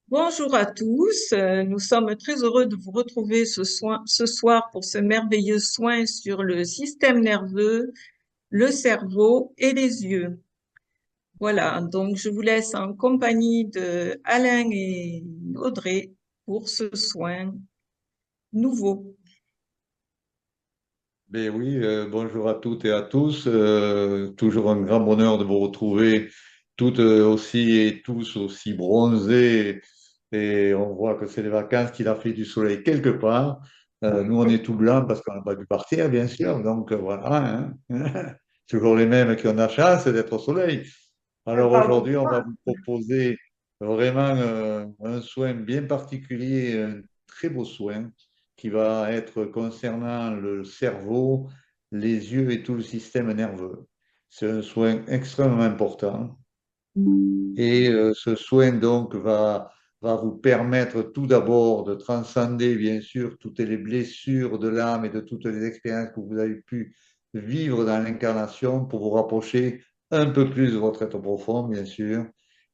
Bonjour à tous. Nous sommes très heureux de vous retrouver ce soir pour ce merveilleux soin sur le système nerveux, le cerveau et les yeux. Voilà, donc je vous laisse en compagnie de Alain et Audrey pour ce soin nouveau. Ben oui, bonjour à toutes et à tous. Toujours un grand bonheur de vous retrouver toutes aussi et tous aussi bronzés. Et on voit que c'est les vacances qu'il a fait du soleil quelque part. Nous, on est tout blancs parce qu'on n'a pas pu partir, bien sûr. Donc voilà, hein. Toujours les mêmes qui ont la chance d'être au soleil. Alors aujourd'hui, on va vous proposer vraiment un soin bien particulier, un très beau soin qui va être concernant le cerveau, les yeux et tout le système nerveux. C'est un soin extrêmement important et ce soin donc va vous permettre tout d'abord de transcender bien sûr toutes les blessures de l'âme et de toutes les expériences que vous avez pu vivre dans l'incarnation pour vous rapprocher un peu plus de votre être profond bien sûr.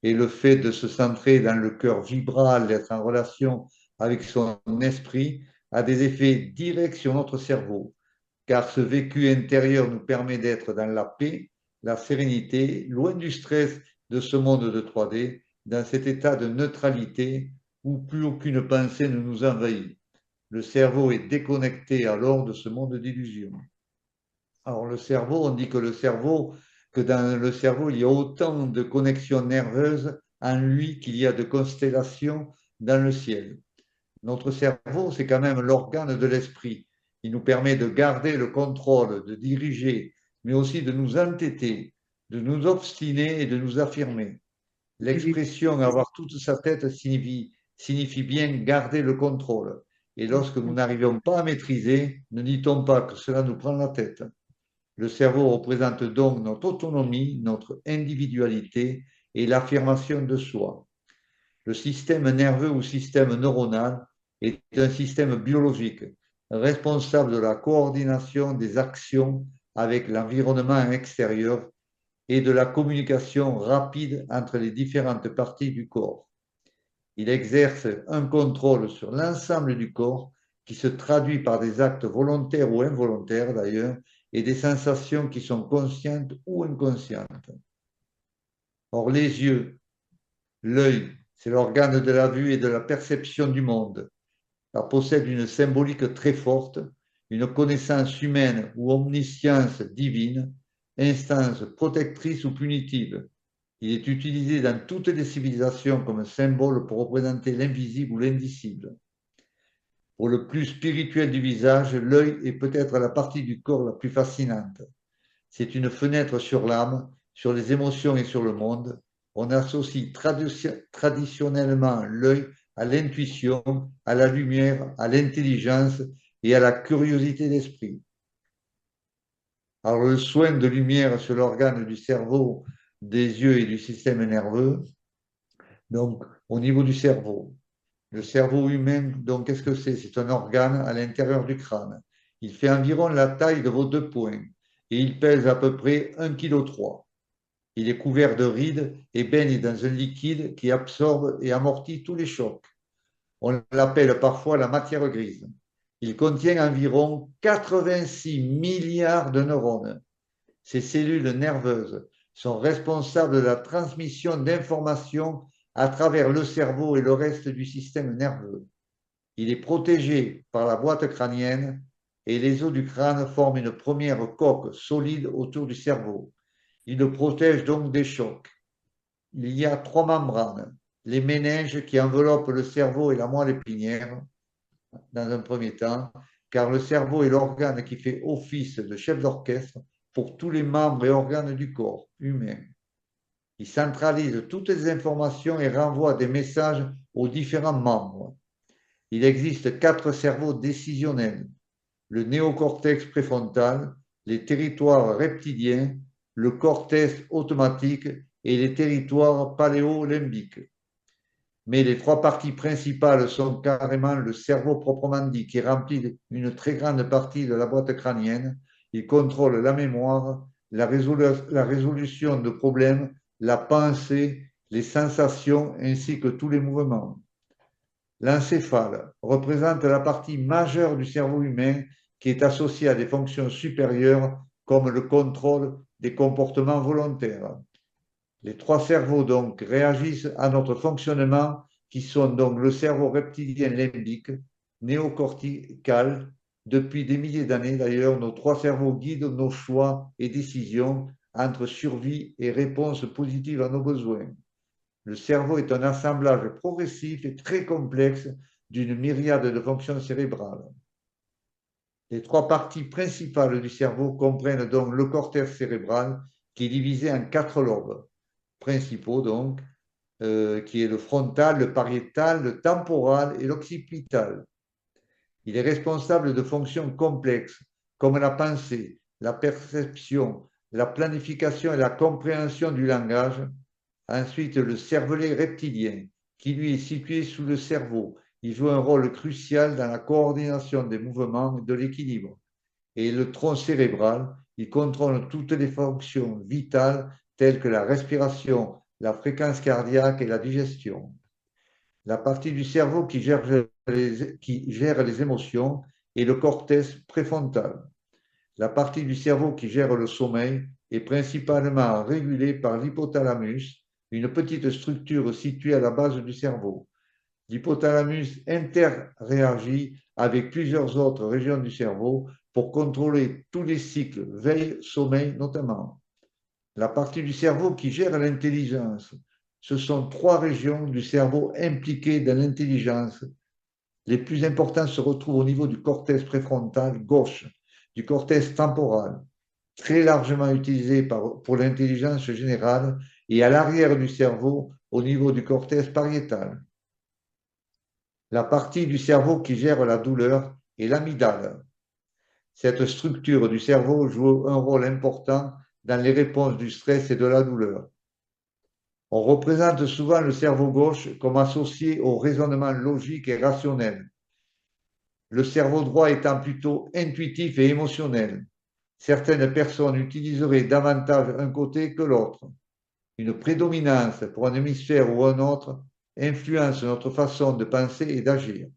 Et le fait de se centrer dans le cœur vibral, d'être en relation avec son esprit, a des effets directs sur notre cerveau, car ce vécu intérieur nous permet d'être dans la paix, la sérénité, loin du stress de ce monde de 3D, dans cet état de neutralité où plus aucune pensée ne nous envahit. Le cerveau est déconnecté alors de ce monde d'illusions. Alors le cerveau, on dit que que dans le cerveau, il y a autant de connexions nerveuses en lui qu'il y a de constellations dans le ciel. Notre cerveau, c'est quand même l'organe de l'esprit. Il nous permet de garder le contrôle, de diriger, mais aussi de nous entêter, de nous obstiner et de nous affirmer. L'expression avoir toute sa tête signifie bien garder le contrôle. Et lorsque nous n'arrivons pas à maîtriser, ne dit-on pas que cela nous prend la tête? Le cerveau représente donc notre autonomie, notre individualité et l'affirmation de soi. Le système nerveux ou système neuronal est un système biologique responsable de la coordination des actions avec l'environnement extérieur et de la communication rapide entre les différentes parties du corps. Il exerce un contrôle sur l'ensemble du corps qui se traduit par des actes volontaires ou involontaires d'ailleurs et des sensations qui sont conscientes ou inconscientes. Or, les yeux, l'œil, c'est l'organe de la vue et de la perception du monde. Ça possède une symbolique très forte, une connaissance humaine ou omniscience divine, instance protectrice ou punitive. Il est utilisé dans toutes les civilisations comme symbole pour représenter l'invisible ou l'indicible. Pour le plus spirituel du visage, l'œil est peut-être la partie du corps la plus fascinante. C'est une fenêtre sur l'âme, sur les émotions et sur le monde. On associe traditionnellement l'œil à l'intuition, à la lumière, à l'intelligence et à la curiosité d'esprit. Alors le soin de lumière sur l'organe du cerveau, des yeux et du système nerveux, donc au niveau du cerveau. Le cerveau humain, donc qu'est-ce que c'est? C'est un organe à l'intérieur du crâne. Il fait environ la taille de vos deux poings et il pèse à peu près 1,3 kg. Il est couvert de rides et baigne dans un liquide qui absorbe et amortit tous les chocs. On l'appelle parfois la matière grise. Il contient environ 86 milliards de neurones. Ces cellules nerveuses sont responsables de la transmission d'informations à travers le cerveau et le reste du système nerveux. Il est protégé par la boîte crânienne et les os du crâne forment une première coque solide autour du cerveau. Il le protège donc des chocs. Il y a trois membranes. Les méninges qui enveloppent le cerveau et la moelle épinière, dans un premier temps, car le cerveau est l'organe qui fait office de chef d'orchestre pour tous les membres et organes du corps humain. Il centralise toutes les informations et renvoie des messages aux différents membres. Il existe quatre cerveaux décisionnels: le néocortex préfrontal, les territoires reptiliens, le cortex automatique et les territoires paléolimbiques. Mais les trois parties principales sont carrément le cerveau proprement dit, qui remplit une très grande partie de la boîte crânienne. Il contrôle la mémoire, la résolution de problèmes, la pensée, les sensations ainsi que tous les mouvements. L'encéphale représente la partie majeure du cerveau humain qui est associée à des fonctions supérieures comme le contrôle des comportements volontaires. Les trois cerveaux donc réagissent à notre fonctionnement qui sont donc le cerveau reptilien limbique, néocortical. Depuis des milliers d'années d'ailleurs, nos trois cerveaux guident nos choix et décisions entre survie et réponse positive à nos besoins. Le cerveau est un assemblage progressif et très complexe d'une myriade de fonctions cérébrales. Les trois parties principales du cerveau comprennent donc le cortex cérébral qui est divisé en quatre lobes principaux, donc, qui est le frontal, le pariétal, le temporal et l'occipital. Il est responsable de fonctions complexes comme la pensée, la perception, la planification et la compréhension du langage. Ensuite, le cervelet reptilien, qui lui est situé sous le cerveau. Il joue un rôle crucial dans la coordination des mouvements et de l'équilibre. Et le tronc cérébral, il contrôle toutes les fonctions vitales telles que la respiration, la fréquence cardiaque et la digestion. La partie du cerveau qui gère les émotions est le cortex préfrontal. La partie du cerveau qui gère le sommeil est principalement régulée par l'hypothalamus, une petite structure située à la base du cerveau. L'hypothalamus interréagit avec plusieurs autres régions du cerveau pour contrôler tous les cycles, veille, sommeil notamment. La partie du cerveau qui gère l'intelligence, ce sont trois régions du cerveau impliquées dans l'intelligence. Les plus importants se retrouvent au niveau du cortex préfrontal gauche, du cortex temporal, très largement utilisé pour l'intelligence générale, et à l'arrière du cerveau, au niveau du cortex pariétal. La partie du cerveau qui gère la douleur est l'amygdale. Cette structure du cerveau joue un rôle important dans les réponses du stress et de la douleur. On représente souvent le cerveau gauche comme associé au raisonnement logique et rationnel, le cerveau droit étant plutôt intuitif et émotionnel. Certaines personnes utiliseraient davantage un côté que l'autre. Une prédominance pour un hémisphère ou un autre influence notre façon de penser et d'agir.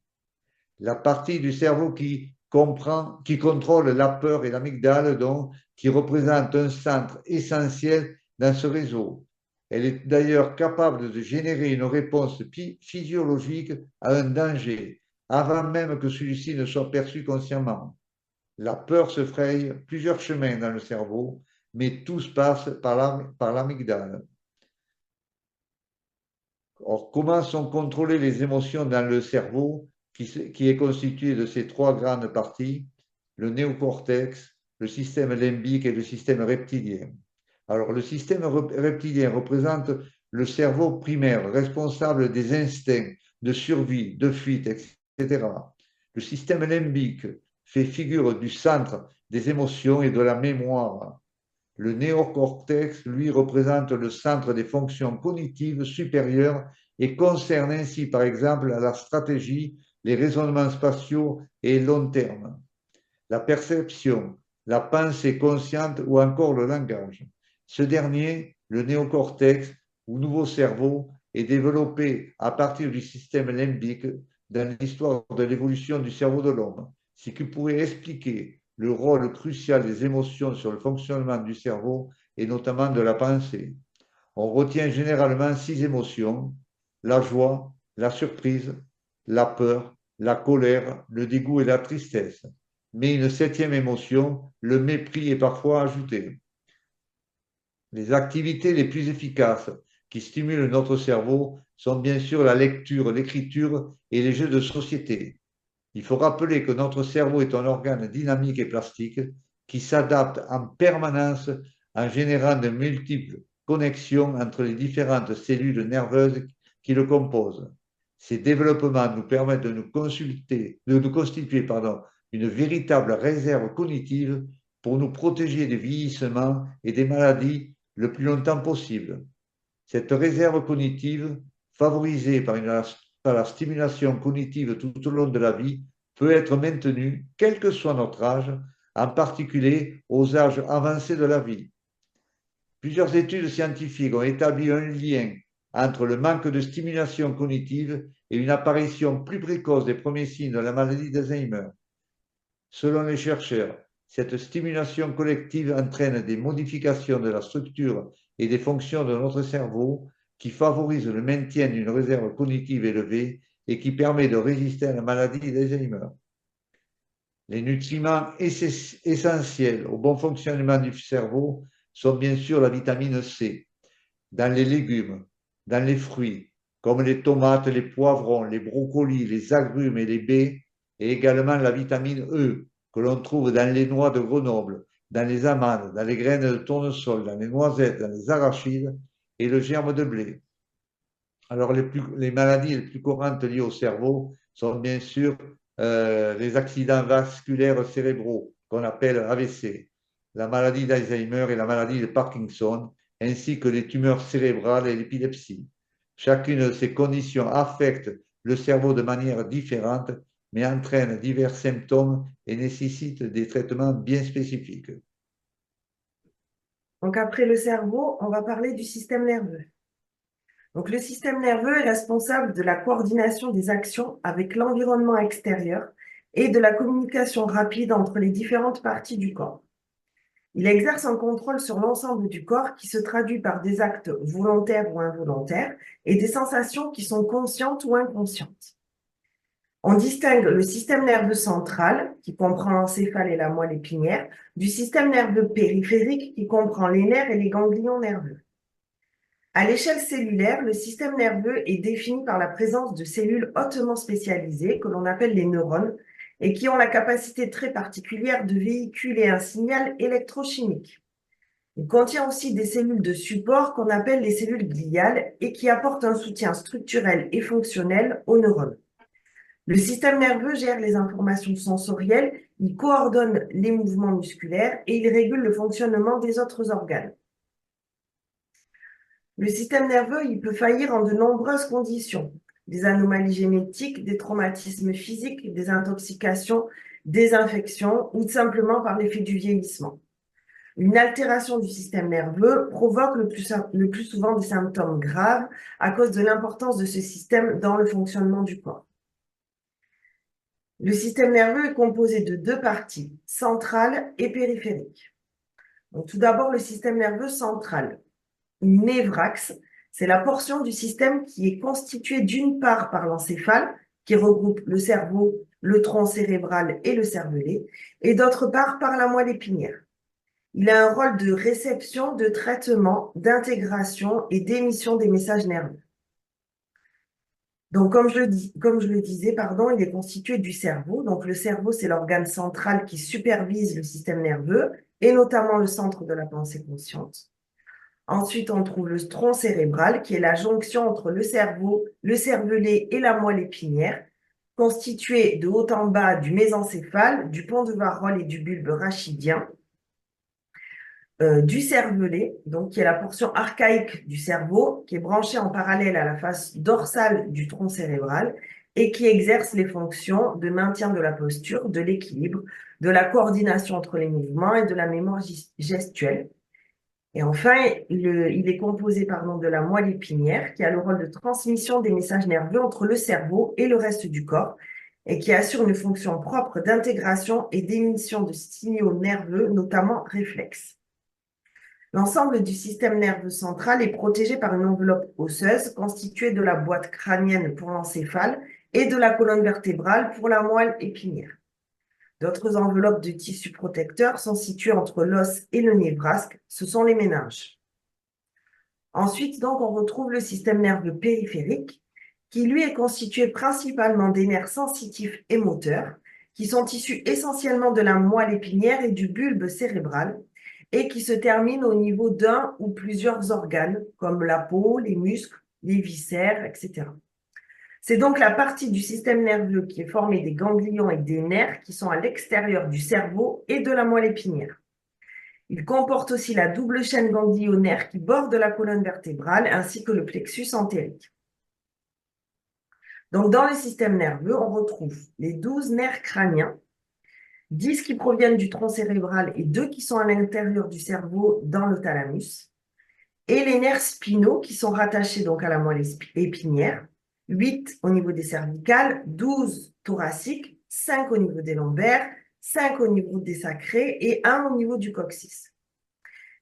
La partie du cerveau qui contrôle la peur et l'amygdale, donc, qui représente un centre essentiel dans ce réseau. Elle est d'ailleurs capable de générer une réponse physiologique à un danger, avant même que celui-ci ne soit perçu consciemment. La peur se fraye plusieurs chemins dans le cerveau, mais tous passent par l'amygdale. Or, comment sont contrôlées les émotions dans le cerveau qui est constitué de ces trois grandes parties, le néocortex, le système limbique et le système reptilien? Alors, le système reptilien représente le cerveau primaire, responsable des instincts de survie, de fuite, etc. Le système limbique fait figure du centre des émotions et de la mémoire. Le néocortex, lui, représente le centre des fonctions cognitives supérieures et concerne ainsi, par exemple, la stratégie, les raisonnements spatiaux et long terme, la perception, la pensée consciente ou encore le langage. Ce dernier, le néocortex ou nouveau cerveau, est développé à partir du système limbique dans l'histoire de l'évolution du cerveau de l'homme, ce qui pourrait expliquer le rôle crucial des émotions sur le fonctionnement du cerveau et notamment de la pensée. On retient généralement 6 émotions: la joie, la surprise, la peur, la colère, le dégoût et la tristesse. Mais une septième émotion, le mépris, est parfois ajoutée. Les activités les plus efficaces qui stimulent notre cerveau sont bien sûr la lecture, l'écriture et les jeux de société. Il faut rappeler que notre cerveau est un organe dynamique et plastique qui s'adapte en permanence en générant de multiples connexions entre les différentes cellules nerveuses qui le composent. Ces développements nous permettent de nous constituer une véritable réserve cognitive pour nous protéger du vieillissement et des maladies le plus longtemps possible. Cette réserve cognitive, favorisée par la stimulation cognitive tout au long de la vie, peut être maintenue, quel que soit notre âge, en particulier aux âges avancés de la vie. Plusieurs études scientifiques ont établi un lien entre le manque de stimulation cognitive et une apparition plus précoce des premiers signes de la maladie d'Alzheimer. Selon les chercheurs, cette stimulation collective entraîne des modifications de la structure et des fonctions de notre cerveau qui favorisent le maintien d'une réserve cognitive élevée et qui permet de résister à la maladie d'Alzheimer. Les nutriments essentiels au bon fonctionnement du cerveau sont bien sûr la vitamine C, dans les légumes, dans les fruits, comme les tomates, les poivrons, les brocolis, les agrumes et les baies, et également la vitamine E, que l'on trouve dans les noix de Grenoble, dans les amandes, dans les graines de tournesol, dans les noisettes, dans les arachides et le germe de blé. Alors, les maladies les plus courantes liées au cerveau sont bien sûr les accidents vasculaires cérébraux, qu'on appelle AVC, la maladie d'Alzheimer et la maladie de Parkinson, ainsi que les tumeurs cérébrales et l'épilepsie. Chacune de ces conditions affecte le cerveau de manière différente, mais entraîne divers symptômes et nécessite des traitements bien spécifiques. Donc, après le cerveau, on va parler du système nerveux. Donc, le système nerveux est responsable de la coordination des actions avec l'environnement extérieur et de la communication rapide entre les différentes parties du corps. Il exerce un contrôle sur l'ensemble du corps qui se traduit par des actes volontaires ou involontaires et des sensations qui sont conscientes ou inconscientes. On distingue le système nerveux central, qui comprend l'encéphale et la moelle épinière, du système nerveux périphérique, qui comprend les nerfs et les ganglions nerveux. À l'échelle cellulaire, le système nerveux est défini par la présence de cellules hautement spécialisées, que l'on appelle les neurones, et qui ont la capacité très particulière de véhiculer un signal électrochimique. Il contient aussi des cellules de support qu'on appelle les cellules gliales et qui apportent un soutien structurel et fonctionnel aux neurones. Le système nerveux gère les informations sensorielles, il coordonne les mouvements musculaires et il régule le fonctionnement des autres organes. Le système nerveux, il peut faillir en de nombreuses conditions. Des anomalies génétiques, des traumatismes physiques, des intoxications, des infections ou simplement par l'effet du vieillissement. Une altération du système nerveux provoque le plus souvent des symptômes graves à cause de l'importance de ce système dans le fonctionnement du corps. Le système nerveux est composé de deux parties, centrale et périphérique. Donc, tout d'abord, le système nerveux central. Névraxe, c'est la portion du système qui est constituée d'une part par l'encéphale, qui regroupe le cerveau, le tronc cérébral et le cervelet, et d'autre part par la moelle épinière. Il a un rôle de réception, de traitement, d'intégration et d'émission des messages nerveux. Donc, comme je le disais, il est constitué du cerveau. Donc, le cerveau, c'est l'organe central qui supervise le système nerveux et notamment le centre de la pensée consciente. Ensuite, on trouve le tronc cérébral, qui est la jonction entre le cerveau, le cervelet et la moelle épinière, constitué de haut en bas du mésencéphale, du pont de Varrolle et du bulbe rachidien, du cervelet, donc qui est la portion archaïque du cerveau, qui est branchée en parallèle à la face dorsale du tronc cérébral et qui exerce les fonctions de maintien de la posture, de l'équilibre, de la coordination entre les mouvements et de la mémoire gestuelle. Et enfin, il est composé de la moelle épinière qui a le rôle de transmission des messages nerveux entre le cerveau et le reste du corps et qui assure une fonction propre d'intégration et d'émission de signaux nerveux, notamment réflexes. L'ensemble du système nerveux central est protégé par une enveloppe osseuse constituée de la boîte crânienne pour l'encéphale et de la colonne vertébrale pour la moelle épinière. D'autres enveloppes de tissus protecteurs sont situées entre l'os et le névrasque, ce sont les méninges. Ensuite, donc, on retrouve le système nerveux périphérique, qui lui est constitué principalement des nerfs sensitifs et moteurs, qui sont issus essentiellement de la moelle épinière et du bulbe cérébral, et qui se terminent au niveau d'un ou plusieurs organes, comme la peau, les muscles, les viscères, etc. C'est donc la partie du système nerveux qui est formée des ganglions et des nerfs qui sont à l'extérieur du cerveau et de la moelle épinière. Il comporte aussi la double chaîne ganglionnaire qui borde la colonne vertébrale ainsi que le plexus entérique. Donc, dans le système nerveux, on retrouve les 12 nerfs crâniens, 10 qui proviennent du tronc cérébral et 2 qui sont à l'intérieur du cerveau dans le thalamus. et les nerfs spinaux qui sont rattachés donc à la moelle épinière, 8 au niveau des cervicales, 12 thoraciques, 5 au niveau des lombaires, 5 au niveau des sacrés et 1 au niveau du coccyx.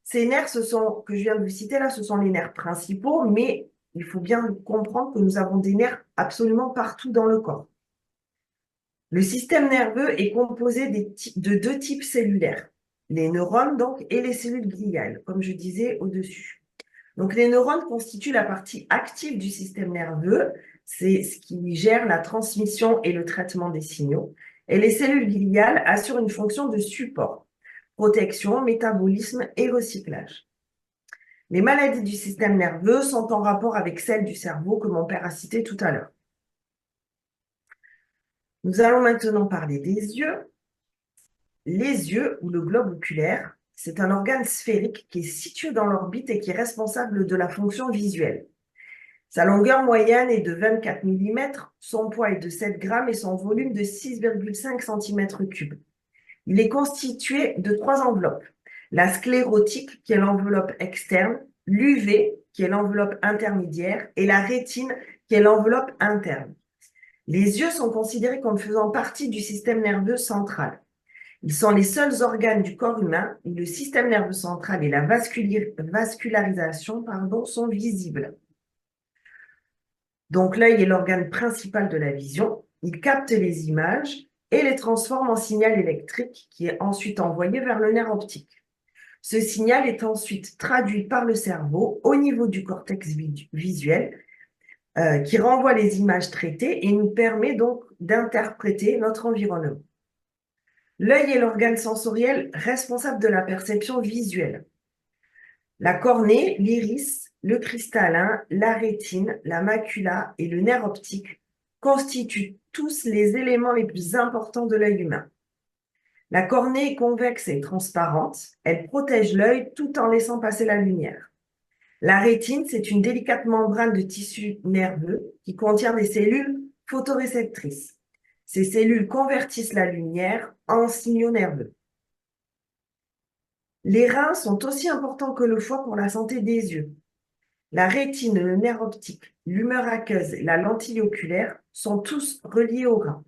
Ces nerfs, que je viens de vous citer là, ce sont les nerfs principaux, mais il faut bien comprendre que nous avons des nerfs absolument partout dans le corps. Le système nerveux est composé de 2 types cellulaires, les neurones donc et les cellules gliales, comme je disais au-dessus. Donc les neurones constituent la partie active du système nerveux, c'est ce qui gère la transmission et le traitement des signaux, et les cellules gliales assurent une fonction de support, protection, métabolisme et recyclage. Les maladies du système nerveux sont en rapport avec celles du cerveau que mon père a citées tout à l'heure. Nous allons maintenant parler des yeux. Les yeux, ou le globe oculaire, c'est un organe sphérique qui est situé dans l'orbite et qui est responsable de la fonction visuelle. Sa longueur moyenne est de 24 mm, son poids est de 7 grammes et son volume de 6,5 cm3. Il est constitué de 3 enveloppes. La sclérotique, qui est l'enveloppe externe, l'UV, qui est l'enveloppe intermédiaire, et la rétine, qui est l'enveloppe interne. Les yeux sont considérés comme faisant partie du système nerveux central. Ils sont les seuls organes du corps humain où le système nerveux central et la vascularisation sont visibles. Donc l'œil est l'organe principal de la vision. Il capte les images et les transforme en signal électrique qui est ensuite envoyé vers le nerf optique. Ce signal est ensuite traduit par le cerveau au niveau du cortex visuel qui renvoie les images traitées et nous permet donc d'interpréter notre environnement. L'œil est l'organe sensoriel responsable de la perception visuelle. La cornée, l'iris, le cristallin, la rétine, la macula et le nerf optique constituent tous les éléments les plus importants de l'œil humain. La cornée est convexe et transparente, elle protège l'œil tout en laissant passer la lumière. La rétine, c'est une délicate membrane de tissu nerveux qui contient des cellules photoréceptrices. Ces cellules convertissent la lumière en signaux nerveux. Les reins sont aussi importants que le foie pour la santé des yeux. La rétine, le nerf optique, l'humeur aqueuse et la lentille oculaire sont tous reliés aux reins.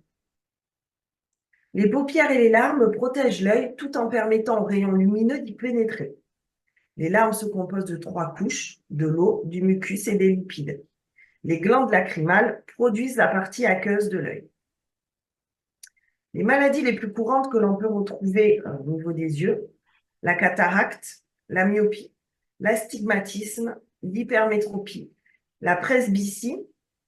Les paupières et les larmes protègent l'œil tout en permettant aux rayons lumineux d'y pénétrer. Les larmes se composent de 3 couches, de l'eau, du mucus et des lipides. Les glandes lacrymales produisent la partie aqueuse de l'œil. Les maladies les plus courantes que l'on peut retrouver au niveau des yeux, la cataracte, la myopie, l'astigmatisme, l'hypermétropie, la presbytie,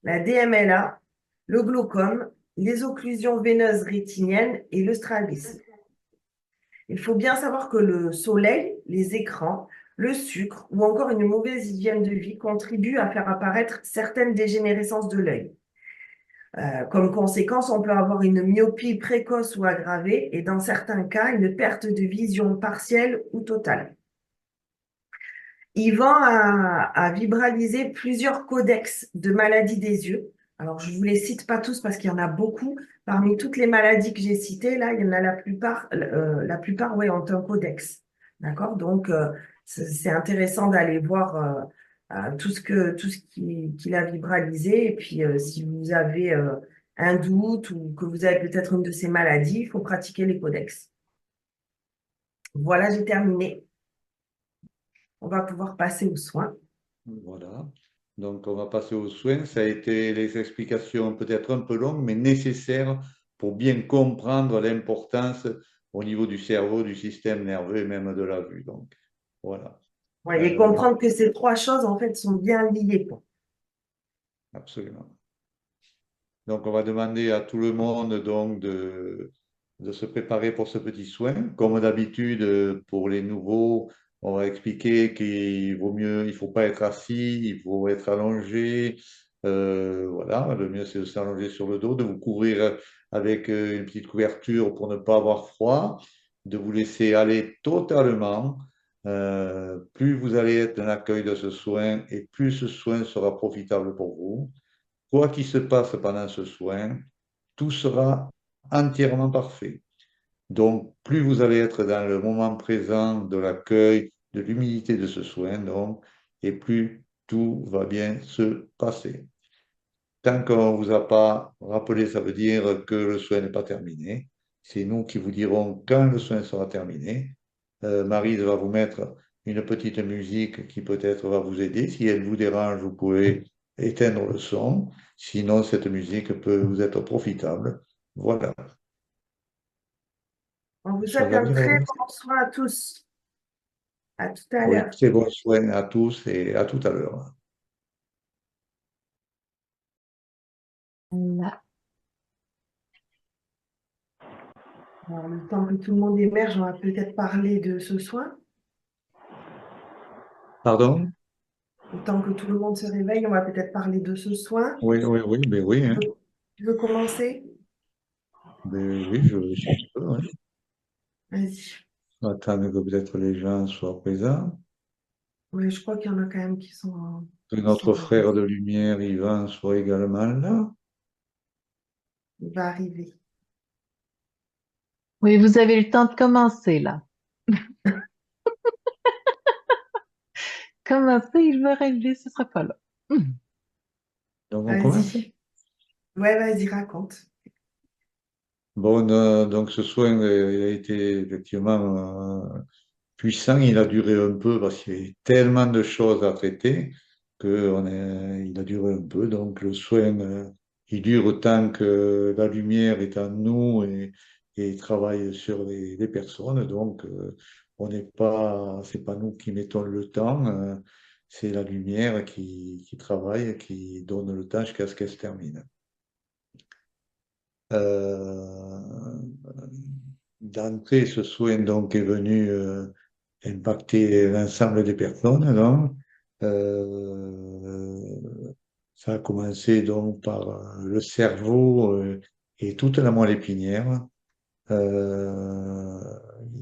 la DMLA, le glaucome, les occlusions veineuses rétiniennes et le strabisme. Il faut bien savoir que le soleil, les écrans, le sucre ou encore une mauvaise hygiène de vie contribuent à faire apparaître certaines dégénérescences de l'œil. Comme conséquence, on peut avoir une myopie précoce ou aggravée et dans certains cas, une perte de vision partielle ou totale. Yvan a vibralisé plusieurs codex de maladies des yeux. Alors, je ne vous les cite pas tous parce qu'il y en a beaucoup. Parmi toutes les maladies que j'ai citées, là, il y en a la plupart ouais, ont un codex. D'accord? Donc, c'est intéressant d'aller voir tout ce qu'il a vibralisé. Et puis, si vous avez un doute ou que vous avez peut-être une de ces maladies, il faut pratiquer les codex. Voilà, j'ai terminé. On va pouvoir passer aux soins. Voilà. Donc, on va passer aux soins. Ça a été les explications peut-être un peu longues, mais nécessaires pour bien comprendre l'importance au niveau du cerveau, du système nerveux et même de la vue. Donc, voilà. Ouais, et comprendre que ces 3 choses, en fait, sont bien liées. Absolument. Donc, on va demander à tout le monde donc, de se préparer pour ce petit soin. Comme d'habitude, pour les nouveaux, on va expliquer qu'il vaut mieux, il ne faut pas être assis, il faut être allongé. Voilà, le mieux c'est de s'allonger sur le dos, de vous couvrir avec une petite couverture pour ne pas avoir froid, de vous laisser aller totalement. Plus vous allez être dans l'accueil de ce soin et plus ce soin sera profitable pour vous. Quoi qu'il se passe pendant ce soin, tout sera entièrement parfait. Donc, plus vous allez être dans le moment présent de l'accueil, de l'humilité de ce soin, donc, et plus tout va bien se passer. Tant qu'on ne vous a pas rappelé, ça veut dire que le soin n'est pas terminé. C'est nous qui vous dirons quand le soin sera terminé. Maryse va vous mettre une petite musique qui peut-être va vous aider. Si elle vous dérange, vous pouvez éteindre le son. Sinon, cette musique peut vous être profitable. Voilà. On vous Chose souhaite à un dire, très Laurence? bon soin à tous. À tout à Oui, l'heure. très bon soin à tous et à tout à l'heure. Là. Alors, le temps que tout le monde émerge, on va peut-être parler de ce soin. Pardon? Le temps que tout le monde se réveille, on va peut-être parler de ce soin. Oui, oui, oui, mais oui, hein. Tu veux commencer? Mais oui, si je peux, hein. Vas-y. Attendre que peut-être les gens soient présents. Oui, je crois qu'il y en a quand même Que qui sont notre frère de lumière, Yvan, soit également là. il va arriver. Oui, vous avez le temps de commencer là. Commencer, il va régler, ce sera pas là. Donc on commence. Vas-y. Ouais, vas-y, raconte. Bon, donc ce soin, il a été effectivement puissant. Il a duré un peu parce qu'il y avait tellement de choses à traiter il a duré un peu. Donc le soin, il dure autant que la lumière est en nous et travaille sur les personnes. Donc on n'est pas, c'est pas nous qui mettons le temps, c'est la lumière qui travaille, qui donne le temps jusqu'à ce qu'elle se termine. Euh, D'entrée, ce soin donc est venu impacter l'ensemble des personnes. Donc, Euh, ça a commencé donc par le cerveau et toute la moelle épinière. Euh,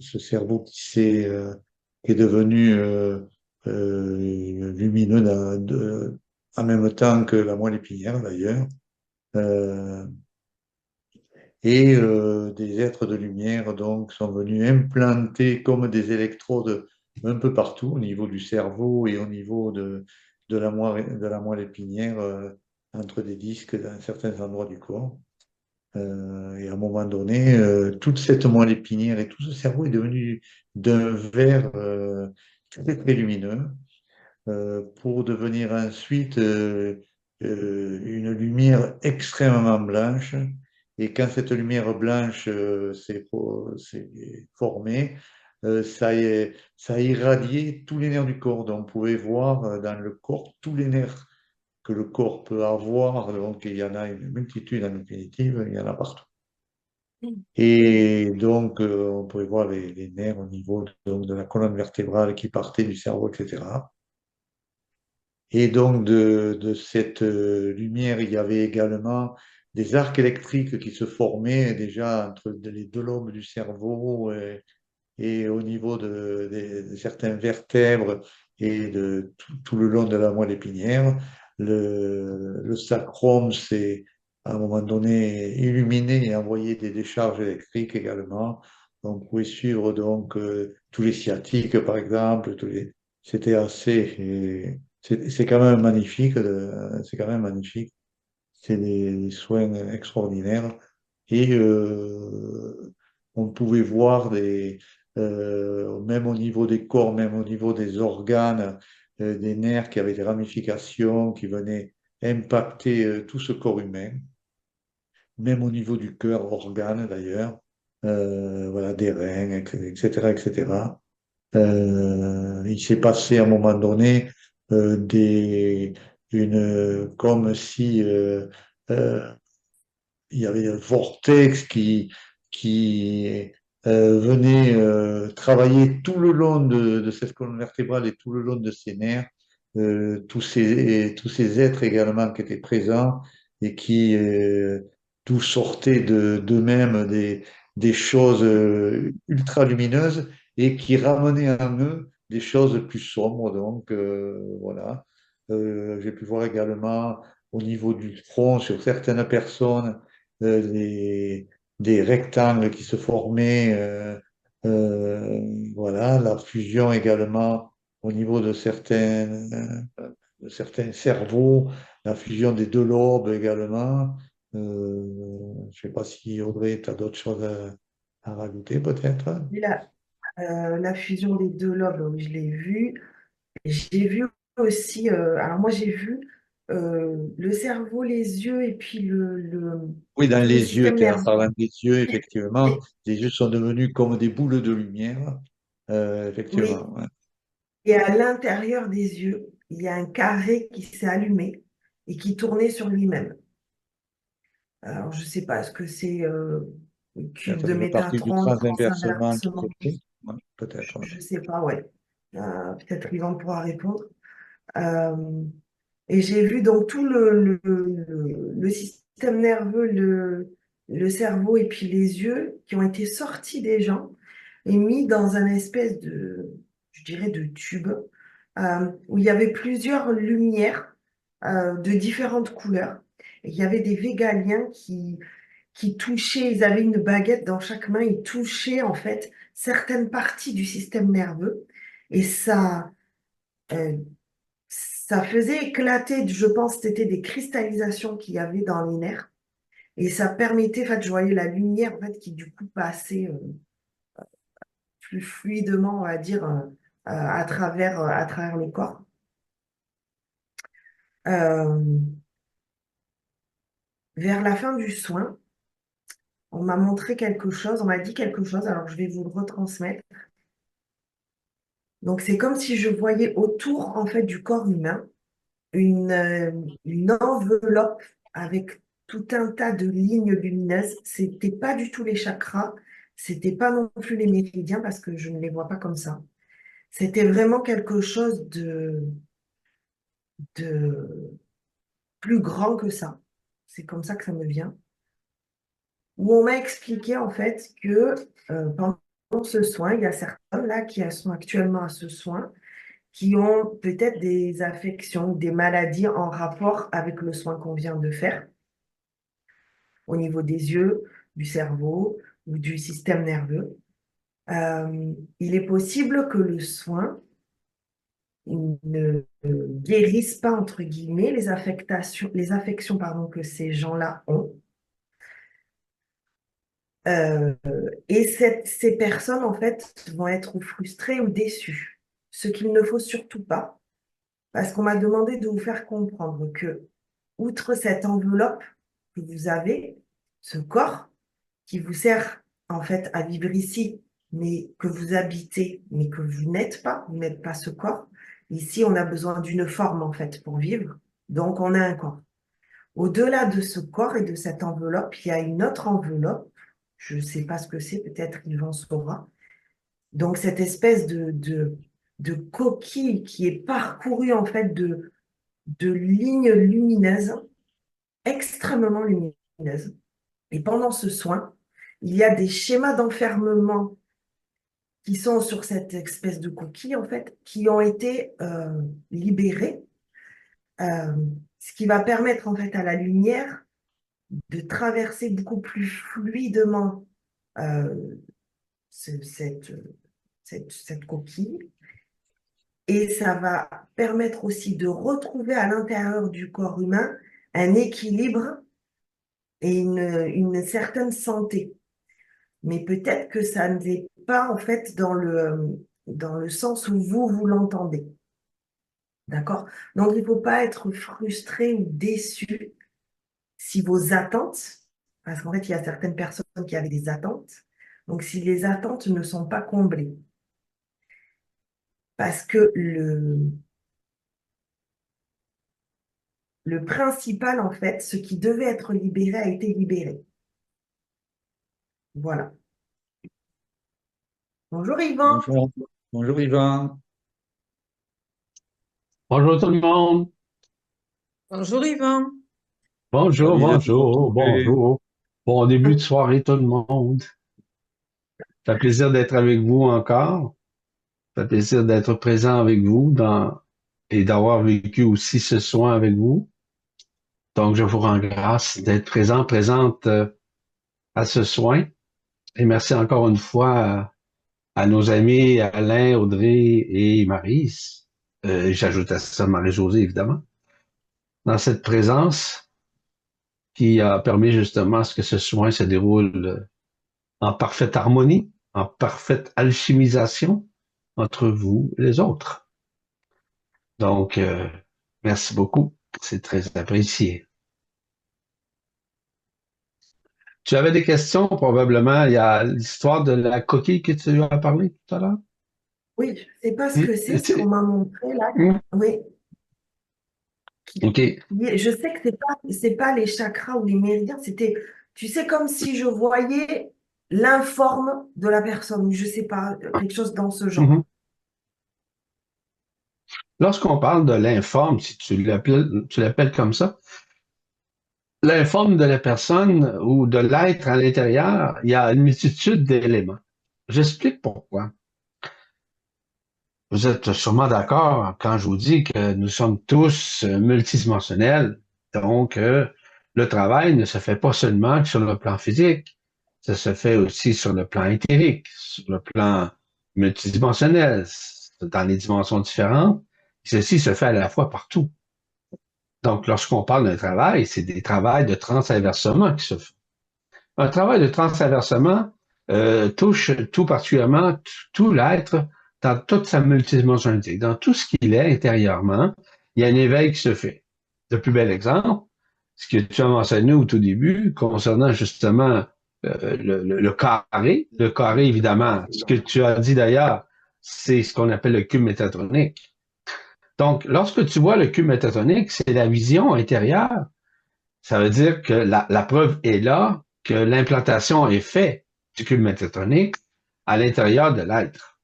Ce cerveau qui est devenu lumineux en même temps que la moelle épinière d'ailleurs. Euh, et des êtres de lumière donc sont venus implanter comme des électrodes un peu partout au niveau du cerveau et au niveau de la moelle épinière entre des disques dans certains endroits du corps. Et à un moment donné, toute cette moelle épinière et tout ce cerveau est devenu d'un vert très très lumineux pour devenir ensuite une lumière extrêmement blanche. Et quand cette lumière blanche s'est formée, ça a irradié tous les nerfs du corps. Donc, on pouvait voir dans le corps tous les nerfs que le corps peut avoir. Donc, il y en a une multitude en définitive, il y en a partout. Et donc, on pouvait voir les nerfs au niveau donc, de la colonne vertébrale qui partait du cerveau, etc. Et donc, de cette lumière, il y avait également des arcs électriques qui se formaient déjà entre les deux lobes du cerveau et au niveau de certains vertèbres et de tout le long de la moelle épinière. Le sacrum s'est à un moment donné illuminé et envoyé des décharges électriques également. On pouvait suivre donc tous les sciatiques, par exemple. C'était assez. C'est quand même magnifique. C'est quand même magnifique. C'est des soins extraordinaires. Et on pouvait voir même au niveau des corps, même au niveau des organes, des nerfs qui avaient des ramifications, qui venaient impacter tout ce corps humain, même au niveau du cœur, organe d'ailleurs, voilà, des reins, etc., etc. Il s'est passé à un moment donné comme si euh, il y avait un vortex qui venait travailler tout le long de cette colonne vertébrale et tout le long de ses nerfs, tous ces êtres également qui étaient présents et qui tout sortaient d'eux-mêmes des choses ultra lumineuses et qui ramenaient en eux des choses plus sombres. Donc voilà. J'ai pu voir également au niveau du front sur certaines personnes des, des rectangles qui se formaient. Voilà, la fusion également au niveau de certains cerveaux, la fusion des deux lobes également. Je ne sais pas si Audrey, tu as d'autres choses à rajouter peut-être. Et la fusion des deux lobes, oui, je l'ai vu. J'ai vu aussi, alors moi j'ai vu le cerveau, les yeux et puis Oui, dans tout le les yeux, système en nerveux. parlant des yeux, effectivement, Et- les yeux sont devenus comme des boules de lumière. oui, Effectivement, ouais. et à l'intérieur des yeux, il y a un carré qui s'est allumé et qui tournait sur lui-même. Alors je sais pas, est-ce que c'est le cube Ça de fait partie du Métatron, le transinversement qui transinversement? s'est fait. Ouais, peut-être. Ouais. Je sais pas, ouais. Peut-être Yvan pourra répondre. Euh, et j'ai vu donc tout le système nerveux, le cerveau et puis les yeux qui ont été sortis des gens et mis dans un espèce de, je dirais, de tube où il y avait plusieurs lumières de différentes couleurs. Et il y avait des végaliens qui touchaient, ils avaient une baguette dans chaque main, ils touchaient en fait certaines parties du système nerveux. Et euh, ça faisait éclater, je pense, c'était des cristallisations qu'il y avait dans les nerfs. Et ça permettait, en fait, je voyais la lumière, en fait, qui du coup passait plus fluidement, on va dire, à travers le corps. Euh, Vers la fin du soin, on m'a montré quelque chose, on m'a dit quelque chose, alors je vais vous le retransmettre. Donc, c'est comme si je voyais autour, en fait, du corps humain, une enveloppe avec tout un tas de lignes lumineuses. C'était pas du tout les chakras, c'était pas non plus les méridiens parce que je ne les vois pas comme ça. C'était vraiment quelque chose de plus grand que ça. C'est comme ça que ça me vient. Où on m'a expliqué en fait que pendant ce soin, il y a certains là qui sont actuellement à ce soin qui ont peut-être des affections, des maladies en rapport avec le soin qu'on vient de faire, au niveau des yeux, du cerveau ou du système nerveux. Il est possible que le soin ne guérisse pas, entre guillemets, les affections pardon, que ces gens-là ont. Euh, et ces personnes, en fait, vont être frustrées ou déçues. Ce qu'il ne faut surtout pas, parce qu'on m'a demandé de vous faire comprendre que, outre cette enveloppe que vous avez, ce corps, qui vous sert en fait à vivre ici, mais que vous habitez, mais que vous n'êtes pas ce corps. Ici, on a besoin d'une forme en fait pour vivre, donc on a un corps. Au-delà de ce corps et de cette enveloppe, il y a une autre enveloppe, je ne sais pas ce que c'est, peut-être Yvan saura. Donc cette espèce de coquille qui est parcourue en fait de lignes lumineuses, extrêmement lumineuses. Et pendant ce soin, il y a des schémas d'enfermement qui sont sur cette espèce de coquille, en fait, qui ont été libérés, euh, ce qui va permettre, en fait, à la lumière de traverser beaucoup plus fluidement euh, ce- cette, cette coquille. Et ça va permettre aussi de retrouver à l'intérieur du corps humain un équilibre et une certaine santé. Mais peut-être que ça n'est pas en fait dans le sens où vous l'entendez. D'accord? Donc, il ne faut pas être frustré ou déçu si vos attentes, parce qu'en fait, il y a certaines personnes qui avaient des attentes, donc si les attentes ne sont pas comblées, parce que le principal, en fait, ce qui devait être libéré a été libéré. Voilà. Bonjour Yvan. Bonjour. Bonjour Yvan. Bonjour tout le monde. Bonjour Yvan. Bonjour, Ravi de te bonjour, retrouver. bonjour. Bon début de soirée tout le monde. Ça fait plaisir d'être avec vous encore. Ça fait plaisir d'être présent avec vous et d'avoir vécu aussi ce soin avec vous. Donc, je vous rends grâce d'être présente à ce soin. Et merci encore une fois à nos amis Alain, Audrey et Maryse. J'ajoute à ça Marie-Josée, évidemment, dans cette présence qui a permis justement à ce que ce soin se déroule en parfaite harmonie, en parfaite alchimisation entre vous et les autres. Donc, merci beaucoup. C'est très apprécié. Tu avais des questions, probablement. Il y a l'histoire de la coquille que tu as parlé tout à l'heure. Oui, je ne sais pas ce que c'est, ce qu'on m'a montré là. Hmm. Oui, OK. je sais que c'est pas les chakras ou les méridiens, c'était, tu sais, comme si je voyais l'informe de la personne, je sais pas, quelque chose dans ce genre. Mhm. Lorsqu'on parle de l'informe, si tu l'appelles comme ça, l'informe de la personne ou de l'être à l'intérieur, il y a une multitude d'éléments. J'explique pourquoi. Vous êtes sûrement d'accord quand je vous dis que nous sommes tous multidimensionnels. Donc, le travail ne se fait pas seulement sur le plan physique, ça se fait aussi sur le plan éthérique, sur le plan multidimensionnel, dans les dimensions différentes. Ceci se fait à la fois partout. Donc, lorsqu'on parle d'un travail, c'est des travails de transinversement qui se font. Un travail de transinversement touche tout particulièrement tout l'être dans toute sa multidimensionnalité. Dans tout ce qu'il est intérieurement, il y a un éveil qui se fait. Le plus bel exemple, ce que tu as mentionné au tout début, concernant justement le carré. Le carré, évidemment, ce que tu as dit d'ailleurs, c'est ce qu'on appelle le cube métatronique. Donc, lorsque tu vois le cube métatronique, c'est la vision intérieure. Ça veut dire que la preuve est là, que l'implantation est faite du cube métatronique à l'intérieur de l'être.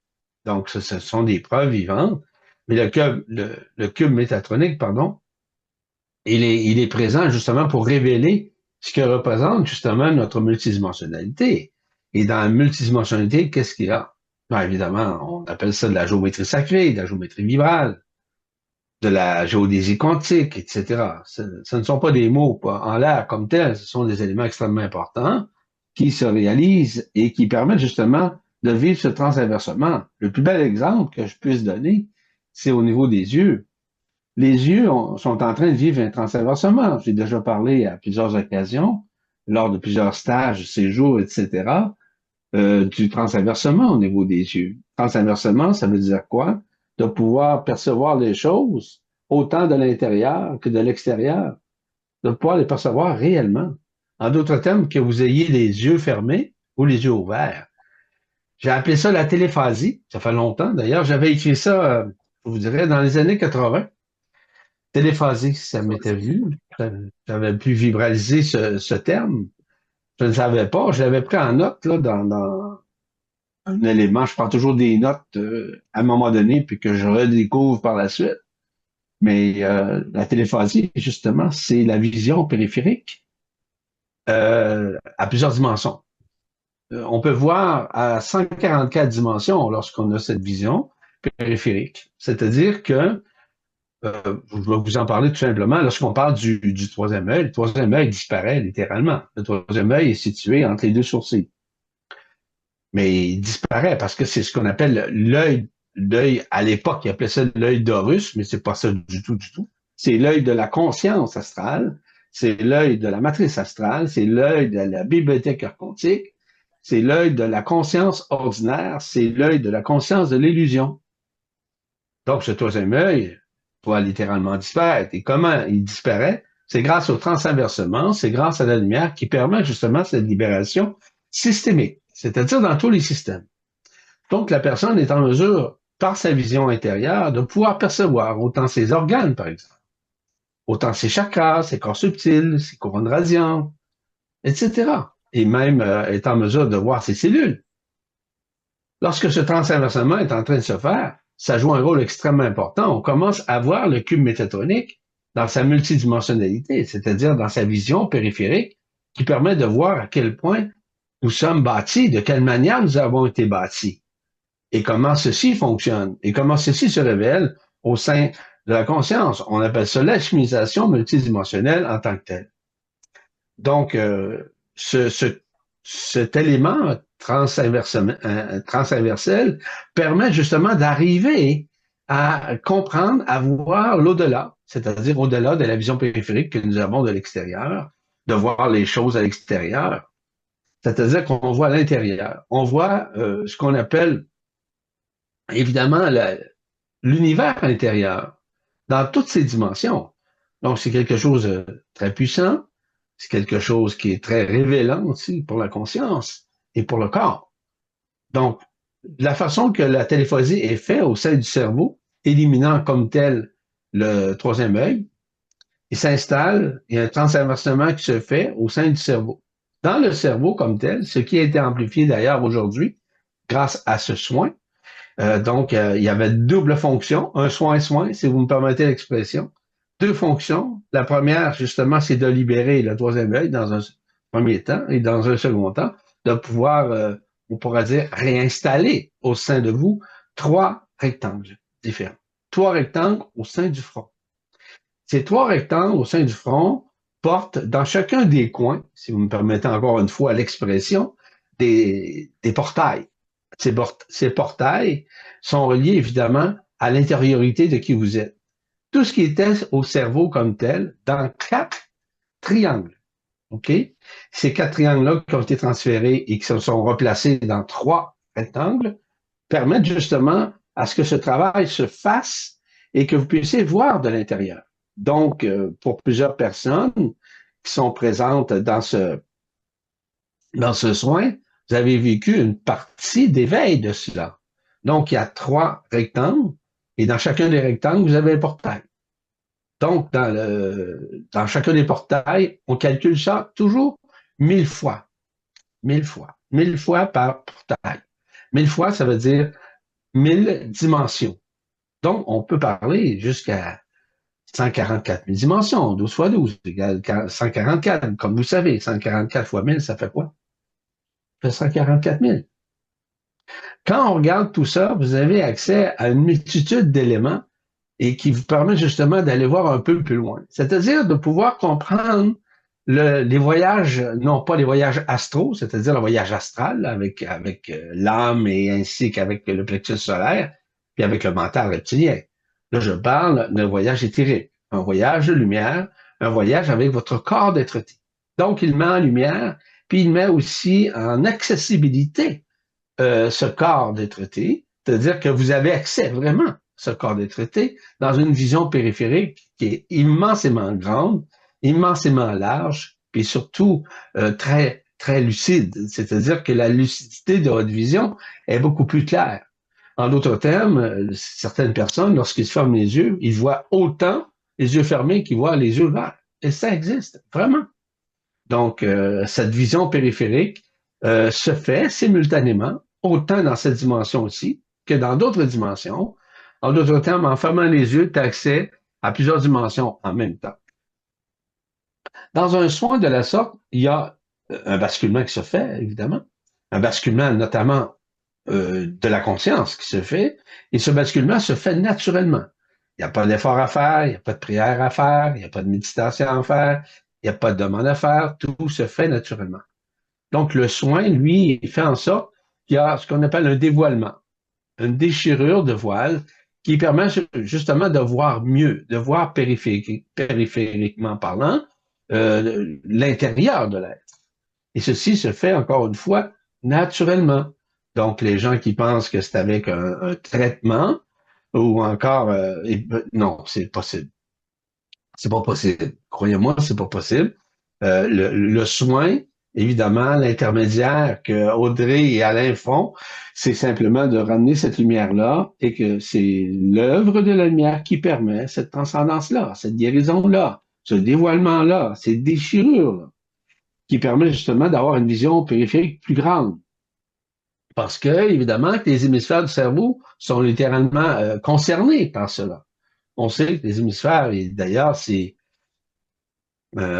Donc, ce sont des preuves vivantes. Mais le cube métatronique, pardon, il est présent justement pour révéler ce que représente justement notre multidimensionnalité. Et dans la multidimensionnalité, qu'est-ce qu'il y a? Ben, évidemment, on appelle ça de la géométrie sacrée, de la géométrie vibrale, de la géodésie quantique, etc. Ce ne sont pas des mots en l'air comme tels, ce sont des éléments extrêmement importants qui se réalisent et qui permettent justement de vivre ce transinversement. Le plus bel exemple que je puisse donner, c'est au niveau des yeux. Les yeux sont en train de vivre un transinversement. J'ai déjà parlé à plusieurs occasions, lors de plusieurs stages, séjours, etc., du transinversement au niveau des yeux. Transinversement, ça veut dire quoi? De pouvoir percevoir les choses autant de l'intérieur que de l'extérieur, de pouvoir les percevoir réellement. En d'autres termes, que vous ayez les yeux fermés ou les yeux ouverts. J'ai appelé ça la téléphasie. Ça fait longtemps. D'ailleurs, j'avais écrit ça, je vous dirais, dans les années 80. Téléphasie, ça m'était vu. J'avais pu vibraliser ce terme. Je ne savais pas. Je l'avais pris en note là, dans un élément. Je prends toujours des notes à un moment donné, puis que je redécouvre par la suite. Mais la téléphasie, justement, c'est la vision périphérique à plusieurs dimensions. On peut voir à 144 dimensions lorsqu'on a cette vision périphérique. C'est-à-dire que, je vais vous en parler tout simplement, lorsqu'on parle du troisième œil, le troisième œil disparaît littéralement. Le troisième œil est situé entre les deux sourcils. Mais il disparaît parce que c'est ce qu'on appelle l'œil à l'époque, ils appelaient ça l'œil d'Horus, mais c'est pas ça du tout, du tout. C'est l'œil de la conscience astrale, c'est l'œil de la matrice astrale, c'est l'œil de la bibliothèque quantique, c'est l'œil de la conscience ordinaire, c'est l'œil de la conscience de l'illusion. Donc, ce troisième œil doit littéralement disparaître. Et comment il disparaît? C'est grâce au transinversement, c'est grâce à la lumière qui permet justement cette libération systémique, c'est-à-dire dans tous les systèmes. Donc, la personne est en mesure, par sa vision intérieure, de pouvoir percevoir autant ses organes, par exemple, autant ses chakras, ses corps subtils, ses couronnes radiantes, etc. Et même est en mesure de voir ses cellules. Lorsque ce transinversement est en train de se faire, ça joue un rôle extrêmement important. On commence à voir le cube métatronique dans sa multidimensionnalité, c'est-à-dire dans sa vision périphérique, qui permet de voir à quel point nous sommes bâtis, de quelle manière nous avons été bâtis, et comment ceci fonctionne, et comment ceci se révèle au sein de la conscience. On appelle ça l'alchimisation multidimensionnelle en tant que telle. Donc, ce cet élément transinversel permet justement d'arriver à comprendre, à voir l'au-delà, c'est-à-dire au-delà de la vision périphérique que nous avons de l'extérieur, de voir les choses à l'extérieur. C'est-à-dire qu'on voit l'intérieur. On voit ce qu'on appelle évidemment l'univers intérieur dans toutes ses dimensions. Donc, c'est quelque chose de très puissant, c'est quelque chose qui est très révélant aussi pour la conscience et pour le corps. Donc, la façon que la téléphosie est faite au sein du cerveau, éliminant comme tel le troisième œil, il s'installe, il y a un transinversement qui se fait au sein du cerveau. Dans le cerveau comme tel, ce qui a été amplifié d'ailleurs aujourd'hui grâce à ce soin, il y avait double fonction, un soin-soin, si vous me permettez l'expression. Deux fonctions. La première, justement, c'est de libérer le troisième œil dans un premier temps et dans un second temps, de pouvoir, on pourra dire, réinstaller au sein de vous trois rectangles différents. Trois rectangles au sein du front. Ces trois rectangles au sein du front portent dans chacun des coins, si vous me permettez encore une fois l'expression, des portails. Ces portails sont reliés évidemment à l'intériorité de qui vous êtes. Tout ce qui était au cerveau comme tel, dans quatre triangles. OK? Ces quatre triangles-là qui ont été transférés et qui se sont replacés dans trois rectangles permettent justement à ce que ce travail se fasse et que vous puissiez voir de l'intérieur. Donc, pour plusieurs personnes qui sont présentes dans ce soin, vous avez vécu une partie d'éveil de cela. Donc, il y a trois rectangles et dans chacun des rectangles, vous avez un portail. Donc, dans chacun des portails, on calcule ça toujours 1000 fois. 1000 fois. 1000 fois par portail. 1000 fois, ça veut dire 1000 dimensions. Donc, on peut parler jusqu'à 144 000 dimensions. 12 fois 12 égale 144. Comme vous savez, 144 fois 1000, ça fait quoi? Ça fait 144 000. Quand on regarde tout ça, vous avez accès à une multitude d'éléments et qui vous permet justement d'aller voir un peu plus loin. C'est-à-dire de pouvoir comprendre les voyages, non pas les voyages astraux, c'est-à-dire le voyage astral avec l'âme et ainsi qu'avec le plexus solaire, puis avec le mental reptilien. Là, je parle d'un voyage éthérique, un voyage de lumière, un voyage avec votre corps d'être-té. Donc, il met en lumière, puis il met aussi en accessibilité ce corps d'être-té, c'est-à-dire que vous avez accès vraiment à ce corps d'être-té dans une vision périphérique qui est immensément grande, immensément large, puis surtout très, très lucide. C'est-à-dire que la lucidité de votre vision est beaucoup plus claire. En d'autres termes, certaines personnes, lorsqu'ils se ferment les yeux, ils voient autant les yeux fermés qu'ils voient les yeux ouverts. Et ça existe, vraiment. Donc, cette vision périphérique se fait simultanément, autant dans cette dimension aussi que dans d'autres dimensions. En d'autres termes, en fermant les yeux, tu as accès à plusieurs dimensions en même temps. Dans un soin de la sorte, il y a un basculement qui se fait, évidemment, un basculement notamment de la conscience qui se fait, et ce basculement se fait naturellement. Il n'y a pas d'effort à faire, il n'y a pas de prière à faire, il n'y a pas de méditation à faire, il n'y a pas de demande à faire, tout se fait naturellement. Donc, le soin, lui, il fait en sorte qu'il y a ce qu'on appelle un dévoilement, une déchirure de voile qui permet justement de voir mieux, de voir périphériquement parlant, l'intérieur de l'être. Et ceci se fait, encore une fois, naturellement. Donc, les gens qui pensent que c'est avec un traitement ou encore... non, c'est possible. C'est pas possible. Croyez-moi, c'est pas possible. Le soin, évidemment, l'intermédiaire que Audrey et Alain font, c'est simplement de ramener cette lumière-là et que c'est l'œuvre de la lumière qui permet cette transcendance-là, cette guérison-là, ce dévoilement-là, ces déchirures-là, qui permet justement d'avoir une vision périphérique plus grande. Parce que, évidemment, que les hémisphères du cerveau sont littéralement concernés par cela. On sait que les hémisphères, et d'ailleurs, c'est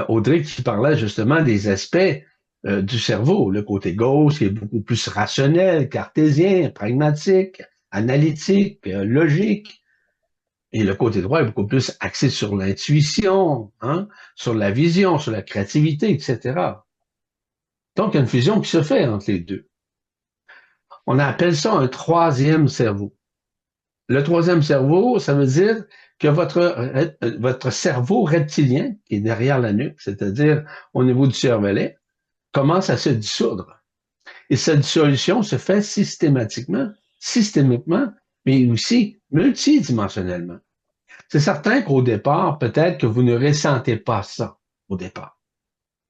Audrey qui parlait justement des aspects du cerveau. Le côté gauche qui est beaucoup plus rationnel, cartésien, pragmatique, analytique, logique. Et le côté droit est beaucoup plus axé sur l'intuition, hein, sur la vision, sur la créativité, etc. Donc, il y a une fusion qui se fait entre les deux. On appelle ça un troisième cerveau. Le troisième cerveau, ça veut dire que votre cerveau reptilien, qui est derrière la nuque, c'est-à-dire au niveau du cervelet, commence à se dissoudre. Et cette dissolution se fait systémiquement, mais aussi multidimensionnellement. C'est certain qu'au départ, peut-être que vous ne ressentez pas ça au départ.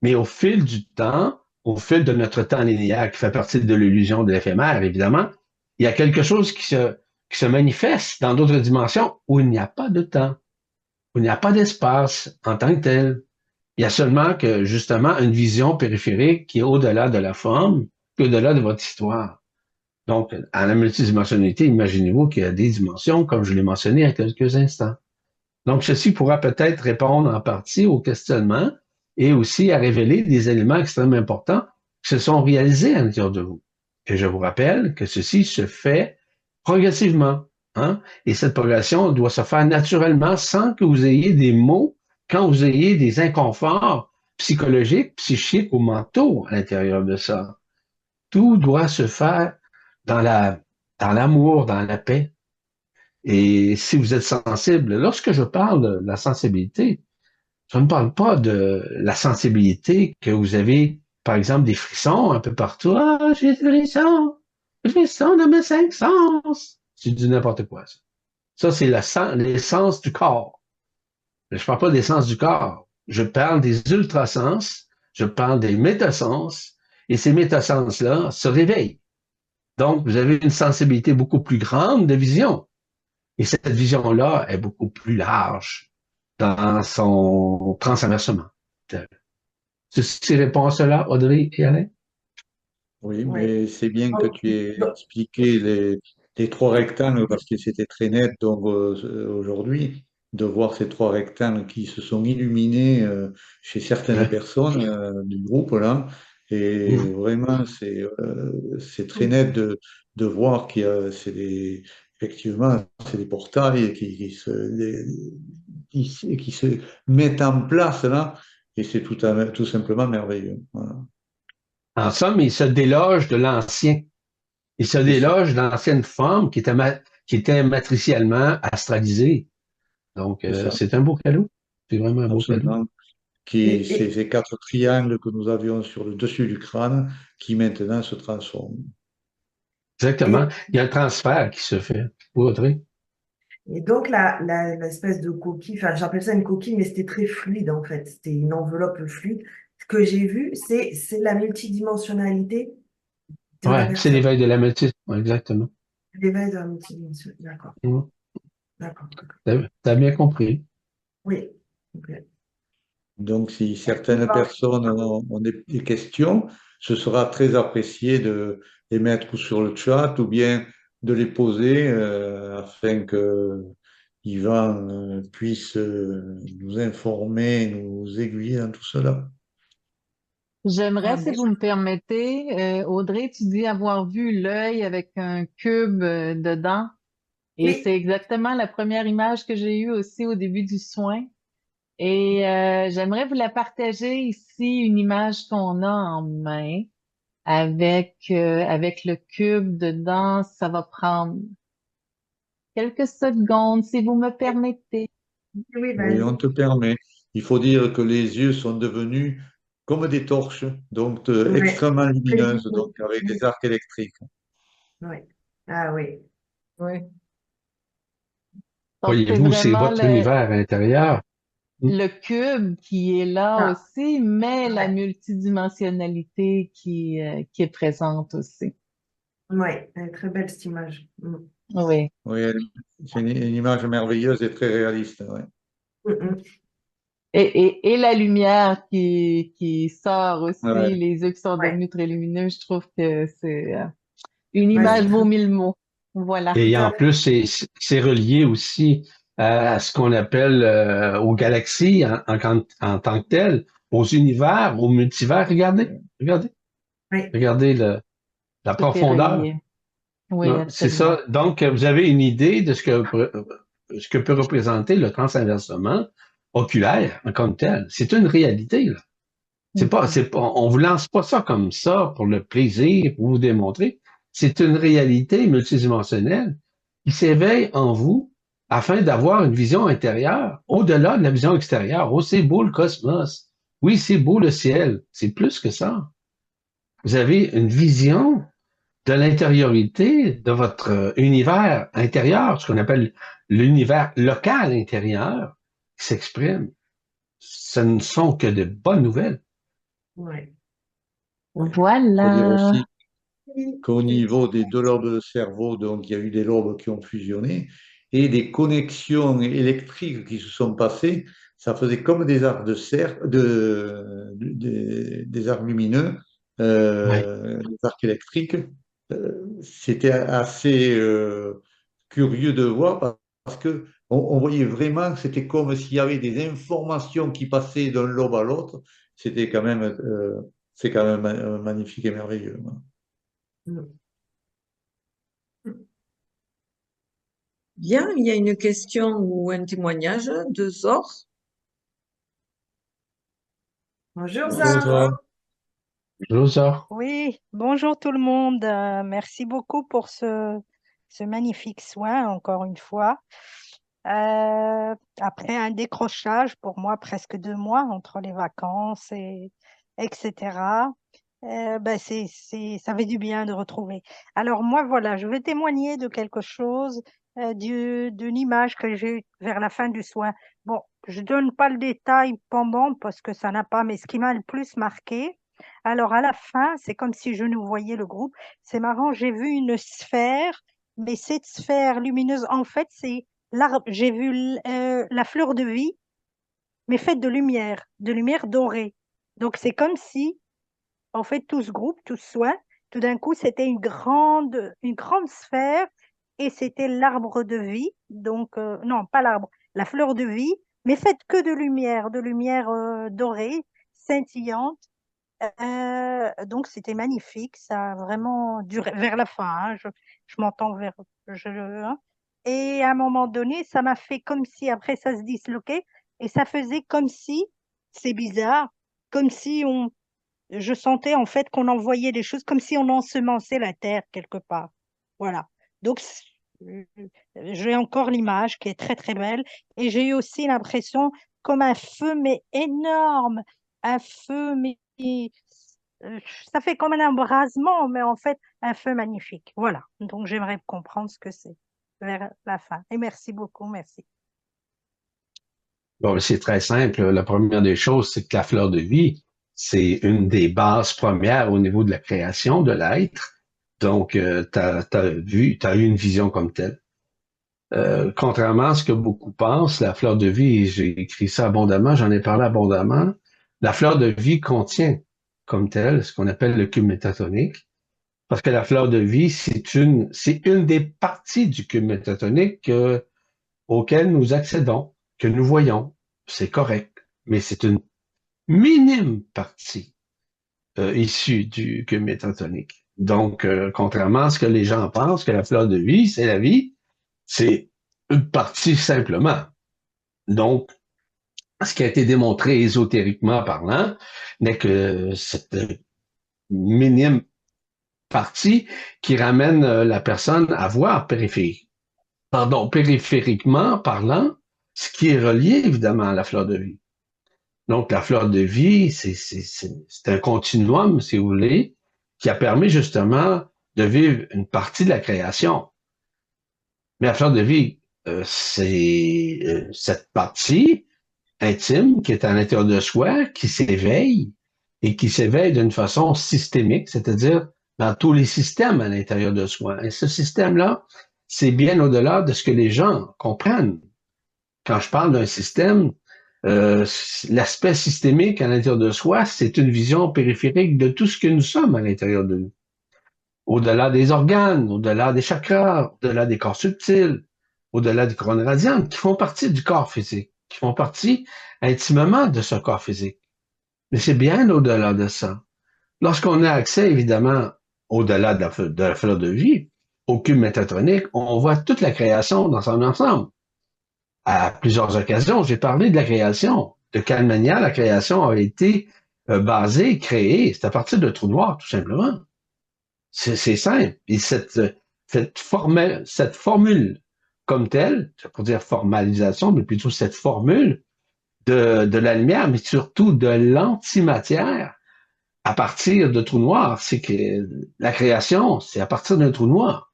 Mais au fil du temps, au fil de notre temps linéaire, qui fait partie de l'illusion de l'éphémère, évidemment, il y a quelque chose qui se manifeste dans d'autres dimensions où il n'y a pas de temps, où il n'y a pas d'espace en tant que tel. Il y a seulement que, justement, une vision périphérique qui est au-delà de la forme, puis au-delà de votre histoire. Donc, à la multidimensionnalité, imaginez-vous qu'il y a des dimensions, comme je l'ai mentionné il y a quelques instants. Donc, ceci pourra peut-être répondre en partie au questionnement et aussi à révéler des éléments extrêmement importants qui se sont réalisés à l'intérieur de vous. Et je vous rappelle que ceci se fait progressivement, hein? Et cette progression doit se faire naturellement sans que vous ayez des mots, quand vous ayez des inconforts psychologiques, psychiques ou mentaux à l'intérieur de ça. Tout doit se faire dans dans l'amour, dans la paix. Et si vous êtes sensible, lorsque je parle de la sensibilité, je ne parle pas de la sensibilité que vous avez, par exemple, des frissons un peu partout. Ah, j'ai des frissons de mes cinq sens. C'est du n'importe quoi, ça. Ça, c'est les sens du corps. Mais je ne parle pas des sens du corps. Je parle des ultrasens, je parle des métasens, et ces métasens-là se réveillent. Donc, vous avez une sensibilité beaucoup plus grande de vision. Et cette vision-là est beaucoup plus large dans son transversement. Ceci répond à cela, Audrey et Alain? Oui, Oui. mais c'est bien que Donc, tu aies expliqué les trois rectangles parce que c'était très net donc, aujourd'hui de voir ces trois rectangles qui se sont illuminés chez certaines Ouais. personnes du groupe là. Et Mhm. vraiment, c'est très net de voir effectivement, c'est des portails qui se mettent en place là. Et c'est tout simplement merveilleux. Voilà. En somme, il se déloge de l'ancien. Il se C'est ça. déloge de l'ancienne forme qui était matriciellement astralisée. Donc, C'est ça. c'est un beau cadeau. C'est vraiment un beau cadeau. Absolument. et, Ces quatre triangles que nous avions sur le dessus du crâne qui maintenant se transforment. Exactement. et, Il y a un transfert qui se fait. Oui, Audrey? et donc, l'espèce de coquille, enfin, j'appelle ça une coquille, mais c'était très fluide en fait. C'était une enveloppe fluide. Ce que j'ai vu, c'est la multidimensionnalité de la Ouais, c'est personne. l'éveil de la métisse. Ouais, exactement. L'éveil de la multidimensionnalité. D'accord. Mhm. D'accord. T'as bien compris. Oui. Ok. Donc, si certaines personnes ont des questions, ce sera très apprécié de les mettre sur le chat ou bien de les poser afin que Yvan puisse nous informer, nous aiguiller dans tout cela. J'aimerais, Ah, si bon. vous me permettez, Audrey, tu dis avoir vu l'œil avec un cube dedans. Et Oui. c'est exactement la première image que j'ai eue aussi au début du soin. Et j'aimerais vous la partager ici, une image qu'on a en main avec le cube dedans. Ça va prendre quelques secondes, si vous me permettez. Oui, Oui, on vas-y. te permet. Il faut dire que les yeux sont devenus comme des torches, donc Ouais. extrêmement Très lumineuses, vite. donc avec des arcs électriques. Oui. Ah oui. Oui. Donc, c'est Voyez-vous, c'est vraiment votre univers intérieur. Mm. le cube qui est là Ah, aussi, mais la ouais. multidimensionnalité qui est présente aussi. Ouais. Elle est très belle cette image. Mm. Oui. Oui, c'est une image merveilleuse et très réaliste. Ouais. Mm, mm. Et la lumière qui sort Ouais. aussi, les yeux qui sont Ouais. devenus très lumineux, je trouve que c'est une Ouais, c'est image très vaut mille mots. Voilà. Et tout en à fait. plus, c'est relié aussi à ce qu'on appelle aux galaxies en tant que telles, aux univers, aux multivers. Oui. Regardez la Tout est profondeur. relié. Oui, Hein, c'est absolument. ça. Donc, vous avez une idée de ce que peut représenter le transinversement oculaire en comme tel. C'est une réalité, là. On vous lance pas ça comme ça pour le plaisir, pour vous démontrer. C'est une réalité multidimensionnelle qui s'éveille en vous afin d'avoir une vision intérieure au-delà de la vision extérieure. Oh, c'est beau le cosmos. Oui, c'est beau le ciel. C'est plus que ça. Vous avez une vision de l'intériorité de votre univers intérieur, ce qu'on appelle l'univers local intérieur, qui s'exprime. Ce ne sont que de bonnes nouvelles. Ouais. Il faut dire Voilà. aussi qu'au niveau des deux lobes de cerveau, donc il y a eu des lobes qui ont fusionné et des connexions électriques qui se sont passées. Ça faisait comme des arcs de cercle, des arcs lumineux, Ouais. des arcs électriques. C'était assez curieux de voir parce que on voyait vraiment que c'était comme s'il y avait des informations qui passaient d'un lobe à l'autre. C'était quand même, c'est quand même magnifique et merveilleux. Mm. Bien, il y a une question ou un témoignage de Zor. Bonjour, Bonjour, Zara. Zora. Rosa. Oui, bonjour tout le monde. Merci beaucoup pour ce magnifique soin, encore une fois. Après un décrochage, pour moi, presque 2 mois entre les vacances et etc. Ça fait du bien de retrouver. Alors moi, voilà, je vais témoigner de quelque chose, d'une image que j'ai eue vers la fin du soin. Bon, je donne pas le détail pendant parce que ça n'a pas, mais ce qui m'a le plus marqué, alors à la fin, c'est comme si je nous voyais le groupe. C'est marrant, j'ai vu une sphère, mais cette sphère lumineuse, en fait, c'est l'arbre. J'ai vu la fleur de vie, mais faite de lumière dorée. Donc c'est comme si en fait, tout ce groupe, tout ce soin, tout d'un coup, c'était une grande sphère et c'était l'arbre de vie. Donc, non, pas l'arbre, la fleur de vie, mais faite que de lumière dorée, scintillante. Donc, c'était magnifique. Ça a vraiment duré vers la fin. Je m'entends vers. Hein. Et à un moment donné, ça m'a fait comme si, après, ça se disloquait et ça faisait comme si, c'est bizarre, comme si je sentais en fait qu'on envoyait des choses comme si on ensemençait la terre quelque part. Voilà. Donc, euh, j'ai encore l'image qui est très très belle et j'ai eu aussi l'impression comme un feu mais énorme, un feu mais ça fait comme un embrasement mais en fait un feu magnifique. Voilà. Donc, j'aimerais comprendre ce que c'est vers la fin. Et merci beaucoup, merci. Bon, c'est très simple. La première des choses, c'est que la fleur de vie, c'est une des bases premières au niveau de la création de l'être. Donc, t'as eu une vision comme telle. Contrairement à ce que beaucoup pensent, la fleur de vie, j'ai écrit ça abondamment, j'en ai parlé abondamment, la fleur de vie contient comme telle ce qu'on appelle le cube métatonique, parce que la fleur de vie, c'est une des parties du cube métatonique auquel nous accédons, que nous voyons. C'est correct, mais c'est une minime partie issue du cube métatonique. Donc, contrairement à ce que les gens pensent, que la fleur de vie, c'est la vie, c'est une partie simplement. Donc, ce qui a été démontré ésotériquement parlant n'est que cette minime partie qui ramène la personne à voir périphériquement parlant, ce qui est relié évidemment à la fleur de vie. Donc, la fleur de vie, c'est un continuum, si vous voulez, qui a permis justement de vivre une partie de la création. Mais la fleur de vie, c'est cette partie intime qui est à l'intérieur de soi, qui s'éveille et qui s'éveille d'une façon systémique, c'est-à-dire dans tous les systèmes à l'intérieur de soi. Et ce système-là, c'est bien au-delà de ce que les gens comprennent. Quand je parle d'un système, l'aspect systémique à l'intérieur de soi, c'est une vision périphérique de tout ce que nous sommes à l'intérieur de nous. Au-delà des organes, au-delà des chakras, au-delà des corps subtils, au-delà des couronnes radiantes, qui font partie du corps physique, qui font partie intimement de ce corps physique. Mais c'est bien au-delà de ça. Lorsqu'on a accès, évidemment, au-delà de la fleur de vie, au cube métatonique, on voit toute la création dans son ensemble. À plusieurs occasions, j'ai parlé de la création, de quelle manière la création a été basé, créé, c'est à partir de trous noirs, tout simplement. C'est simple. Et cette formule comme telle, pour dire formalisation, mais plutôt cette formule de la lumière, mais surtout de l'antimatière, à partir de trous noirs, c'est que la création, c'est à partir d'un trou noir.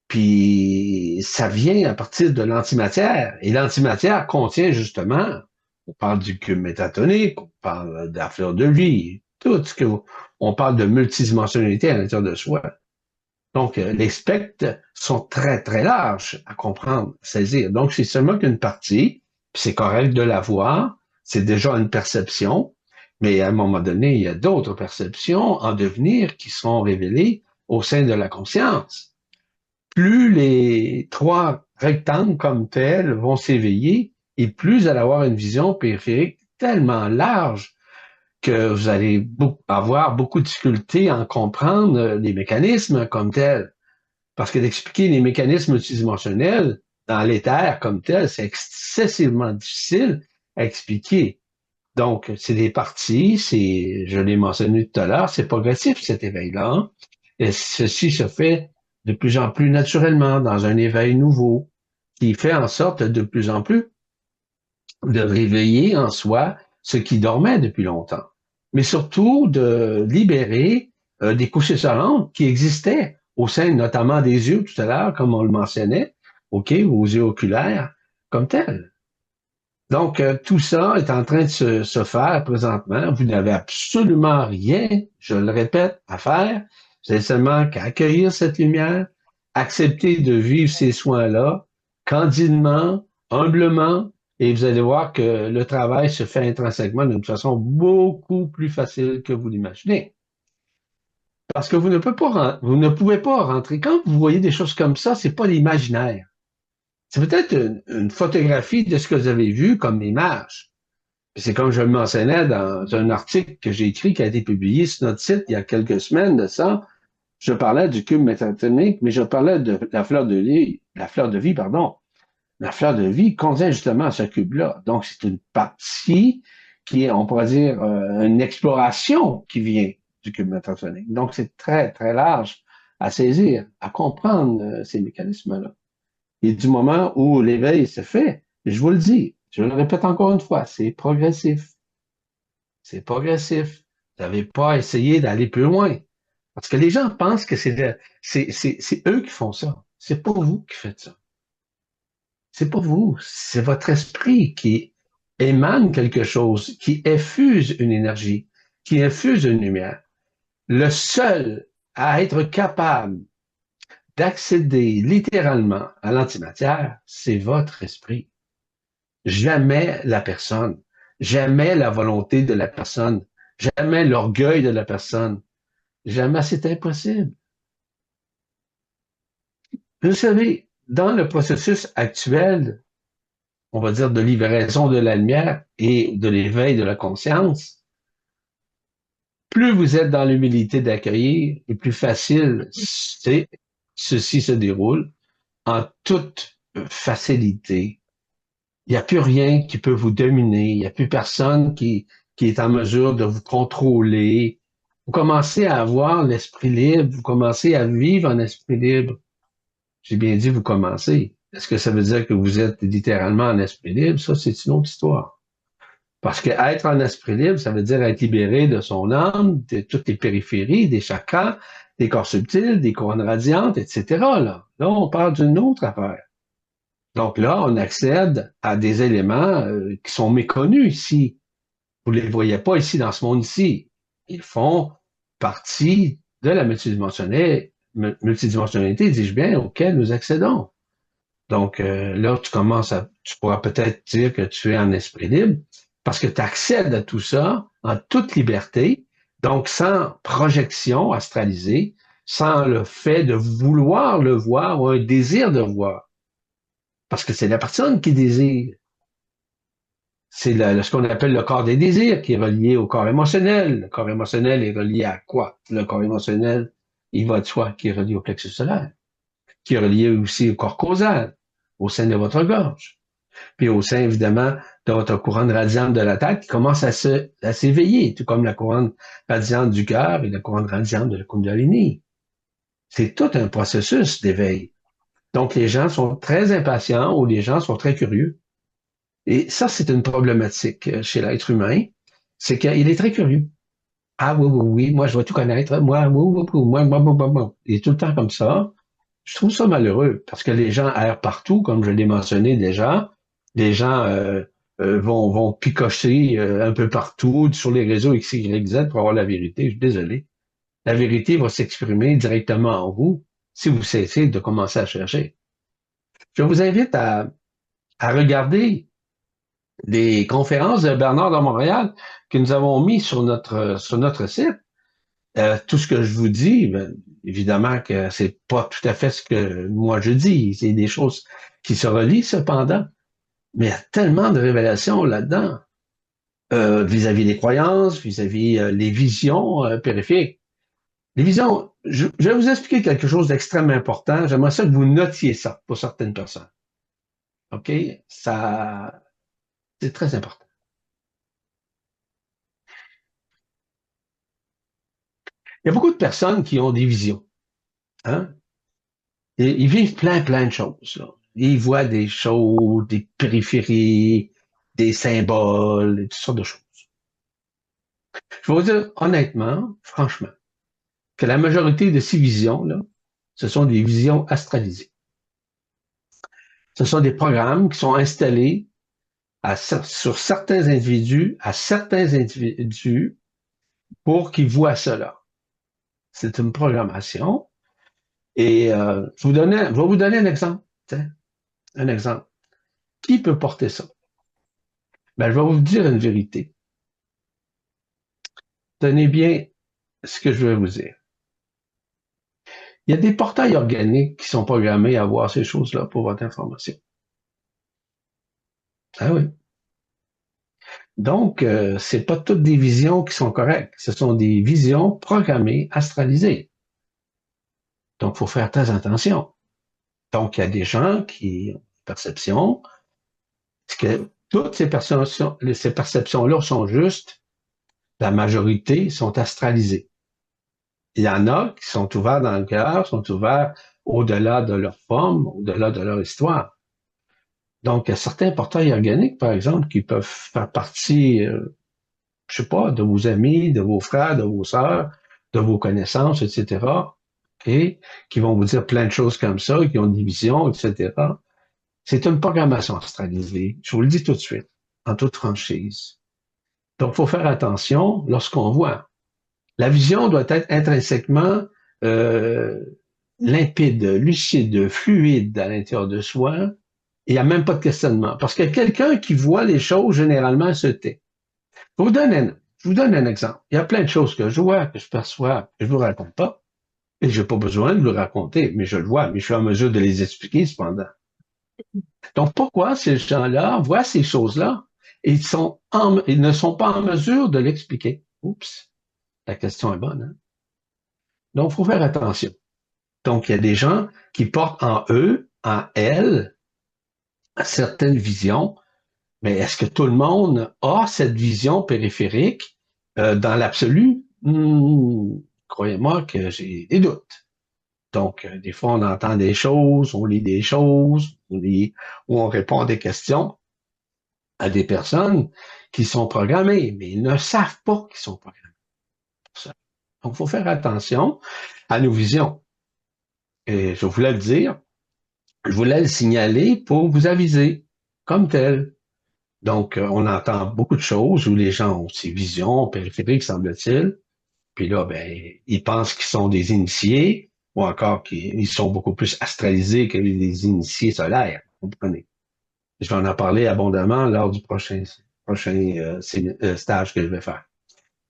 Puis ça vient à partir de l'antimatière. Et l'antimatière contient justement, on parle du cube métatonique, on parle de la fleur de vie, tout ce que on parle de multidimensionnalité à l'intérieur de soi. Donc, les spectres sont très, très larges à comprendre, à saisir. Donc, c'est seulement qu'une partie, puis c'est correct de la voir, c'est déjà une perception, mais à un moment donné, il y a d'autres perceptions en devenir qui seront révélées au sein de la conscience. Plus les trois rectangles comme tels vont s'éveiller, et plus vous allez avoir une vision périphérique tellement large que vous allez avoir beaucoup de difficultés à en comprendre les mécanismes comme tels. Parce que d'expliquer les mécanismes multidimensionnels dans l'éther comme tel, c'est excessivement difficile à expliquer. Donc, c'est des parties, je l'ai mentionné tout à l'heure, c'est progressif cet éveil-là. Et ceci se fait de plus en plus naturellement dans un éveil nouveau qui fait en sorte de plus en plus de réveiller en soi ce qui dormait depuis longtemps, mais surtout de libérer des couches écœurantes qui existaient au sein notamment des yeux tout à l'heure, comme on le mentionnait, OK, aux yeux oculaires, comme tel. Donc, tout ça est en train de se faire présentement. Vous n'avez absolument rien, je le répète, à faire. Vous avez seulement qu'à accueillir cette lumière, accepter de vivre ces soins-là, candidement, humblement, et vous allez voir que le travail se fait intrinsèquement d'une façon beaucoup plus facile que vous l'imaginez. Parce que vous ne pouvez pas rentrer. Quand vous voyez des choses comme ça, c'est pas l'imaginaire. C'est peut-être une photographie de ce que vous avez vu comme image. C'est comme je le mentionnais dans un article que j'ai écrit qui a été publié sur notre site il y a quelques semaines de ça. Je parlais du cube métatonique, mais je parlais de la fleur de vie, pardon. La fleur de vie contient justement ce cube-là. Donc, c'est une partie qui est, on pourrait dire, une exploration qui vient du cube métatonique. Donc, c'est très, très large à saisir, à comprendre ces mécanismes-là. Et du moment où l'éveil se fait, je vous le dis, je le répète encore une fois, c'est progressif. C'est progressif. Vous n'avez pas essayé d'aller plus loin. Parce que les gens pensent que c'est eux qui font ça. C'est pas vous qui faites ça. C'est pas vous. C'est votre esprit qui émane quelque chose, qui effuse une énergie, qui infuse une lumière. Le seul à être capable d'accéder littéralement à l'antimatière, c'est votre esprit. Jamais la personne, jamais la volonté de la personne, jamais l'orgueil de la personne. Jamais, c'est impossible. Vous savez, dans le processus actuel, on va dire de libération de la lumière et de l'éveil de la conscience, plus vous êtes dans l'humilité d'accueillir, et plus facile ceci se déroule en toute facilité. Il n'y a plus rien qui peut vous dominer, il n'y a plus personne qui est en mesure de vous contrôler. Vous commencez à avoir l'esprit libre, vous commencez à vivre en esprit libre. J'ai bien dit vous commencez. Est-ce que ça veut dire que vous êtes littéralement en esprit libre? Ça, c'est une autre histoire. Parce que être en esprit libre, ça veut dire être libéré de son âme, de toutes les périphéries, des chakras, des corps subtils, des couronnes radiantes, etc. Là, on parle d'une autre affaire. Donc là, on accède à des éléments qui sont méconnus ici. Vous ne les voyez pas ici dans ce monde-ci. Ils font partie de la multidimensionnalité, dis-je bien, auquel nous accédons. Donc là, tu pourras peut-être dire que tu es en esprit libre parce que tu accèdes à tout ça en toute liberté, donc sans projection astralisée, sans le fait de vouloir le voir ou un désir de voir. Parce que c'est la personne qui désire. C'est ce qu'on appelle le corps des désirs qui est relié au corps émotionnel. Le corps émotionnel est relié à quoi? Le corps émotionnel, il va de soi, qui est relié au plexus solaire, qui est relié aussi au corps causal, au sein de votre gorge, puis au sein, évidemment, de votre couronne radiante de la tête qui commence à s'éveiller, tout comme la couronne radiante du cœur et la couronne radiante de la Kundalini. C'est tout un processus d'éveil. Donc, les gens sont très impatients ou les gens sont très curieux. Et ça, c'est une problématique chez l'être humain, c'est qu'il est très curieux. Ah oui, oui, oui, moi, je vais tout connaître. Moi, oui, oui, oui, moi. Il est tout le temps comme ça. Je trouve ça malheureux parce que les gens errent partout, comme je l'ai mentionné déjà. Les gens vont picocher un peu partout sur les réseaux X, Y, Z pour avoir la vérité. Je suis désolé. La vérité va s'exprimer directement en vous si vous cessez de commencer à chercher. Je vous invite à regarder des conférences de Bernard de Montréal que nous avons mis sur notre site. Tout ce que je vous dis, ben, évidemment que c'est pas tout à fait ce que moi je dis. C'est des choses qui se relient cependant. Mais il y a tellement de révélations là-dedans, vis-à-vis des croyances, vis-à-vis les visions périphériques. Les visions, je vais vous expliquer quelque chose d'extrêmement important. J'aimerais ça que vous notiez ça pour certaines personnes. OK? Ça, c'est très important. Il y a beaucoup de personnes qui ont des visions. Hein? Et ils vivent plein de choses. Là. Ils voient des choses, des périphéries, des symboles, toutes sortes de choses. Je vais vous dire honnêtement, franchement, que la majorité de ces visions-là, ce sont des visions astralisées. Ce sont des programmes qui sont installés sur certains individus, à certains individus, pour qu'ils voient cela. C'est une programmation. Et je vais vous donner un exemple. Un exemple. Qui peut porter ça? Ben, je vais vous dire une vérité. Tenez bien ce que je vais vous dire. Il y a des portails organiques qui sont programmés à voir ces choses-là pour votre information. Ah oui. Donc, c'est pas toutes des visions qui sont correctes. Ce sont des visions programmées, astralisées. Donc, il faut faire très attention. Donc, il y a des gens qui ont une perception, que toutes ces perceptions-là sont justes. La majorité sont astralisées. Il y en a qui sont ouverts dans le cœur, sont ouverts au-delà de leur forme, au-delà de leur histoire. Donc, il y a certains portails organiques, par exemple, qui peuvent faire partie, je sais pas, de vos amis, de vos frères, de vos sœurs, de vos connaissances, etc., et qui vont vous dire plein de choses comme ça, qui ont des visions, etc. C'est une programmation astralisée. Je vous le dis tout de suite, en toute franchise. Donc, il faut faire attention lorsqu'on voit. La vision doit être intrinsèquement limpide, lucide, fluide à l'intérieur de soi. Il n'y a même pas de questionnement. Parce que quelqu'un qui voit les choses, généralement, se tait. Je vous donne un exemple. Il y a plein de choses que je vois, que je perçois, que je ne vous raconte pas. Et je n'ai pas besoin de vous le raconter, mais je le vois, mais je suis en mesure de les expliquer cependant. Donc, pourquoi ces gens-là voient ces choses-là et ils ne sont pas en mesure de l'expliquer? Oups, la question est bonne. Hein? Donc, il faut faire attention. Donc, il y a des gens qui portent en eux, en elles, certaines visions, mais est-ce que tout le monde a cette vision périphérique dans l'absolu? Croyez-moi que j'ai des doutes. Donc, des fois, on entend des choses, on lit des choses, ou on répond à des questions à des personnes qui sont programmées, mais ils ne savent pas qu'ils sont programmés pour ça. Donc, il faut faire attention à nos visions. Et je voulais le dire, je voulais le signaler pour vous aviser, comme tel. Donc, on entend beaucoup de choses où les gens ont ces visions périphériques, semble-t-il. Puis là, ben, ils pensent qu'ils sont des initiés, ou encore qu'ils sont beaucoup plus astralisés que les initiés solaires. Vous comprenez? Je vais en parler abondamment lors du prochain stage que je vais faire.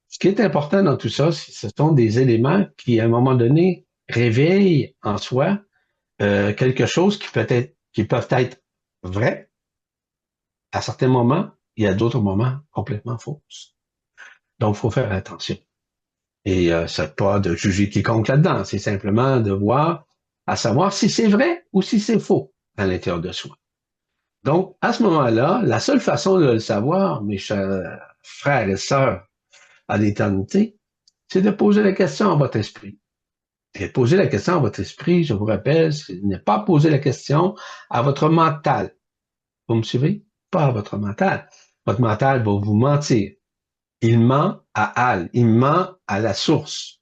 Ce qui est important dans tout ça, ce sont des éléments qui, à un moment donné, réveillent en soi quelque chose qui peuvent être vrais à certains moments, il y a d'autres moments complètement fausses. Donc, il faut faire attention. Et c'est pas de juger quiconque là-dedans, c'est simplement de voir, à savoir si c'est vrai ou si c'est faux à l'intérieur de soi. Donc, à ce moment-là, la seule façon de le savoir, mes chers frères et sœurs à l'éternité, c'est de poser la question à votre esprit. Et poser la question à votre esprit, je vous rappelle, c'est ne pas poser la question à votre mental. Vous me suivez? Pas à votre mental. Votre mental va vous mentir. Il ment à Al, il ment à la source.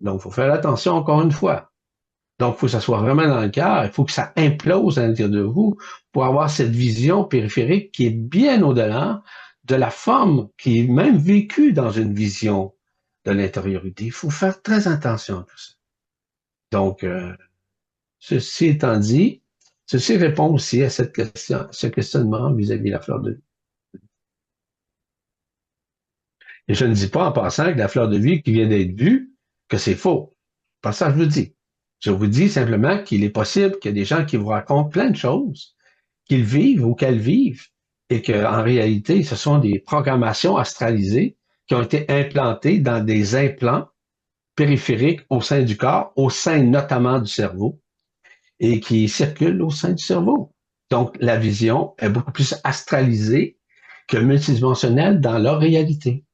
Donc, il faut faire attention encore une fois. Donc, il faut que ça soit vraiment dans le cœur, il faut que ça implose à l'intérieur de vous pour avoir cette vision périphérique qui est bien au-delà de la forme qui est même vécue dans une vision de l'intériorité. Il faut faire très attention à tout ça. Donc, ceci étant dit, ceci répond aussi à cette question, ce questionnement vis-à-vis de la fleur de vie. Et je ne dis pas en passant que la fleur de vie qui vient d'être vue, que c'est faux. Pas ça que je vous dis. Je vous dis simplement qu'il est possible qu'il y ait des gens qui vous racontent plein de choses, qu'ils vivent ou qu'elles vivent, et qu'en réalité, ce sont des programmations astralisées qui ont été implantées dans des implants périphériques au sein du corps, au sein notamment du cerveau, et qui circulent au sein du cerveau. Donc, la vision est beaucoup plus astralisée que multidimensionnelle dans leur réalité.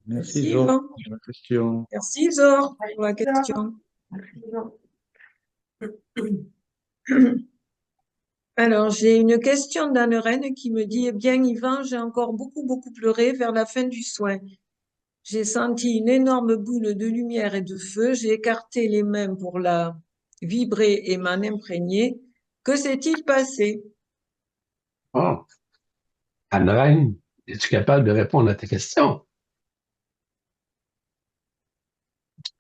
Merci, Merci, Zor, Yvan. pour la question. Merci, Zor, pour la question. Alors, j'ai une question d'Anne-Reine qui me dit, eh bien, Yvan, j'ai encore beaucoup pleuré vers la fin du soin. J'ai senti une énorme boule de lumière et de feu. J'ai écarté les mains pour la vibrer et m'en imprégner. Que s'est-il passé? Oh, Anne-Reine, es-tu capable de répondre à tes questions?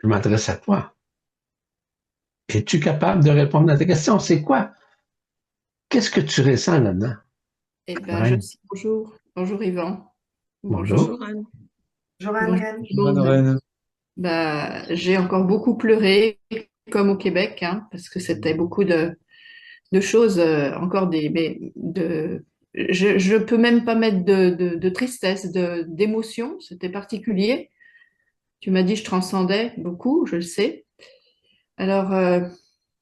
Je m'adresse à toi. Es-tu capable de répondre à tes questions? C'est quoi? Qu'est-ce que tu ressens là-dedans? Eh bien, Anne-Reine, bonjour. Bonjour Yvan. Bonjour. bonjour. Bonjour, Anne. Bonjour Bonjour Anne-Reine. tout le monde. Reine. Bah, j'ai encore beaucoup pleuré, comme au Québec, hein, parce que c'était beaucoup de choses, encore je peux même pas mettre de tristesse, d'émotion, c'était particulier. Tu m'as dit je transcendais beaucoup, je le sais. Alors,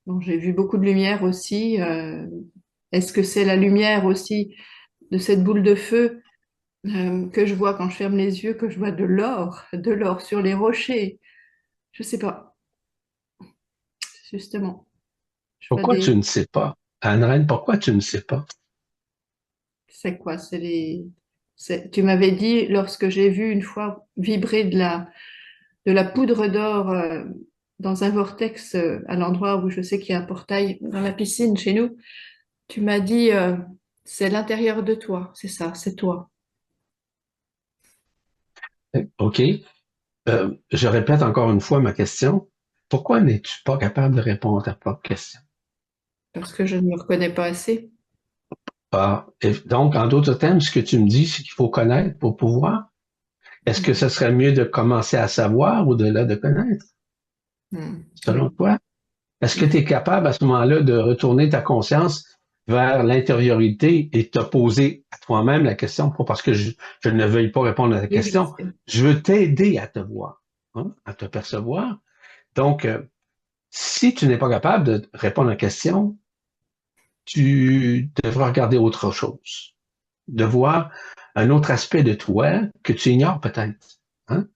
bon, j'ai vu beaucoup de lumière aussi. Est-ce que c'est la lumière aussi de cette boule de feu que je vois quand je ferme les yeux, que je vois de l'or sur les rochers? Je sais pas, justement. Je vois Pourquoi tu des. ne sais pas? Anne-Reine, pourquoi tu ne sais pas? C'est quoi? Tu m'avais dit lorsque j'ai vu une fois vibrer de la poudre d'or dans un vortex à l'endroit où je sais qu'il y a un portail dans la piscine chez nous. Tu m'as dit c'est l'intérieur de toi, c'est ça, c'est toi. OK. Je répète encore une fois ma question. Pourquoi n'es-tu pas capable de répondre à ta propre question? Parce que je ne me reconnais pas assez. Ah, et donc, en d'autres termes, ce que tu me dis, c'est qu'il faut connaître pour pouvoir. Est-ce que Mm. ce serait mieux de commencer à savoir au-delà de connaître, Mm. selon Oui. toi? Est-ce que Mm. tu es capable à ce moment-là de retourner ta conscience vers l'intériorité et te poser à toi-même la question, pas parce que je ne veuille pas répondre à ta Oui, je question, sais. je veux t'aider à te voir, hein, à te percevoir. Donc, si tu n'es pas capable de répondre à la question, tu devras regarder autre chose, de voir un autre aspect de toi que tu ignores peut-être. Hein?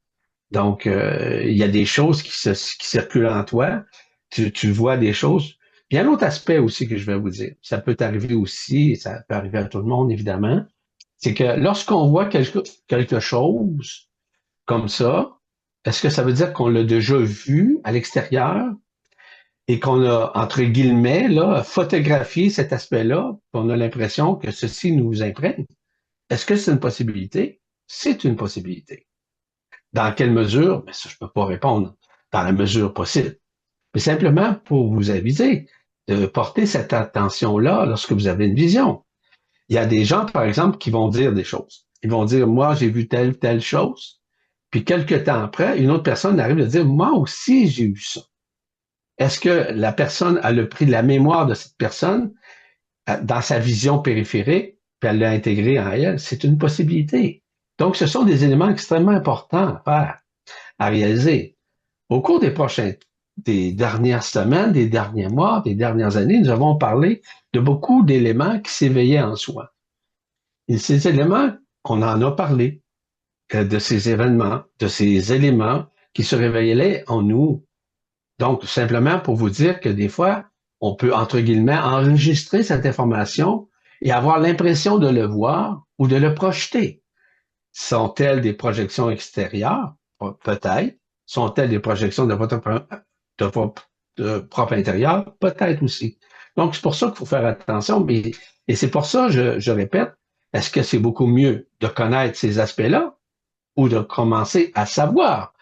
Donc, il y a des choses qui circulent en toi, tu vois des choses. Puis il y a un autre aspect aussi que je vais vous dire. Ça peut arriver aussi, et ça peut arriver à tout le monde évidemment, c'est que lorsqu'on voit quelque chose comme ça, est-ce que ça veut dire qu'on l'a déjà vu à l'extérieur et qu'on a, entre guillemets, là, photographié cet aspect-là, qu'on a l'impression que ceci nous imprègne? Est-ce que c'est une possibilité? C'est une possibilité. Dans quelle mesure? Mais ça, je ne peux pas répondre. Dans la mesure possible. Mais simplement pour vous aviser de porter cette attention-là lorsque vous avez une vision. Il y a des gens, par exemple, qui vont dire des choses. Ils vont dire, moi, j'ai vu telle chose. Puis quelques temps après, une autre personne arrive à dire, moi aussi, j'ai eu ça. Est-ce que la personne a le pris de la mémoire de cette personne dans sa vision périphérique, puis elle l'a intégré en elle? C'est une possibilité. Donc, ce sont des éléments extrêmement importants à faire, à réaliser. Au cours des prochains des dernières semaines, des derniers mois, des dernières années, nous avons parlé de beaucoup d'éléments qui s'éveillaient en soi. Et ces éléments, on en a parlé, de ces événements, de ces éléments qui se réveillaient en nous. Donc, simplement pour vous dire que des fois, on peut, entre guillemets, enregistrer cette information et avoir l'impression de le voir ou de le projeter. Sont-elles des projections extérieures? Peut-être. Sont-elles des projections de votre propre intérieur? Peut-être aussi. Donc, c'est pour ça qu'il faut faire attention. Et c'est pour ça, je répète, est-ce que c'est beaucoup mieux de connaître ces aspects-là ou de commencer à savoir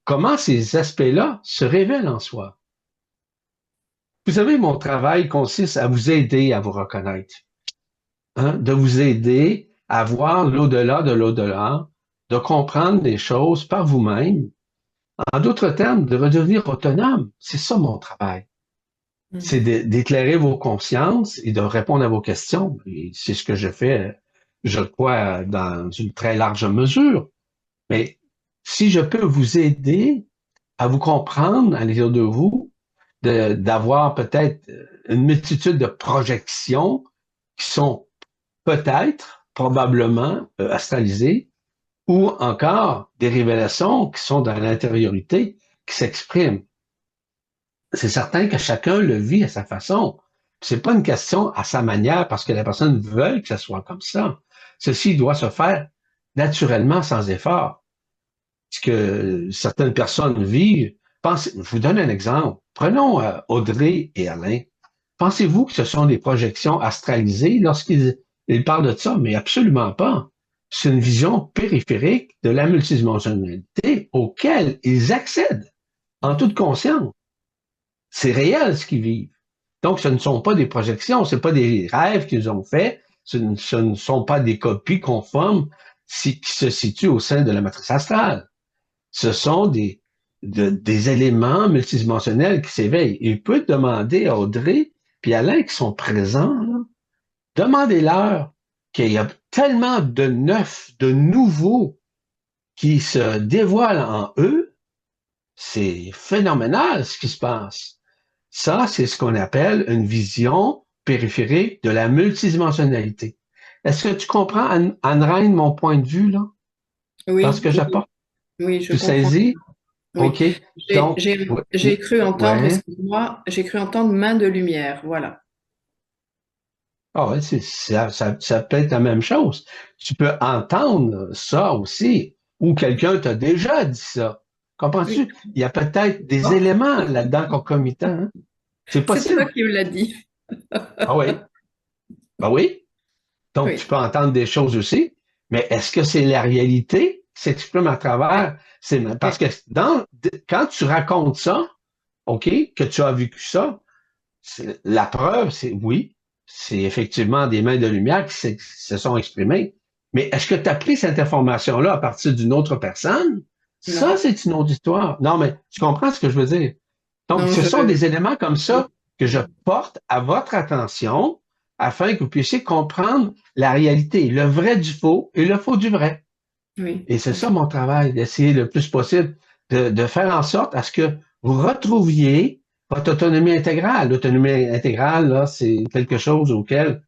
comment ces aspects-là se révèlent en soi? Vous savez, mon travail consiste à vous aider à vous reconnaître, hein, de vous aider à voir l'au-delà de l'au-delà, de comprendre les choses par vous-même. En d'autres termes, de redevenir autonome. C'est ça mon travail. C'est d'éclairer vos consciences et de répondre à vos questions. Et c'est ce que je fais, je crois, dans une très large mesure. Mais si je peux vous aider à vous comprendre à l'intérieur de vous, d'avoir peut-être une multitude de projections qui sont peut-être, probablement astralisées, ou encore des révélations qui sont dans l'intériorité, qui s'expriment. C'est certain que chacun le vit à sa façon. C'est pas une question à sa manière parce que la personne veut que ça soit comme ça. Ceci doit se faire naturellement, sans effort. Ce que certaines personnes vivent. Je vous donne un exemple. Prenons Audrey et Alain. Pensez-vous que ce sont des projections astralisées lorsqu'ils parlent de ça? Mais absolument pas. C'est une vision périphérique de la multidimensionnalité auquel ils accèdent en toute conscience. C'est réel ce qu'ils vivent. Donc, ce ne sont pas des projections, ce ne sont pas des rêves qu'ils ont faits, ce ne sont pas des copies conformes qui se situent au sein de la matrice astrale. Ce sont des éléments multidimensionnels qui s'éveillent. Il peut demander à Audrey puis Alain qui sont présents, là, demandez-leur qu'il y a tellement de neuf, de nouveaux qui se dévoilent en eux. C'est phénoménal ce qui se passe. Ça, c'est ce qu'on appelle une vision périphérique de la multidimensionnalité. Est-ce que tu comprends, Anne-Reine, mon point de vue, là? Dans ce Oui, que j'apporte? oui, je Tu comprends. saisis? Oui. OK. Donc, J'ai cru entendre, ouais. excuse-moi, j'ai cru entendre main de lumière, voilà. Ah ouais, ça peut être la même chose. Tu peux entendre ça aussi, ou quelqu'un t'a déjà dit ça. Comprends-tu? Oui. Il y a peut-être des éléments là-dedans concomitants. Hein? C'est C'est toi possible. qui me l'as dit. Ah oui. Ben oui. Donc, Oui. tu peux entendre des choses aussi, mais est-ce que c'est la réalité qui s'exprime à travers? Parce que quand tu racontes ça, OK, que tu as vécu ça, la preuve, c'est oui, c'est effectivement des mains de lumière qui se sont exprimées. Mais est-ce que tu as pris cette information-là à partir d'une autre personne? Ça, Non, c'est une autre histoire. Non, mais tu comprends ce que je veux dire? Donc, non, ce sont des éléments comme ça que je porte à votre attention afin que vous puissiez comprendre la réalité, le vrai du faux et le faux du vrai. oui. Et c'est ça mon travail, d'essayer le plus possible de faire en sorte à ce que vous retrouviez votre autonomie intégrale. L'autonomie intégrale, là, c'est quelque chose auquel,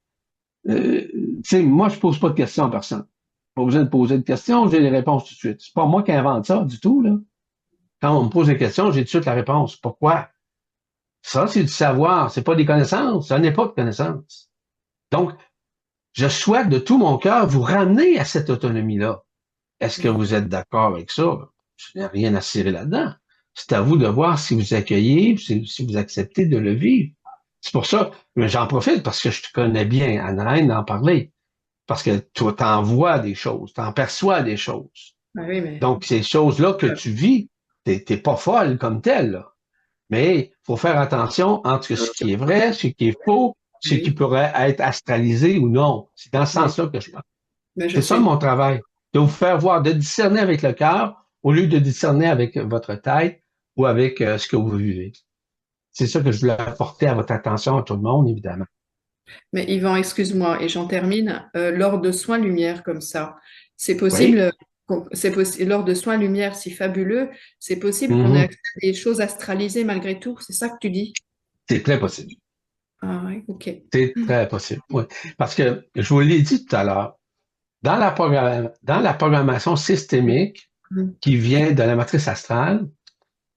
tu sais, moi, je pose pas de questions à personne. Pas besoin de poser de questions, j'ai les réponses tout de suite. C'est pas moi qui invente ça du tout, là. Quand on me pose des questions, j'ai tout de suite la réponse. Pourquoi? Ça, c'est du savoir, c'est pas des connaissances, ça n'est pas de connaissances. Donc, je souhaite de tout mon cœur vous ramener à cette autonomie-là. Est-ce que vous êtes d'accord avec ça? Je n'ai rien à cirer là-dedans. C'est à vous de voir si vous accueillez, si vous acceptez de le vivre. C'est pour ça, mais j'en profite parce que je te connais bien, Anne-Reine, d'en parler. Parce que toi, t'en vois des choses, t'en perçois des choses. Ah oui, mais Donc, ces choses-là que tu vis, t'es pas folle comme telle, là. Mais il faut faire attention entre ce qui est vrai, ce qui est faux, ce qui oui, pourrait être astralisé ou non. C'est dans ce oui. sens-là que je parle. Mais je C'est ça sais. mon travail, de vous faire voir, de discerner avec le cœur au lieu de discerner avec votre tête ou avec ce que vous vivez. C'est ça que je voulais apporter à votre attention, à tout le monde, évidemment. Mais Yvan, excuse-moi, et j'en termine. Lors de soins lumière comme ça, c'est Oui, possible c'est possible, lors de soins lumière si fabuleux, c'est possible qu'on ait Mhm. accès à des choses astralisées malgré tout. C'est ça que tu dis? C'est très possible. Ah oui, ok. C'est très possible. Oui. Parce que je vous l'ai dit tout à l'heure, dans la programmation systémique Mm. qui vient de la matrice astrale,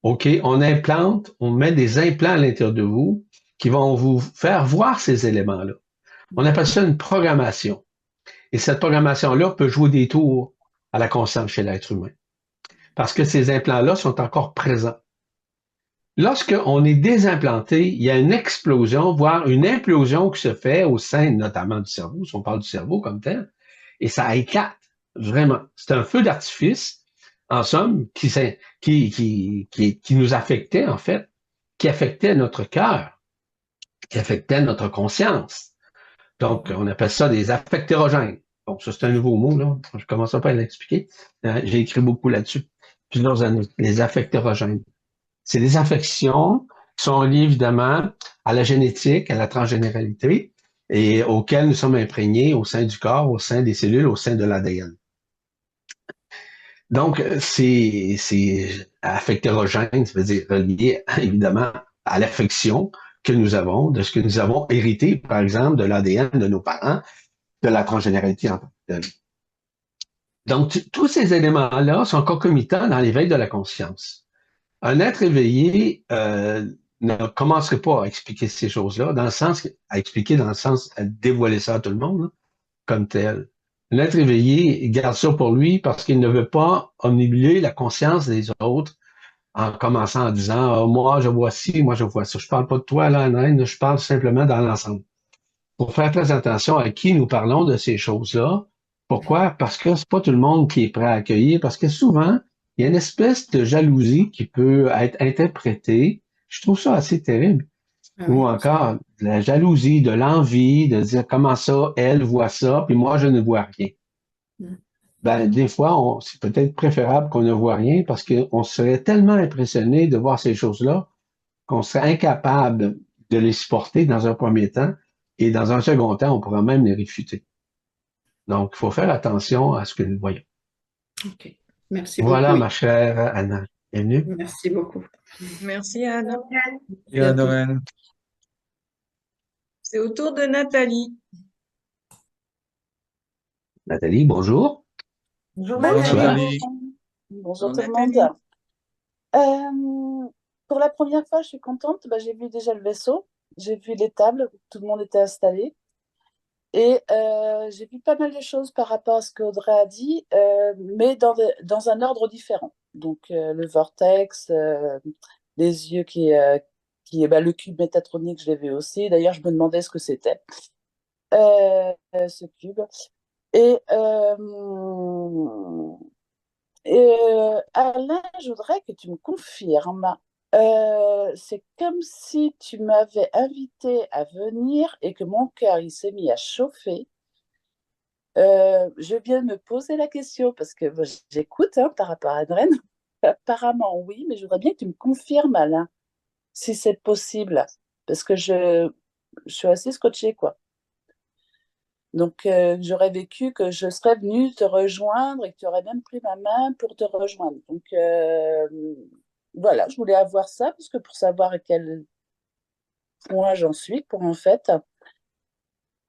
OK, on met des implants à l'intérieur de vous qui vont vous faire voir ces éléments-là. On appelle ça une programmation. Et cette programmation-là peut jouer des tours à la conscience chez l'être humain. Parce que ces implants-là sont encore présents. Lorsqu'on est désimplanté, il y a une explosion, voire une implosion qui se fait au sein notamment du cerveau, si on parle du cerveau comme tel, et ça éclate, vraiment. C'est un feu d'artifice, en somme, qui nous affectait, en fait, qui affectait notre cœur, qui affectait notre conscience. Donc, on appelle ça des affectérogènes. Bon, ça, c'est un nouveau mot, là. Je commence pas à l'expliquer. J'ai écrit beaucoup là-dessus, plusieurs années. Les affectérogènes. C'est des affections qui sont liées, évidemment, à la génétique, à la transgénéralité, et auxquelles nous sommes imprégnés au sein du corps, au sein des cellules, au sein de l'ADN. Donc, c'est affectérogène, ça veut dire relié, évidemment, à l'affection que nous avons, de ce que nous avons hérité, par exemple, de l'ADN de nos parents, de la transgénéralité en tant que telle. Donc, tous ces éléments-là sont concomitants dans l'éveil de la conscience. Un être éveillé ne commencerait pas à expliquer ces choses-là, à expliquer dans le sens, à dévoiler ça à tout le monde, hein, comme tel. Un être éveillé, il garde ça pour lui parce qu'il ne veut pas omnibuler la conscience des autres en commençant en disant moi je vois ci, moi je vois ça. Je parle pas de toi là, Nain, je parle simplement dans l'ensemble. Pour faire très attention à qui nous parlons de ces choses-là. Pourquoi? Parce que c'est pas tout le monde qui est prêt à accueillir, parce que souvent, il y a une espèce de jalousie qui peut être interprétée. Je trouve ça assez terrible. Ah Ou oui. encore de la jalousie, de l'envie, de dire comment ça, elle voit ça, puis moi je ne vois rien. Mm. Ben, des fois, c'est peut-être préférable qu'on ne voit rien parce qu'on serait tellement impressionné de voir ces choses-là qu'on serait incapable de les supporter dans un premier temps et dans un second temps, on pourra même les réfuter. Donc, il faut faire attention à ce que nous voyons. Ok. Merci Voilà, beaucoup. ma chère Anna. Bienvenue. Merci beaucoup. Merci, Anna. Et à Noël. C'est au tour de Nathalie. Nathalie, bonjour. Bonjour Bonjour Nathalie. Nathalie. Bonjour tout le Nathalie. monde. Pour la première fois, je suis contente. Bah, j'ai vu déjà le vaisseau, j'ai vu les tables, tout le monde était installé. Et j'ai vu pas mal de choses par rapport à ce qu'Audrey a dit, mais dans un ordre différent. Donc le vortex, les yeux bah, le cube métatronique, je l'ai vu aussi. D'ailleurs, je me demandais ce que c'était, ce cube. Et Alain, je voudrais que tu me confirmes. C'est comme si tu m'avais invité à venir et que mon cœur il s'est mis à chauffer. Je viens de me poser la question parce que bon, j'écoute hein, par rapport à Adrien. Apparemment, oui, mais je voudrais bien que tu me confirmes, Alain, si c'est possible. Parce que je suis assez scotchée, quoi. Donc, j'aurais vécu que je serais venue te rejoindre et que tu aurais même pris ma main pour te rejoindre. Donc, voilà, je voulais avoir ça, parce que pour savoir à quel point j'en suis, pour en fait.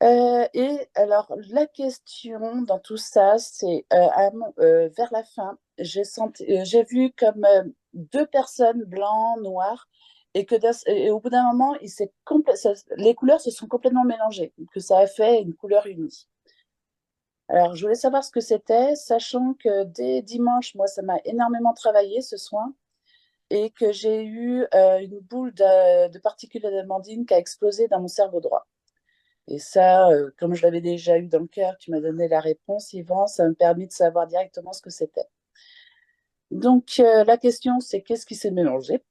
Et alors, la question dans tout ça, c'est vers la fin, j'ai vu comme deux personnes, blanc, noir, et et au bout d'un moment, les couleurs se sont complètement mélangées, que ça a fait une couleur unie. Alors, je voulais savoir ce que c'était, sachant que dès dimanche, moi, ça m'a énormément travaillé ce soin, et que j'ai eu une boule de particules d'amandine qui a explosé dans mon cerveau droit. Et ça, comme je l'avais déjà eu dans le cœur, tu m'as donné la réponse, Yvan, ça m'a permis de savoir directement ce que c'était. Donc, la question, c'est qu'est-ce qui s'est mélangé?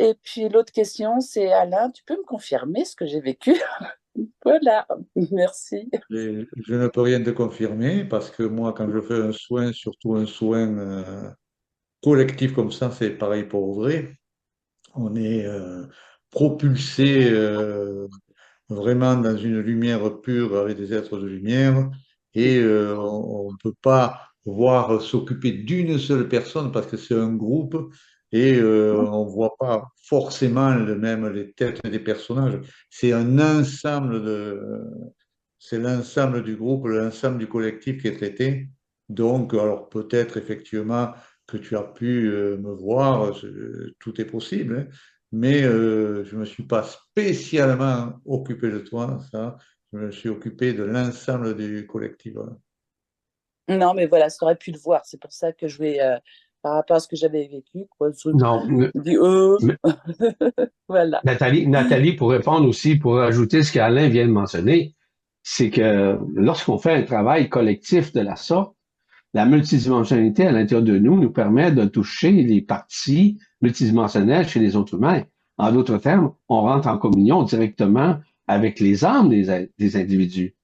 Et puis, l'autre question, c'est Alain, tu peux me confirmer ce que j'ai vécu? Voilà, merci. Je ne peux rien te confirmer parce que moi, quand je fais un soin, surtout un soin collectif comme ça, c'est pareil pour Audrey. On est propulsé vraiment dans une lumière pure avec des êtres de lumière et on ne peut pas voir s'occuper d'une seule personne parce que c'est un groupe et on ne voit pas forcément même les têtes des personnages. C'est un ensemble c'est l'ensemble du groupe, l'ensemble du collectif qui est traité. Donc, alors peut-être effectivement que tu as pu me voir, tout est possible, hein, mais je ne me suis pas spécialement occupé de toi, ça. Je me suis occupé de l'ensemble du collectif. Voilà. Non, mais voilà, ça aurait pu le voir. C'est pour ça que je vais, par rapport à ce que j'avais vécu, quoi, Non, je dis, mais voilà. Nathalie, pour répondre aussi, pour ajouter ce qu'Alain vient de mentionner, c'est que lorsqu'on fait un travail collectif de la sorte, la multidimensionnalité à l'intérieur de nous nous permet de toucher les parties multidimensionnelles chez les autres humains. En d'autres termes, on rentre en communion directement avec les âmes des individus,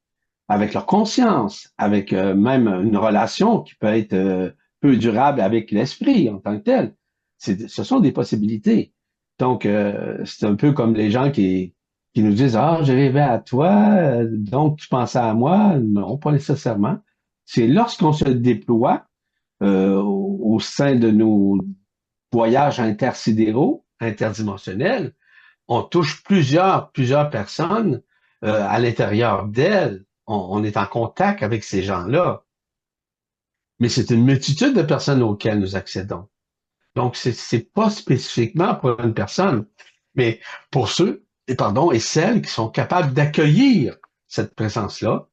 avec leur conscience, avec même une relation qui peut être peu durable avec l'esprit en tant que tel. Ce sont des possibilités. Donc, c'est un peu comme les gens qui nous disent, ah, je rêvais à toi, donc tu pensais à moi. Non, pas nécessairement. C'est lorsqu'on se déploie au sein de nos voyages intersidéraux, interdimensionnels, on touche plusieurs personnes à l'intérieur d'elles. On est en contact avec ces gens-là. Mais c'est une multitude de personnes auxquelles nous accédons. Donc, c'est pas spécifiquement pour une personne, mais pour ceux, et celles qui sont capables d'accueillir cette présence-là.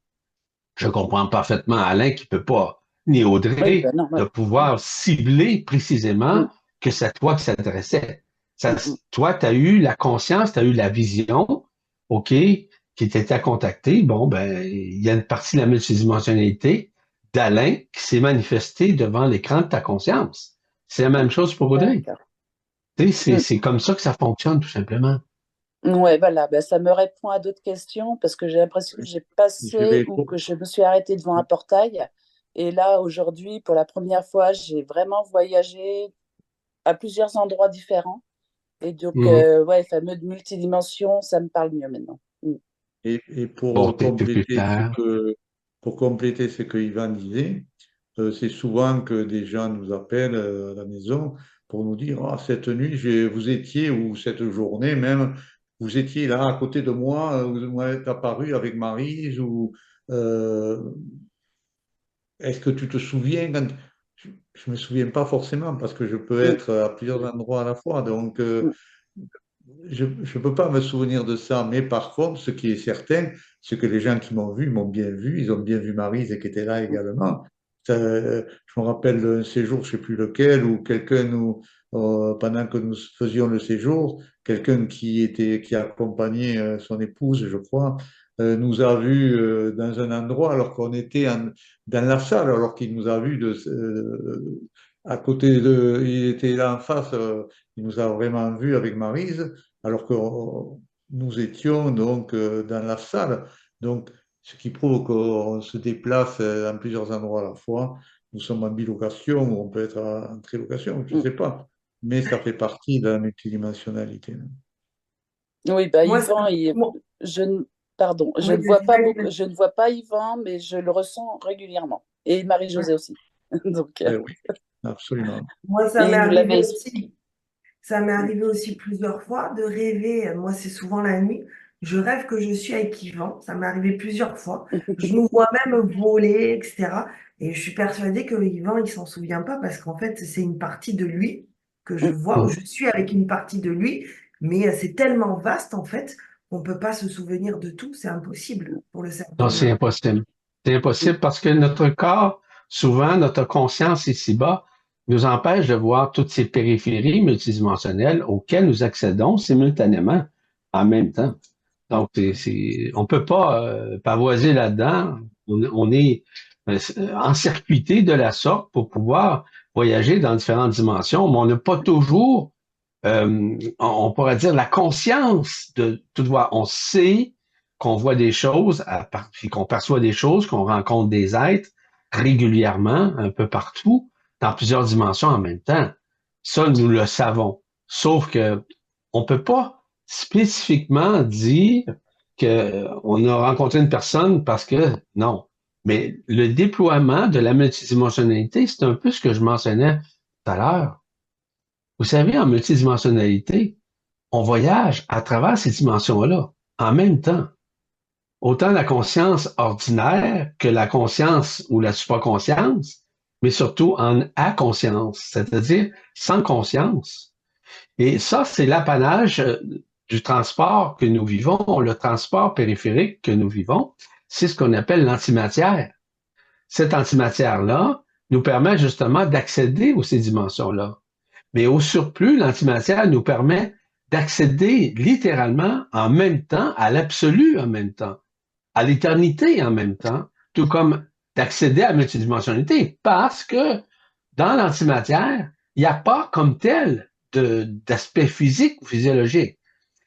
Je comprends parfaitement Alain qui peut pas, ni Oui, Audrey, ben non, de ouais. pouvoir cibler précisément Mm, que c'est à toi que ça s'adressait. Ça, mm, mm. toi, tu as eu la conscience, tu as eu la vision, OK, qui t'était contacté. Bon, ben, il y a une partie de la multidimensionnalité d'Alain qui s'est manifestée devant l'écran de ta conscience. C'est la même chose pour Audrey. D'accord. Tu sais, Mm. c'est comme ça que ça fonctionne, tout simplement. Ouais, voilà, ben, ça me répond à d'autres questions parce que j'ai l'impression que j'ai Je passé vais, ou que je me suis arrêtée devant un portail. Et là, aujourd'hui, pour la première fois, j'ai vraiment voyagé à plusieurs endroits différents. Et donc, Mhm. ouais, fameux de multidimension, ça me parle mieux maintenant. Mm. et Bon, t'es plus clair. pour compléter ce que Yvan disait, c'est souvent que des gens nous appellent à la maison pour nous dire, ah, cette nuit, vous étiez, ou cette journée même, vous étiez là à côté de moi, vous êtes apparu avec Maryse, ou euh, est-ce que tu te souviens Je ne me souviens pas forcément parce que je peux Mm, être à plusieurs endroits à la fois. Donc, mm, je ne peux pas me souvenir de ça. Mais par contre, ce qui est certain, c'est que les gens qui m'ont vu m'ont bien vu. Ils ont bien vu Maryse qui était là également. Je me rappelle d'un séjour, je ne sais plus lequel, où quelqu'un nous, pendant que nous faisions le séjour, quelqu'un qui accompagnait son épouse, je crois, nous a vus dans un endroit alors qu'on était dans la salle, alors qu'il nous a vus à côté de, il était là en face, il nous a vraiment vus avec Maryse, alors que nous étions donc dans la salle. Donc, ce qui prouve qu'on se déplace dans plusieurs endroits à la fois. Nous sommes en bilocation ou on peut être en trilocation, je ne mm. sais pas. Mais ça fait partie de la multidimensionnalité. Oui, bah Moi, ça, Yvan, moi, je ne, pardon, je oui, ne vois pas beaucoup, vas-y. je ne vois pas Yvan, mais je le ressens régulièrement. Et Marie-Josée aussi. Donc, Oui, absolument. Moi, ça et m'est il nous l'avait arrivé expliqué. aussi. Ça m'est Mm. arrivé aussi plusieurs fois de rêver. Moi, c'est souvent la nuit. Je rêve que je suis avec Yvan. Ça m'est arrivé plusieurs fois. Je nous vois même voler, etc. Et je suis persuadée que Yvan, il s'en souvient pas parce qu'en fait, c'est une partie de lui que je Mm. vois, ou je suis avec une partie de lui. Mais c'est tellement vaste, en fait, qu'on peut pas se souvenir de tout. C'est impossible pour le cerveau Non, c'est humain. impossible. C'est Mm. impossible parce que notre corps, souvent, notre conscience ici-bas, nous empêche de voir toutes ces périphéries multidimensionnelles auxquelles nous accédons simultanément en même temps. Donc, on peut pas pavoiser là-dedans. On est encircuité de la sorte pour pouvoir voyager dans différentes dimensions, mais on n'a pas toujours, on pourrait dire, la conscience de tout voir. On sait qu'on voit des choses, puis qu'on perçoit des choses, qu'on rencontre des êtres régulièrement, un peu partout, dans plusieurs dimensions en même temps. Ça, nous le savons. Sauf que on peut pas spécifiquement dire qu'on a rencontré une personne parce que non. Mais le déploiement de la multidimensionnalité, c'est un peu ce que je mentionnais tout à l'heure. Vous savez, en multidimensionnalité, on voyage à travers ces dimensions-là en même temps. Autant la conscience ordinaire que la conscience ou la supraconscience, mais surtout en inconscience, c'est-à-dire sans conscience. Et ça, c'est l'apanage du transport que nous vivons, le transport périphérique que nous vivons, c'est ce qu'on appelle l'antimatière. Cette antimatière-là nous permet justement d'accéder aux ces dimensions-là. Mais au surplus, l'antimatière nous permet d'accéder littéralement en même temps à l'absolu en même temps, à l'éternité en même temps, tout comme d'accéder à la multidimensionnalité, parce que dans l'antimatière, il n'y a pas comme tel d'aspect physique ou physiologique.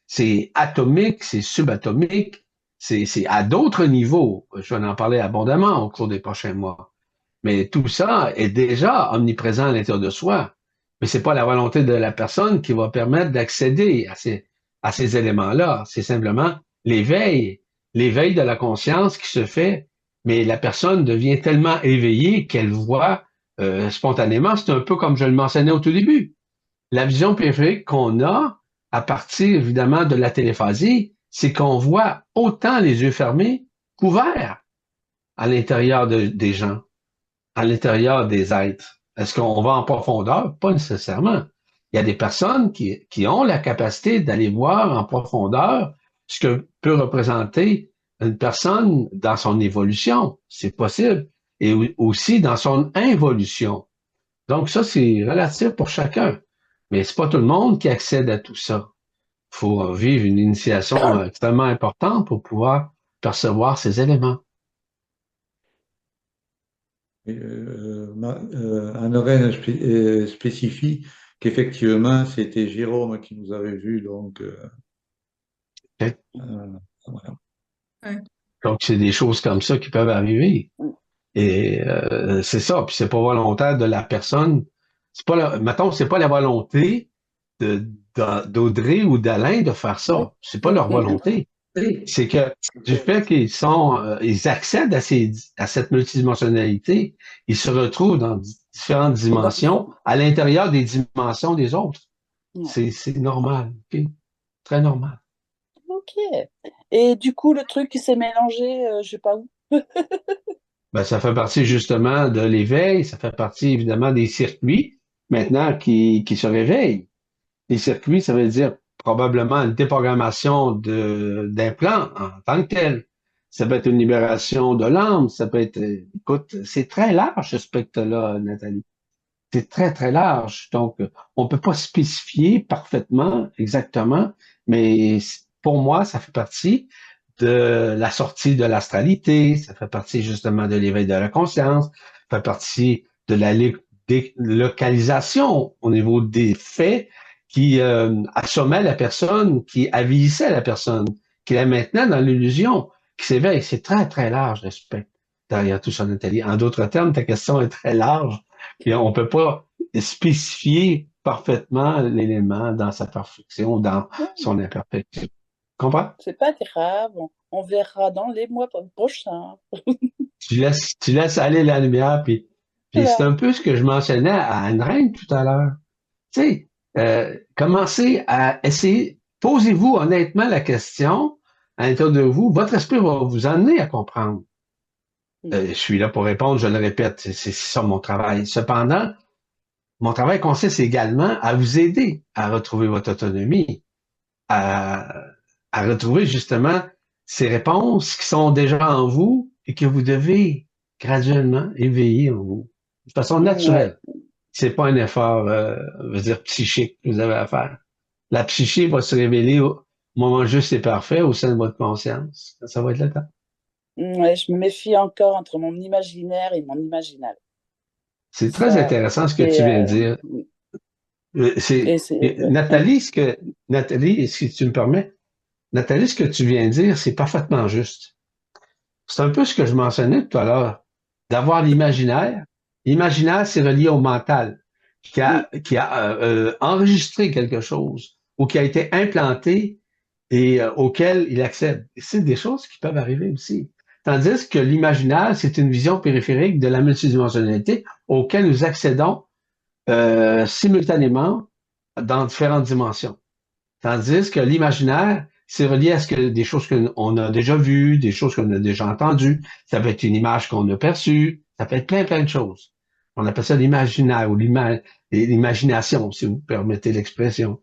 C'est atomique, c'est subatomique, c'est à d'autres niveaux. Je vais en parler abondamment au cours des prochains mois. Mais tout ça est déjà omniprésent à l'intérieur de soi. Mais c'est pas la volonté de la personne qui va permettre d'accéder à ces éléments-là. C'est simplement l'éveil de la conscience qui se fait, mais la personne devient tellement éveillée qu'elle voit spontanément. C'est un peu comme je le mentionnais au tout début. La vision périphérique qu'on a à partir évidemment de la téléphasie, c'est qu'on voit autant les yeux fermés qu'ouverts à l'intérieur des gens, à l'intérieur des êtres. Est-ce qu'on va en profondeur? Pas nécessairement. Il y a des personnes qui ont la capacité d'aller voir en profondeur ce que peut représenter une personne dans son évolution. C'est possible. Et aussi dans son involution. Donc ça, c'est relatif pour chacun. Mais c'est pas tout le monde qui accède à tout ça. Il faut vivre une initiation extrêmement importante pour pouvoir percevoir ces éléments. Anne-Lorraine spécifie qu'effectivement, c'était Jérôme qui nous avait vus. Donc, Okay. voilà. Ouais. Donc, c'est des choses comme ça qui peuvent arriver. Et c'est ça, puis c'est pas volontaire de la personne. C'est pas mettons, c'est pas la volonté d'Audrey ou d'Alain de faire ça. C'est pas leur volonté. C'est que du fait qu'ils ils accèdent à cette multidimensionnalité, ils se retrouvent dans différentes dimensions, à l'intérieur des dimensions des autres. C'est normal, ok? Très normal. Ok. Et du coup, le truc qui s'est mélangé, je sais pas où. Ben, ça fait partie justement de l'éveil, ça fait partie évidemment des circuits maintenant qui se réveillent. Les circuits, ça veut dire probablement une déprogrammation d'implants en tant que tel. Ça peut être une libération de l'âme, ça peut être, écoute, c'est très large ce spectre-là, Nathalie. C'est très, très large. Donc, on peut pas spécifier parfaitement, exactement, mais pour moi, ça fait partie de la sortie de l'astralité, ça fait partie justement de l'éveil de la conscience, ça fait partie de la localisation au niveau des faits qui assommaient la personne, qui avilissaient la personne, qui la maintenait dans l'illusion, qui s'éveille. C'est très, très large le spectre derrière tout ça, Nathalie. En d'autres termes, ta question est très large. Puis on peut pas spécifier parfaitement l'élément dans sa perfection, dans son imperfection. Comprends? C'est pas grave, on verra dans les mois prochains. Tu laisses aller la lumière, puis c'est un peu ce que je mentionnais à Anne-Reine tout à l'heure. Tu sais, commencez à essayer, posez-vous honnêtement la question à l'intérieur de vous, votre esprit va vous amener à comprendre. Je suis là pour répondre, je le répète, c'est ça mon travail. Cependant, mon travail consiste également à vous aider à retrouver votre autonomie, à retrouver justement ces réponses qui sont déjà en vous et que vous devez graduellement éveiller en vous, de façon naturelle. C'est pas un effort, je veux dire, psychique que vous avez à faire. La psyché va se révéler au moment juste et parfait au sein de votre conscience. Ça va être le temps. Ouais, je me méfie encore entre mon imaginaire et mon imaginal. C'est très intéressant ce que tu viens de dire. Nathalie, si tu me permets, Nathalie, ce que tu viens de dire, c'est parfaitement juste. C'est un peu ce que je mentionnais tout à l'heure, d'avoir l'imaginaire. L'imaginaire, c'est relié au mental, qui a enregistré quelque chose ou qui a été implanté et auquel il accède. C'est des choses qui peuvent arriver aussi. Tandis que l'imaginaire, c'est une vision périphérique de la multidimensionnalité auquel nous accédons simultanément dans différentes dimensions. Tandis que l'imaginaire, c'est relié à ce que des choses qu'on a déjà vues, des choses qu'on a déjà entendues. Ça peut être une image qu'on a perçue. Ça peut être plein de choses. On appelle ça l'imaginaire ou l'imagination, si vous permettez l'expression.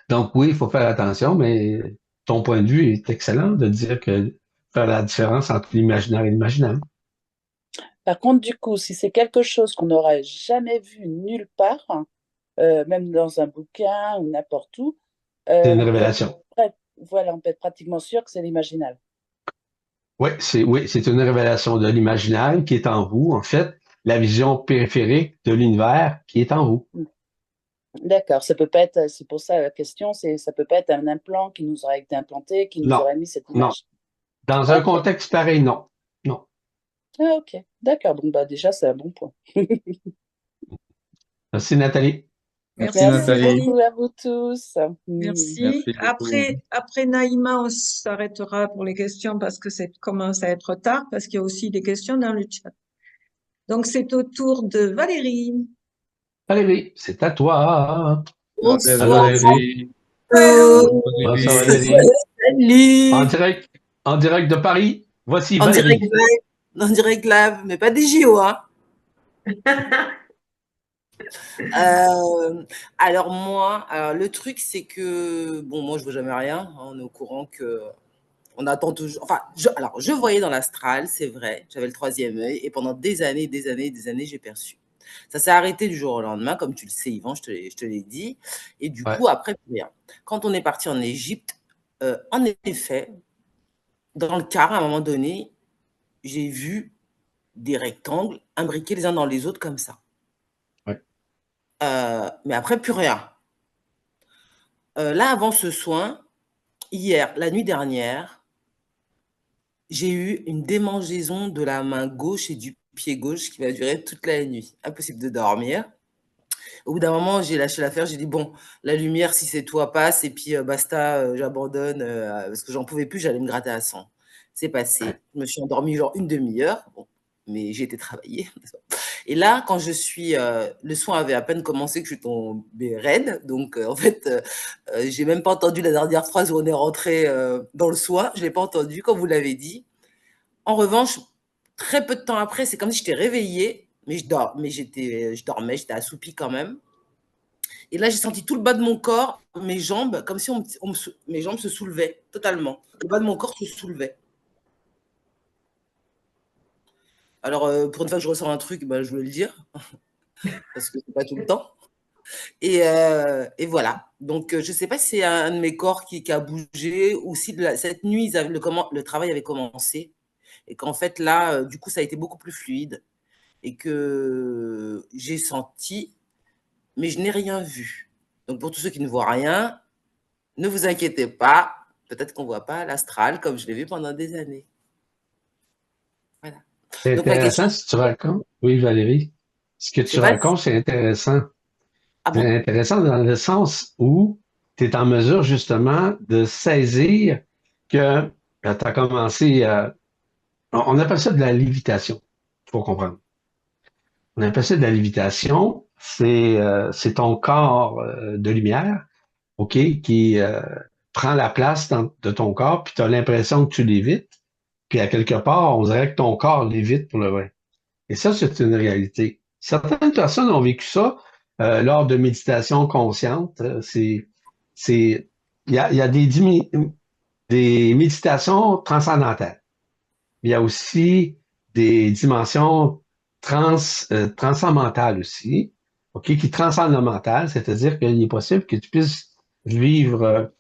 Donc oui, il faut faire attention, mais ton point de vue est excellent de dire que faire la différence entre l'imaginaire et l'imaginaire. Par contre, du coup, si c'est quelque chose qu'on n'aurait jamais vu nulle part, même dans un bouquin ou n'importe où, C'est une on peut être, révélation. voilà, on peut être pratiquement sûr que c'est l'imaginal. Oui, c'est une révélation de l'imaginaire qui est en vous, en fait, la vision périphérique de l'univers qui est en vous. D'accord, ça peut pas être, c'est pour ça la question, ça peut pas être un implant qui nous aurait été implanté, qui nous Non, aurait mis cette non. image. Dans un Ok, contexte pareil, non. Non. ah, ok, d'accord, donc bah, déjà c'est un bon point. Merci, Nathalie. Merci Merci Nathalie. beaucoup à vous tous. Merci. Merci beaucoup. Après Naïma, on s'arrêtera pour les questions parce que ça commence à être tard, parce qu'il y a aussi des questions dans le chat. Donc, c'est au tour de Valérie. Valérie, c'est à toi. Bonsoir Valérie. Bonsoir, Valérie. Salut! En direct de Paris, voici En Valérie. direct live, en direct live, mais pas des JO, hein. Alors moi, le truc c'est que, bon, moi je vois jamais rien, hein, on est au courant que on attend toujours, enfin, je voyais dans l'astral, c'est vrai, j'avais le troisième œil, et pendant des années, j'ai perçu. Ça s'est arrêté du jour au lendemain, comme tu le sais, Yvan, je te l'ai dit, et du Ouais. coup, après, plus rien. Quand on est parti en Égypte, en effet, dans le car, à un moment donné, j'ai vu des rectangles imbriqués les uns dans les autres comme ça. Ouais. Mais après, plus rien. Là, avant ce soin, hier, la nuit dernière, j'ai eu une démangeaison de la main gauche et du pied gauche qui va durer toute la nuit. Impossible de dormir. Au bout d'un moment, j'ai lâché l'affaire. J'ai dit, bon, la lumière, si c'est toi, passe. Et puis, basta, j'abandonne. Parce que j'en pouvais plus, j'allais me gratter à sang. C'est passé. Ouais. Je me suis endormie genre une demi-heure. Bon, mais j'ai été travailler. Et là, quand je suis... le soin avait à peine commencé que je suis tombée raide. Donc, en fait, j'ai même pas entendu la dernière phrase où on est rentré dans le soin. Je l'ai pas entendu, comme vous l'avez dit. En revanche, très peu de temps après, c'est comme si j'étais réveillée, mais je dormais, j'étais assoupie quand même. Et là, j'ai senti tout le bas de mon corps, mes jambes, comme si mes jambes se soulevaient totalement. Le bas de mon corps se soulevait. Alors, pour une fois que je ressens un truc, ben, je veux le dire, parce que c'est pas tout le temps. Et voilà. Donc, je ne sais pas si c'est un de mes corps qui a bougé ou si cette nuit, le travail avait commencé. Et qu'en fait, là, du coup, ça a été beaucoup plus fluide. Et que j'ai senti, mais je n'ai rien vu. Donc, pour tous ceux qui ne voient rien, ne vous inquiétez pas. Peut-être qu'on ne voit pas l'astral comme je l'ai vu pendant des années. Voilà. C'est Donc, ma question, intéressant ce que tu racontes. Oui, Valérie. Ce que je tu sais pas si... racontes, c'est intéressant. Ah C'est bon? intéressant dans le sens où tu es en mesure justement de saisir que tu as commencé à... On appelle ça de la lévitation. Il faut comprendre. On appelle ça de la lévitation. C'est ton corps de lumière, OK, qui prend la place de ton corps, puis tu as l'impression que tu lévites. Puis à quelque part, on dirait que ton corps lévite pour le vrai. Et ça, c'est une réalité. Certaines personnes ont vécu ça lors de méditation consciente. Il y a des méditations transcendantales. Il y a aussi des dimensions transcendantales aussi, ok, qui transcendent le mental, c'est-à-dire qu'il est possible que tu puisses vivre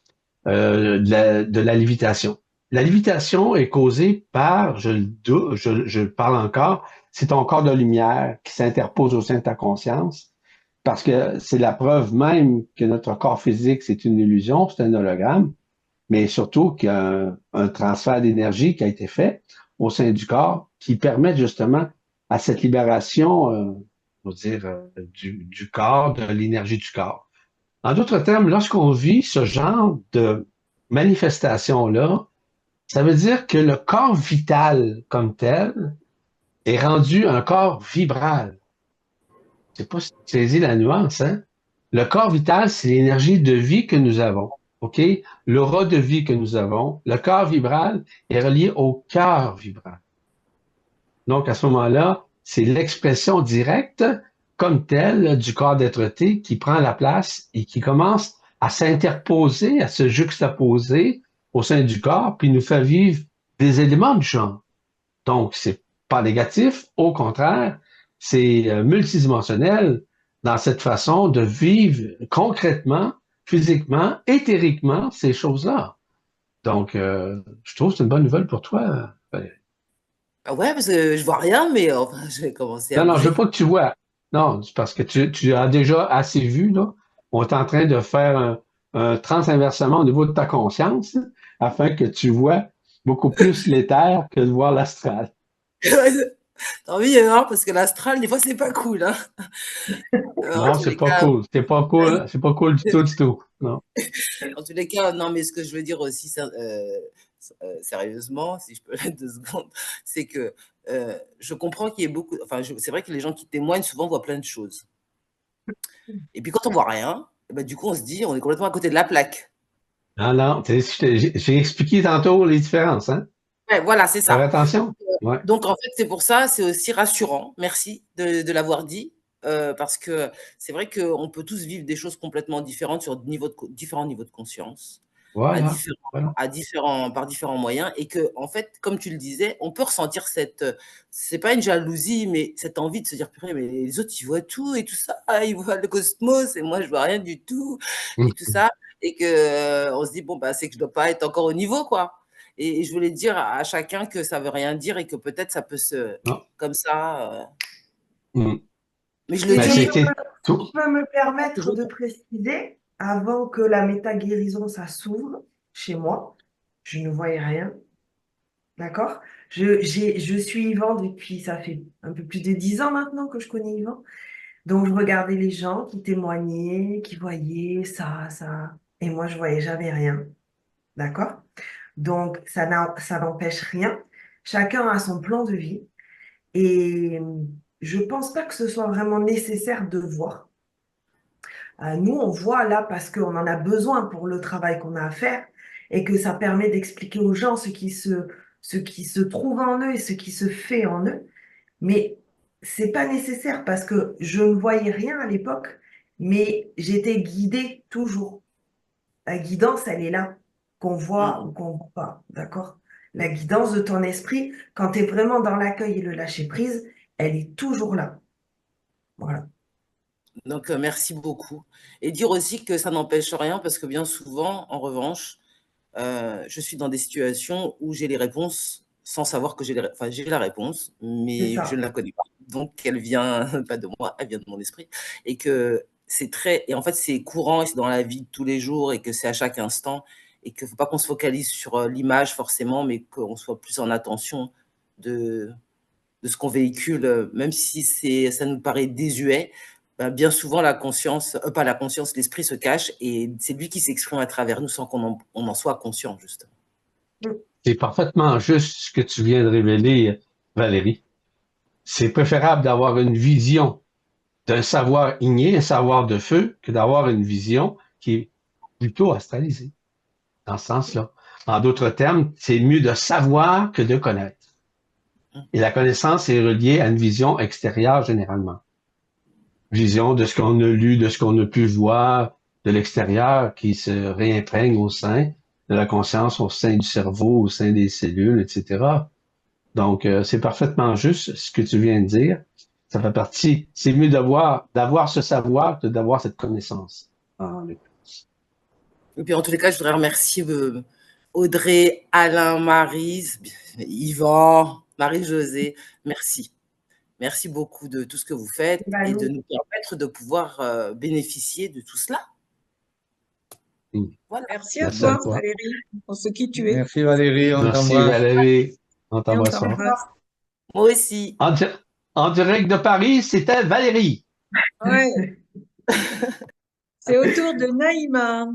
de la lévitation. La lévitation est causée par, je parle encore, c'est ton corps de lumière qui s'interpose au sein de ta conscience, parce que c'est la preuve même que notre corps physique, c'est une illusion, c'est un hologramme, mais surtout qu'il y a un transfert d'énergie qui a été fait au sein du corps qui permet justement à cette libération, on va dire, du corps, de l'énergie du corps. En d'autres termes, lorsqu'on vit ce genre de manifestation-là, Ça veut dire que le corps vital comme tel est rendu un corps vibral. Je sais pas si tu saisis la nuance, hein? Le corps vital, c'est l'énergie de vie que nous avons. OK? L'aura de vie que nous avons. Le corps vibral est relié au cœur vibral. Donc, à ce moment-là, c'est l'expression directe, comme telle, du corps d'être-té qui prend la place et qui commence à s'interposer, à se juxtaposer au sein du corps, puis nous fait vivre des éléments du genre. Donc, c'est pas négatif, au contraire, c'est multidimensionnel dans cette façon de vivre concrètement, physiquement, éthériquement ces choses-là. Donc, je trouve que c'est une bonne nouvelle pour toi, Valérie. Ah ouais, parce que je vois rien, mais enfin, je vais commencer à Non, non, je bouger. veux pas que tu vois. Non, c'est parce que tu as déjà assez vu, là. On est en train de faire un transinversement au niveau de ta conscience, afin que tu vois beaucoup plus l'éther que de voir l'astral. T'as envie, hein, parce que l'astral, des fois, c'est pas cool, hein. En Non, tous c'est les pas cas, cool. C'est pas cool. C'est pas cool du tout, du tout. Non. en tous les cas, non, mais ce que je veux dire aussi, sérieusement, si je peux mettre 2 secondes, c'est que je comprends qu'il y ait beaucoup. Enfin, c'est vrai que les gens qui témoignent souvent voient plein de choses. Et puis quand on voit rien, eh ben, du coup, on se dit, on est complètement à côté de la plaque. Non, non. J'ai expliqué tantôt les différences, hein. Ouais, voilà, c'est Faire ça. attention. Ouais. Donc, en fait, c'est pour ça, c'est aussi rassurant. Merci de l'avoir dit. Parce que c'est vrai qu'on peut tous vivre des choses complètement différentes sur différents niveaux de conscience, Voilà. Voilà. par différents moyens. Et que, en fait, comme tu le disais, on peut ressentir c'est pas une jalousie, mais cette envie de se dire, purée, mais les autres, ils voient tout et tout ça. Ils voient le cosmos et moi, je vois rien du tout et tout ça. Et que, on se dit, bon, bah, c'est que je dois pas être encore au niveau, quoi. Et je voulais dire à chacun que ça veut rien dire et que peut-être ça peut Non. comme ça. Mm. Mais je le Et Ben, je dis. c'était tout. peux me permettre de préciser, avant que la méta-guérison, ça s'ouvre chez moi, je ne voyais rien, d'accord? Je suis Yvan depuis, ça fait un peu plus de 10 ans maintenant que je connais Yvan. Donc, je regardais les gens qui témoignaient, qui voyaient ça, et moi, je voyais jamais rien, d'accord? Donc, ça n'empêche rien. Chacun a son plan de vie, et je pense pas que ce soit vraiment nécessaire de voir. Nous, on voit là parce qu'on en a besoin pour le travail qu'on a à faire et que ça permet d'expliquer aux gens ce qui se trouve en eux et ce qui se fait en eux. Mais c'est pas nécessaire parce que je ne voyais rien à l'époque, mais j'étais guidée toujours. La guidance, elle est là, qu'on voit ou qu'on voit pas, d'accord? La guidance de ton esprit, quand tu es vraiment dans l'accueil et le lâcher-prise, elle est toujours là. Voilà. Donc, merci beaucoup. Et dire aussi que ça n'empêche rien parce que bien souvent, en revanche, je suis dans des situations où j'ai les réponses sans savoir que enfin, j'ai la réponse, C'est mais je ça. ne la connais pas. Donc, elle vient pas de moi, elle vient de mon esprit. Et et en fait, c'est courant et c'est dans la vie de tous les jours et que c'est à chaque instant et qu'il ne faut pas qu'on se focalise sur l'image forcément, mais qu'on soit plus en attention de, de ce qu'on véhicule, même si ça nous paraît désuet. Ben, bien souvent, pas la conscience, l'esprit se cache et c'est lui qui s'exprime à travers nous sans qu'on en soit conscient, justement. C'est parfaitement juste ce que tu viens de révéler, Valérie. C'est préférable d'avoir une vision d'un savoir igné, un savoir de feu, que d'avoir une vision qui est plutôt astralisée, dans ce sens-là. En d'autres termes, c'est mieux de savoir que de connaître. Et la connaissance est reliée à une vision extérieure généralement. Vision de ce qu'on a lu, de ce qu'on a pu voir de l'extérieur qui se réimprègne au sein de la conscience, au sein du cerveau, au sein des cellules, etc. Donc, c'est parfaitement juste ce que tu viens de dire. Ça fait partie. C'est mieux d'avoir ce savoir que d'avoir cette connaissance. Et puis, en tous les cas, je voudrais remercier Audrey, Alain, Maryse, Yvan, Marie-Josée. Merci. Merci beaucoup de tout ce que vous faites et de nous permettre de pouvoir bénéficier de tout cela. Voilà. Merci à toi, Valérie, pour ce qui tu es. Merci Valérie, on t'embrasse. Merci Valérie, on t'embrasse. Moi aussi. En direct de Paris, c'était Valérie. Ouais. C'est au tour de Naïma.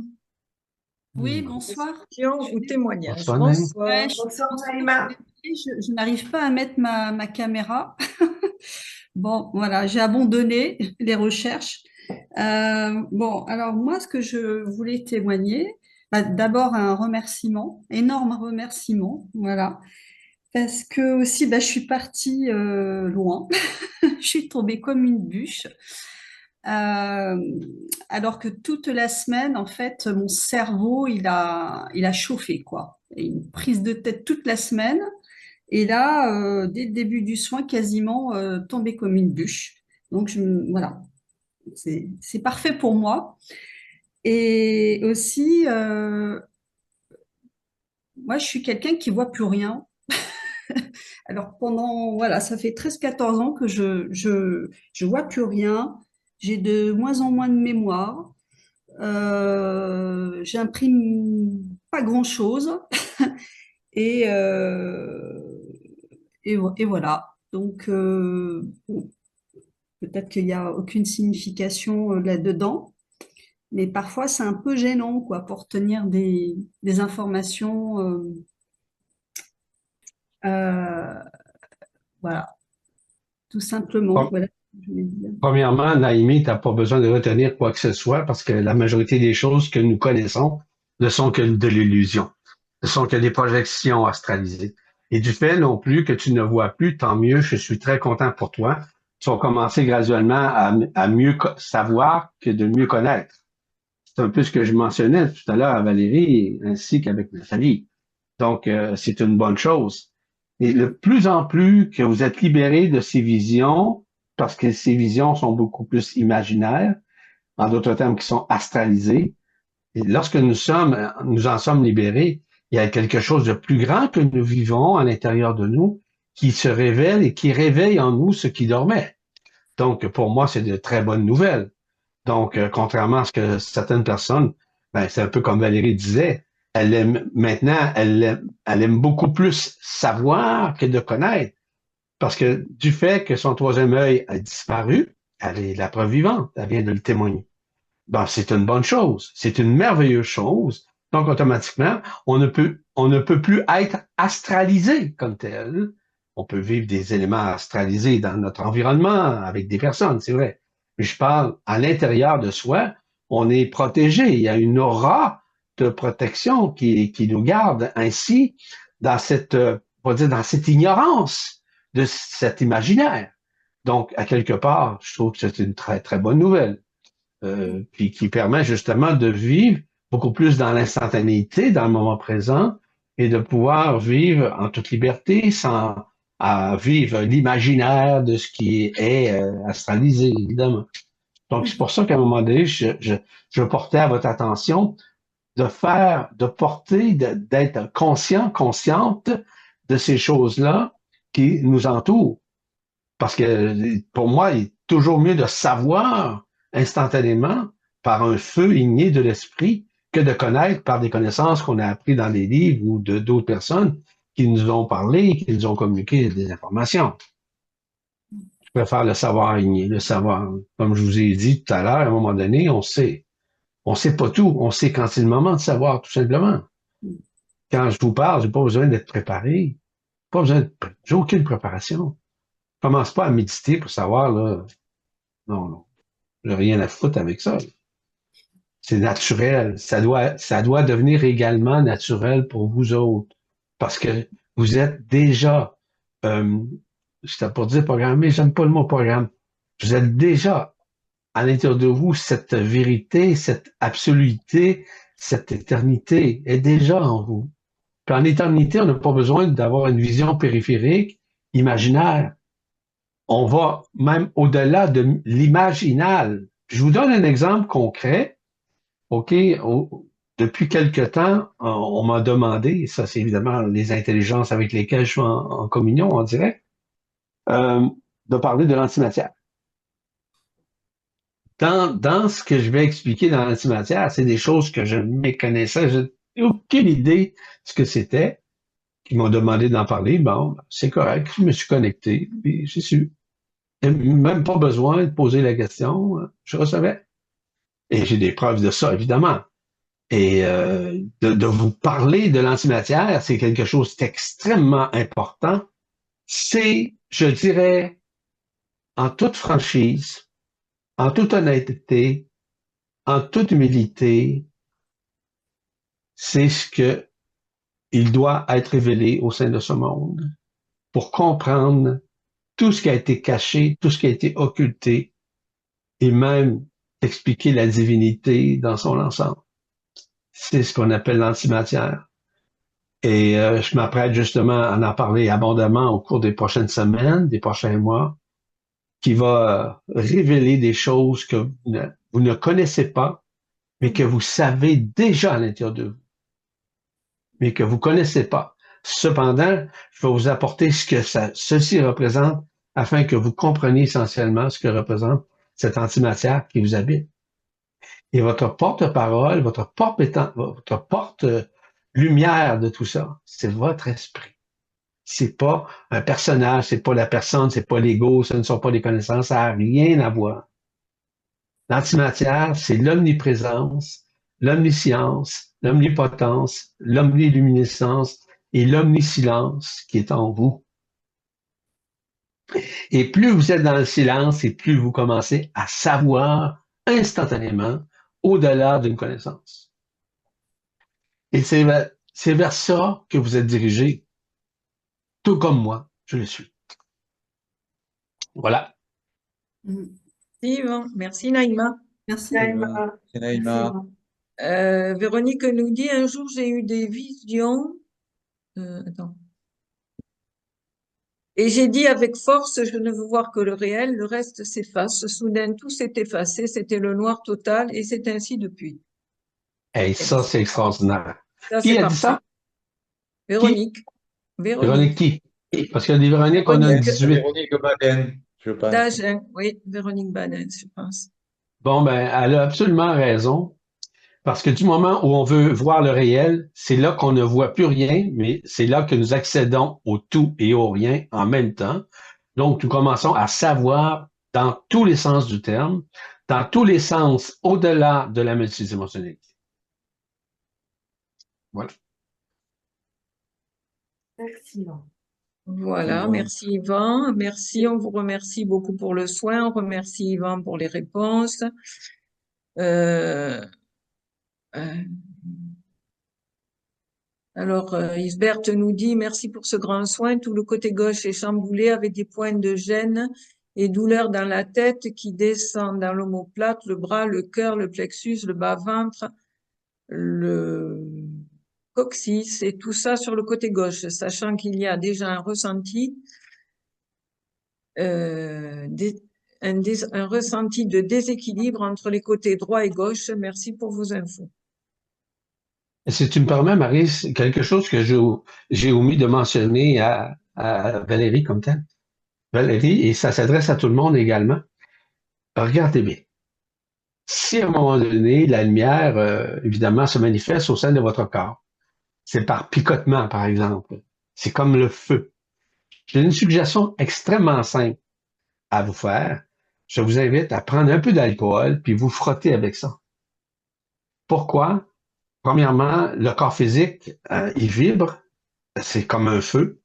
Oui, bonsoir. Question ou témoignage? Bonsoir, Naïm. Bonsoir. Ouais, je, Bonsoir, bonsoir, Naïma. je n'arrive pas à mettre ma caméra. Bon, voilà, j'ai abandonné les recherches. Bon, alors moi, ce que je voulais témoigner, bah, d'abord un remerciement, énorme remerciement, voilà, parce que aussi, bah, je suis partie loin, je suis tombée comme une bûche. Euh, alors que toute la semaine, en fait, mon cerveau, il a chauffé, quoi. Et une prise de tête toute la semaine. Et là, dès le début du soin, quasiment tombé comme une bûche. Donc, voilà, c'est parfait pour moi. Et aussi, moi, je suis quelqu'un qui voit plus rien. Alors, voilà, ça fait 13-14 ans que je vois plus rien. J'ai de moins en moins de mémoire. J'imprime pas grand-chose. Et, euh, et voilà. Donc, bon, peut-être qu'il n'y a aucune signification là-dedans, mais parfois c'est un peu gênant, quoi, pour tenir des informations. Euh, voilà, tout simplement. Voilà ce que je voulais dire. Premièrement, Naïmi, tu n'as pas besoin de retenir quoi que ce soit parce que la majorité des choses que nous connaissons ne sont que de l'illusion. Ce sont que des projections astralisées. Et du fait non plus que tu ne vois plus, tant mieux, je suis très content pour toi. Tu vas commencer graduellement à mieux savoir que de mieux connaître. C'est un peu ce que je mentionnais tout à l'heure à Valérie ainsi qu'avec Nathalie. Donc, c'est une bonne chose. Et de plus en plus que vous êtes libérés de ces visions, parce que ces visions sont beaucoup plus imaginaires, en d'autres termes, qui sont astralisées. Et lorsque nous en sommes libérés, il y a quelque chose de plus grand que nous vivons à l'intérieur de nous qui se révèle et qui réveille en nous ce qui dormait. Donc, pour moi, c'est de très bonnes nouvelles. Donc, contrairement à ce que certaines personnes, ben, c'est un peu comme Valérie disait, elle aime beaucoup plus savoir que de connaître. Parce que du fait que son troisième œil a disparu, elle est la preuve vivante, elle vient de le témoigner. Ben, c'est une bonne chose, c'est une merveilleuse chose. Donc, automatiquement, on ne peut plus être astralisé comme tel. On peut vivre des éléments astralisés dans notre environnement avec des personnes, c'est vrai. Mais je parle à l'intérieur de soi, on est protégé. Il y a une aura de protection qui nous garde ainsi dans on va dire, dans cette ignorance de cet imaginaire. Donc, à quelque part, je trouve que c'est une très, très bonne nouvelle. Puis qui permet justement de vivre beaucoup plus dans l'instantanéité, dans le moment présent, et de pouvoir vivre en toute liberté sans à vivre l'imaginaire de ce qui est astralisé, évidemment. Donc, c'est pour ça qu'à un moment donné, je portais à votre attention d'être conscient, consciente de ces choses-là qui nous entourent. Parce que pour moi, il est toujours mieux de savoir instantanément par un feu igné de l'esprit que de connaître par des connaissances qu'on a apprises dans des livres ou de d'autres personnes qui nous ont parlé, qui nous ont communiqué des informations. Je préfère le savoir igné, le savoir. Comme je vous ai dit tout à l'heure, à un moment donné, on sait. On sait pas tout. On sait quand c'est le moment de savoir, tout simplement. Quand je vous parle, j'ai pas besoin d'être préparé. J'ai aucune préparation. Commence pas à méditer pour savoir, là. Non, non. J'ai rien à foutre avec ça. C'est naturel. Ça doit devenir également naturel pour vous autres. Parce que vous êtes déjà, c'était pour dire programmé, j'aime pas le mot programme. Vous êtes déjà à l'intérieur de vous, cette vérité, cette absoluité, cette éternité est déjà en vous. Puis en éternité, on n'a pas besoin d'avoir une vision périphérique, imaginaire. On va même au-delà de l'imaginal. Je vous donne un exemple concret. OK, depuis quelque temps, on m'a demandé, ça c'est évidemment les intelligences avec lesquelles je suis en communion, en direct, de parler de l'antimatière. Dans ce que je vais expliquer dans l'antimatière, c'est des choses que je méconnaissais, je n'ai aucune idée de ce que c'était, qui m'ont demandé d'en parler. Bon, c'est correct, je me suis connecté, puis j'ai su. Même pas besoin de poser la question, je recevais. Et j'ai des preuves de ça, évidemment. Et de vous parler de l'antimatière, c'est quelque chose d'extrêmement important. C'est, je dirais, en toute franchise, en toute honnêteté, en toute humilité, c'est ce que il doit être révélé au sein de ce monde pour comprendre tout ce qui a été caché, tout ce qui a été occulté, et même expliquer la divinité dans son ensemble. C'est ce qu'on appelle l'antimatière. Et je m'apprête justement à en parler abondamment au cours des prochaines semaines, des prochains mois, qui va révéler des choses que vous ne connaissez pas, mais que vous savez déjà à l'intérieur de vous, mais que vous connaissez pas. Cependant, je vais vous apporter ce que ceci représente afin que vous compreniez essentiellement ce que représente cette antimatière qui vous habite. Et votre porte-parole, votre porte-lumière de tout ça, c'est votre esprit. C'est pas un personnage, c'est pas la personne, c'est pas l'ego, ce ne sont pas les connaissances, ça n'a rien à voir. L'antimatière, c'est l'omniprésence, l'omniscience, l'omnipotence, l'omniluminescence et l'omnisilence qui est en vous. Et plus vous êtes dans le silence et plus vous commencez à savoir instantanément au-delà d'une connaissance. Et c'est vers ça que vous êtes dirigé, tout comme moi, je le suis. Voilà. Merci, Yvan. Merci, Naïma. Merci. Naïma. C'est Naïma. Véronique nous dit, un jour, j'ai eu des visions. Attends. Et j'ai dit avec force, je ne veux voir que le réel, le reste s'efface. Soudain, tout s'est effacé, c'était le noir total, et c'est ainsi depuis. Et ça, c'est extraordinaire. Ça, Qui c'est a dit parti. ça? Véronique. Véronique qui? Parce qu'il y a des Véroniques, on a Véronique. 18. Véronique Baden, je pense. D'Agen, oui, Véronique Baden, je pense. Bon, ben, elle a absolument raison. Parce que du moment où on veut voir le réel, c'est là qu'on ne voit plus rien, mais c'est là que nous accédons au tout et au rien en même temps. Donc, nous commençons à savoir dans tous les sens du terme, dans tous les sens au-delà de la multidimensionnalité. Voilà. Merci, Yvan. Voilà, merci Yvan. Merci, on vous remercie beaucoup pour le soin. On remercie Yvan pour les réponses. Alors, Isbert nous dit, merci pour ce grand soin. Tout le côté gauche est chamboulé avec des points de gêne et douleurs dans la tête qui descendent dans l'omoplate, le bras, le cœur, le plexus, le bas-ventre, le coccyx et tout ça sur le côté gauche, sachant qu'il y a déjà un ressenti, un ressenti de déséquilibre entre les côtés droit et gauche. Merci pour vos infos. Si tu me permets, Marie, c'est quelque chose que j'ai omis de mentionner à Valérie comme tel. Valérie, et ça s'adresse à tout le monde également. Regardez bien. Si à un moment donné, la lumière, évidemment, se manifeste au sein de votre corps, c'est par picotement, par exemple. C'est comme le feu. J'ai une suggestion extrêmement simple à vous faire. Je vous invite à prendre un peu d'alcool puis vous frotter avec ça. Pourquoi? Premièrement, le corps physique, il vibre. C'est comme un feu.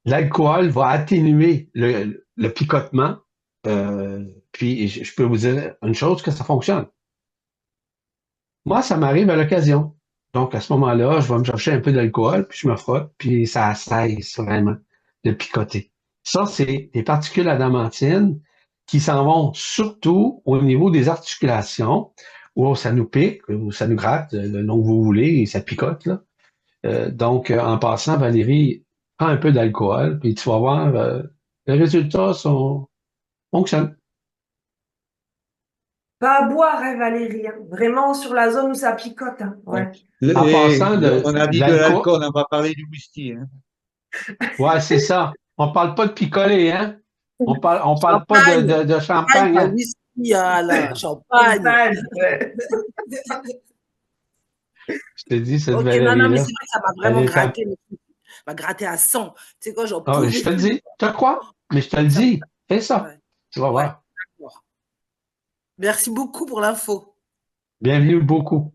L'alcool va atténuer le picotement. Puis je peux vous dire une chose, que ça fonctionne. Moi, ça m'arrive à l'occasion. Donc, à ce moment-là, je vais me chercher un peu d'alcool, puis je me frotte, puis ça cesse vraiment de picoter. Ça, c'est des particules adamantines qui s'en vont surtout au niveau des articulations, où ça nous pique, où ça nous gratte, le nom que vous voulez, et ça picote, là. Donc, en passant, Valérie, prends un peu d'alcool, puis tu vas voir, les résultats fonctionnent. Pas à boire, hein, Valérie, hein. Vraiment sur la zone où ça picote, hein. Ouais. En passant on a dit de l'alcool, on va parler du whisky. Hein. Ouais, c'est ça. On parle pas de picoler, hein? On parle pas de champagne. Pas whisky, là, champagne. Ouais. Je te dis, cette Ok, Valérie-là. non, mais c'est vrai que ça m'a vraiment elle est gratté. M'a gratté à 100. Tu sais quoi, j'en Ah, pouvais je te le plus. dis. Tu crois? Mais je te le dis. Fais ça. Ouais. Tu vas voir. D'accord. Merci beaucoup pour l'info. Bienvenue beaucoup.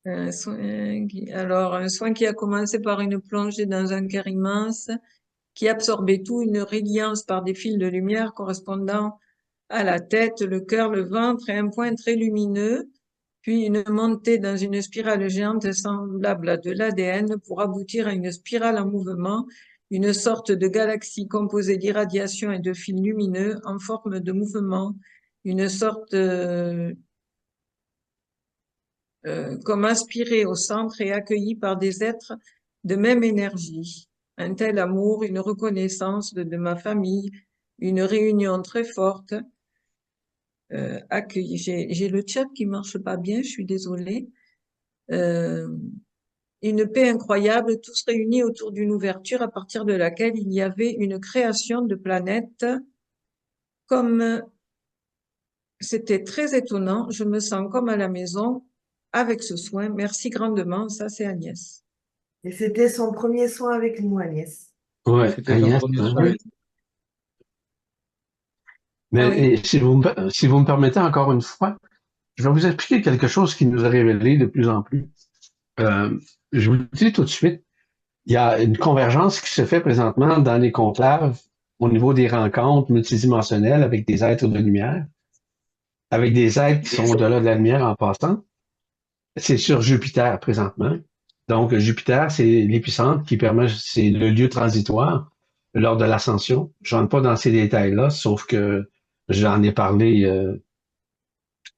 Un soin qui a commencé par une plongée dans un cœur immense, qui absorbait tout, une radiance par des fils de lumière correspondant à la tête, le cœur, le ventre et un point très lumineux, puis une montée dans une spirale géante semblable à de l'ADN pour aboutir à une spirale en mouvement, une sorte de galaxie composée d'irradiation et de fils lumineux en forme de mouvement, une sorte comme inspirée au centre et accueillie par des êtres de même énergie. Un tel amour, une reconnaissance de ma famille, une réunion très forte. Accueillie. J'ai le chat qui marche pas bien, je suis désolée. Une paix incroyable, tous réunis autour d'une ouverture à partir de laquelle il y avait une création de planètes. Comme c'était très étonnant, je me sens comme à la maison avec ce soin. Merci grandement. Ça, c'est Agnès. Et c'était son premier soin avec nous, Agnès. Ouais, C'était son Agnès, premier hein. soin. Mais Ah oui. et si vous me permettez encore une fois, je vais vous expliquer quelque chose qui nous a révélé de plus en plus. Je vous le dis tout de suite, il y a une convergence qui se fait présentement dans les conclaves au niveau des rencontres multidimensionnelles avec des êtres de lumière, avec des êtres qui sont au-delà de la lumière en passant. C'est sur Jupiter présentement. Donc, Jupiter, c'est l'épicentre qui permet, c'est le lieu transitoire lors de l'ascension. Je rentre pas dans ces détails-là, sauf que j'en ai parlé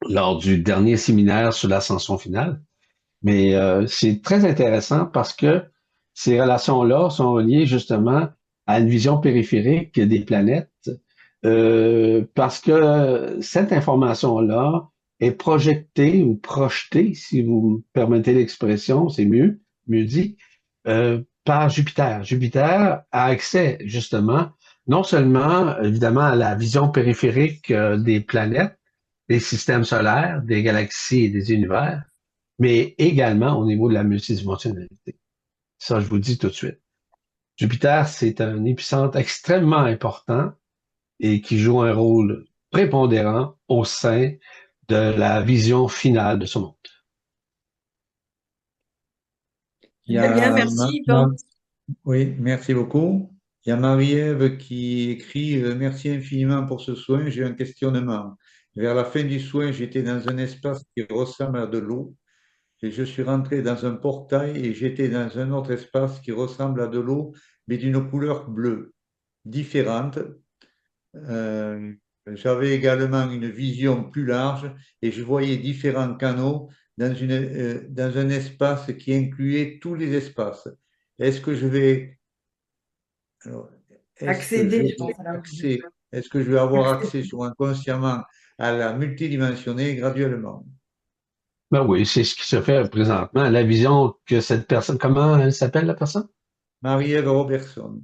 lors du dernier séminaire sur l'ascension finale. Mais c'est très intéressant parce que ces relations-là sont liées justement à une vision périphérique des planètes, parce que cette information-là est projetée ou projetée, si vous me permettez l'expression, c'est mieux dit, par Jupiter. Jupiter a accès justement non seulement évidemment à la vision périphérique des planètes, des systèmes solaires, des galaxies et des univers, mais également au niveau de la multidimensionnalité. Ça, je vous le dis tout de suite. Jupiter, c'est un épicentre extrêmement important et qui joue un rôle prépondérant au sein de la vision finale de ce monde. Il y Très bien, a merci Yvan. Oui, merci beaucoup. Il y a Marie-Ève qui écrit merci infiniment pour ce soin. J'ai un questionnement. Vers la fin du soin, j'étais dans un espace qui ressemble à de l'eau et je suis rentré dans un portail et j'étais dans un autre espace qui ressemble à de l'eau, mais d'une couleur bleue, différente. J'avais également une vision plus large et je voyais différents canaux dans un espace qui incluait tous les espaces. Est-ce que je vais, alors, Accéder, je pense, à la est-ce que je vais avoir accès sur inconsciemment à la multidimensionnée graduellement? Ben oui, c'est ce qui se fait présentement. La vision que cette personne, comment elle s'appelle la personne? Marie-Ève Robertson.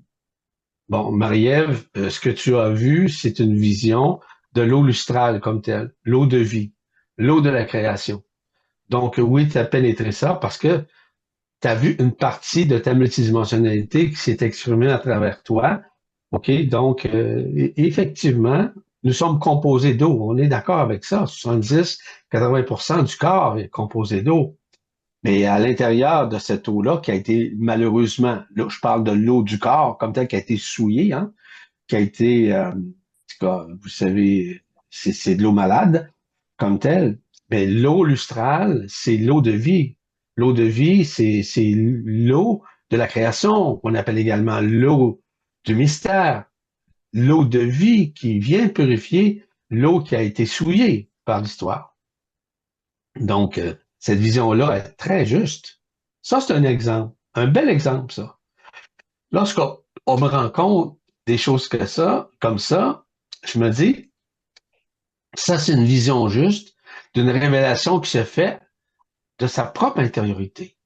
Bon, Marie-Ève, ce que tu as vu, c'est une vision de l'eau lustrale comme telle, l'eau de vie, l'eau de la création. Donc oui, tu as pénétré ça parce que tu as vu une partie de ta multidimensionnalité qui s'est exprimée à travers toi. OK? Donc, effectivement, nous sommes composés d'eau. On est d'accord avec ça. 70-80% du corps est composé d'eau. Mais à l'intérieur de cette eau-là, qui a été malheureusement, là, je parle de l'eau du corps comme telle, qui a été souillée, hein, qui a été, en tout cas, vous savez, c'est de l'eau malade comme telle. Mais l'eau lustrale, c'est l'eau de vie. L'eau de vie, c'est l'eau de la création, qu'on appelle également l'eau du mystère. L'eau de vie qui vient purifier l'eau qui a été souillée par l'histoire. Donc, cette vision-là est très juste. Ça, c'est un exemple. Un bel exemple, ça. Lorsqu'on me rend compte des choses comme ça, je me dis, ça, c'est une vision juste d'une révélation qui se fait de sa propre intériorité.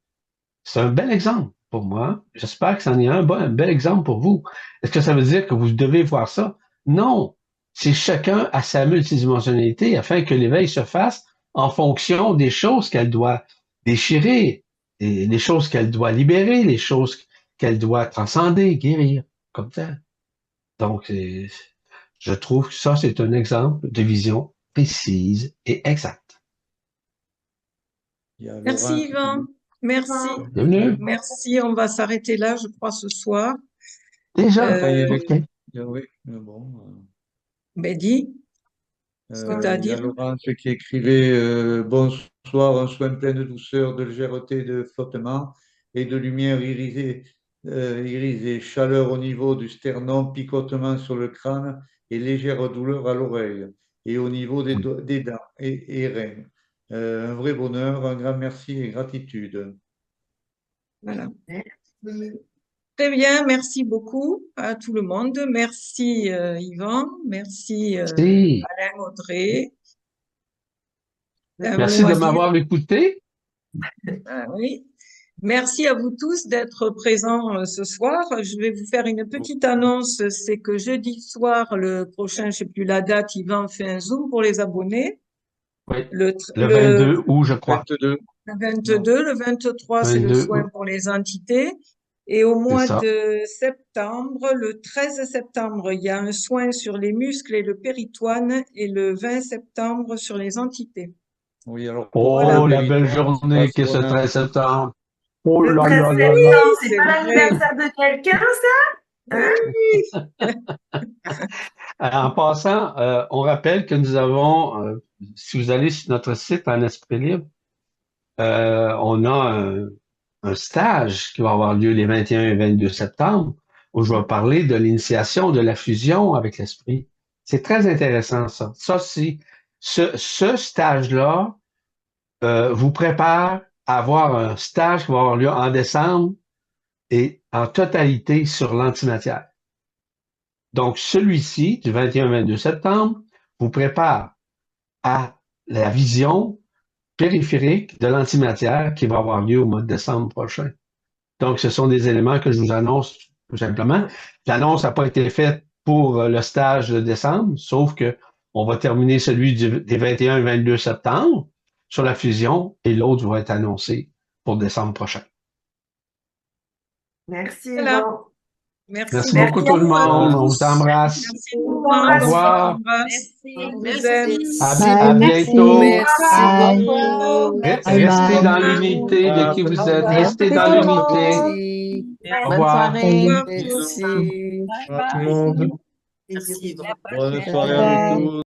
C'est un bel exemple pour moi. J'espère que c'en est un bel exemple pour vous. Est-ce que ça veut dire que vous devez voir ça? Non. C'est chacun à sa multidimensionnalité afin que l'éveil se fasse en fonction des choses qu'elle doit déchirer, et les choses qu'elle doit libérer, les choses qu'elle doit transcender, guérir, comme ça. Donc, je trouve que ça, c'est un exemple de vision précise et exacte. Il y a Merci Laurent qui Yvan, dit- merci. Bienvenue. Merci, on va s'arrêter là, je crois, ce soir. Déjà, Ça y est, OK. oui, mais bon. Mehdi, ce que tu as à Il y a dire? Laurence qui écrivait bonsoir, un soin plein de douceur, de légèreté, de flottement et de lumière irisée, chaleur au niveau du sternum, picotement sur le crâne et légère douleur à l'oreille et au niveau des dents et reins. Un vrai bonheur, un grand merci et gratitude. Voilà. Merci. Très bien, merci beaucoup à tout le monde. Merci Yvan, merci Si. Alain, Audrey. Un Merci mot à de dire? m'avoir écouté. Ah oui. Merci à vous tous d'être présents ce soir. Je vais vous faire une petite annonce. C'est que jeudi soir, le prochain, je sais plus la date, Yvan fait un Zoom pour les abonnés. Oui, Le, le 22 août, je crois. 22. le 22, le 23, c'est le 22 soin août. pour les entités. Et au mois ça. de septembre, le 13 septembre, il y a un soin sur les muscles et le péritoine et le 20 septembre sur les entités. Oui, alors Oh, pour la belle Péritoine, journée que ce on a- 13 septembre. Oh Le là 13 là là là. septembre, c'est c'est pas vrai. l'anniversaire de quelqu'un, ça? Hein? En passant, on rappelle que nous avons, si vous allez sur notre site en esprit libre, on a un stage qui va avoir lieu les 21 et 22 septembre, où je vais parler de l'initiation de la fusion avec l'esprit. C'est très intéressant, ça. Ça, ce stage-là vous prépare à avoir un stage qui va avoir lieu en décembre et en totalité sur l'antimatière. Donc, celui-ci, du 21 au 22 septembre, vous prépare à la vision périphérique de l'antimatière qui va avoir lieu au mois de décembre prochain. Donc, ce sont des éléments que je vous annonce tout simplement. L'annonce n'a pas été faite pour le stage de décembre, sauf que on va terminer celui des 21 et 22 septembre sur la fusion et l'autre va être annoncé pour décembre prochain. Merci, Voilà. Yvan. Merci Merci beaucoup Merci tout le à monde. tous. On vous embrasse. Merci tout Au le revoir. monde. Au revoir. On vous embrasse. On vous aime. À bientôt. Merci Au beaucoup. revoir. Restez dans Bye. l'unité de qui Au vous revoir. êtes. Au Restez revoir. dans l'unité. Merci. Au Bonne revoir. Au soirée. revoir tous. Merci. À tout le monde. Merci. Bonne soirée à vous tous.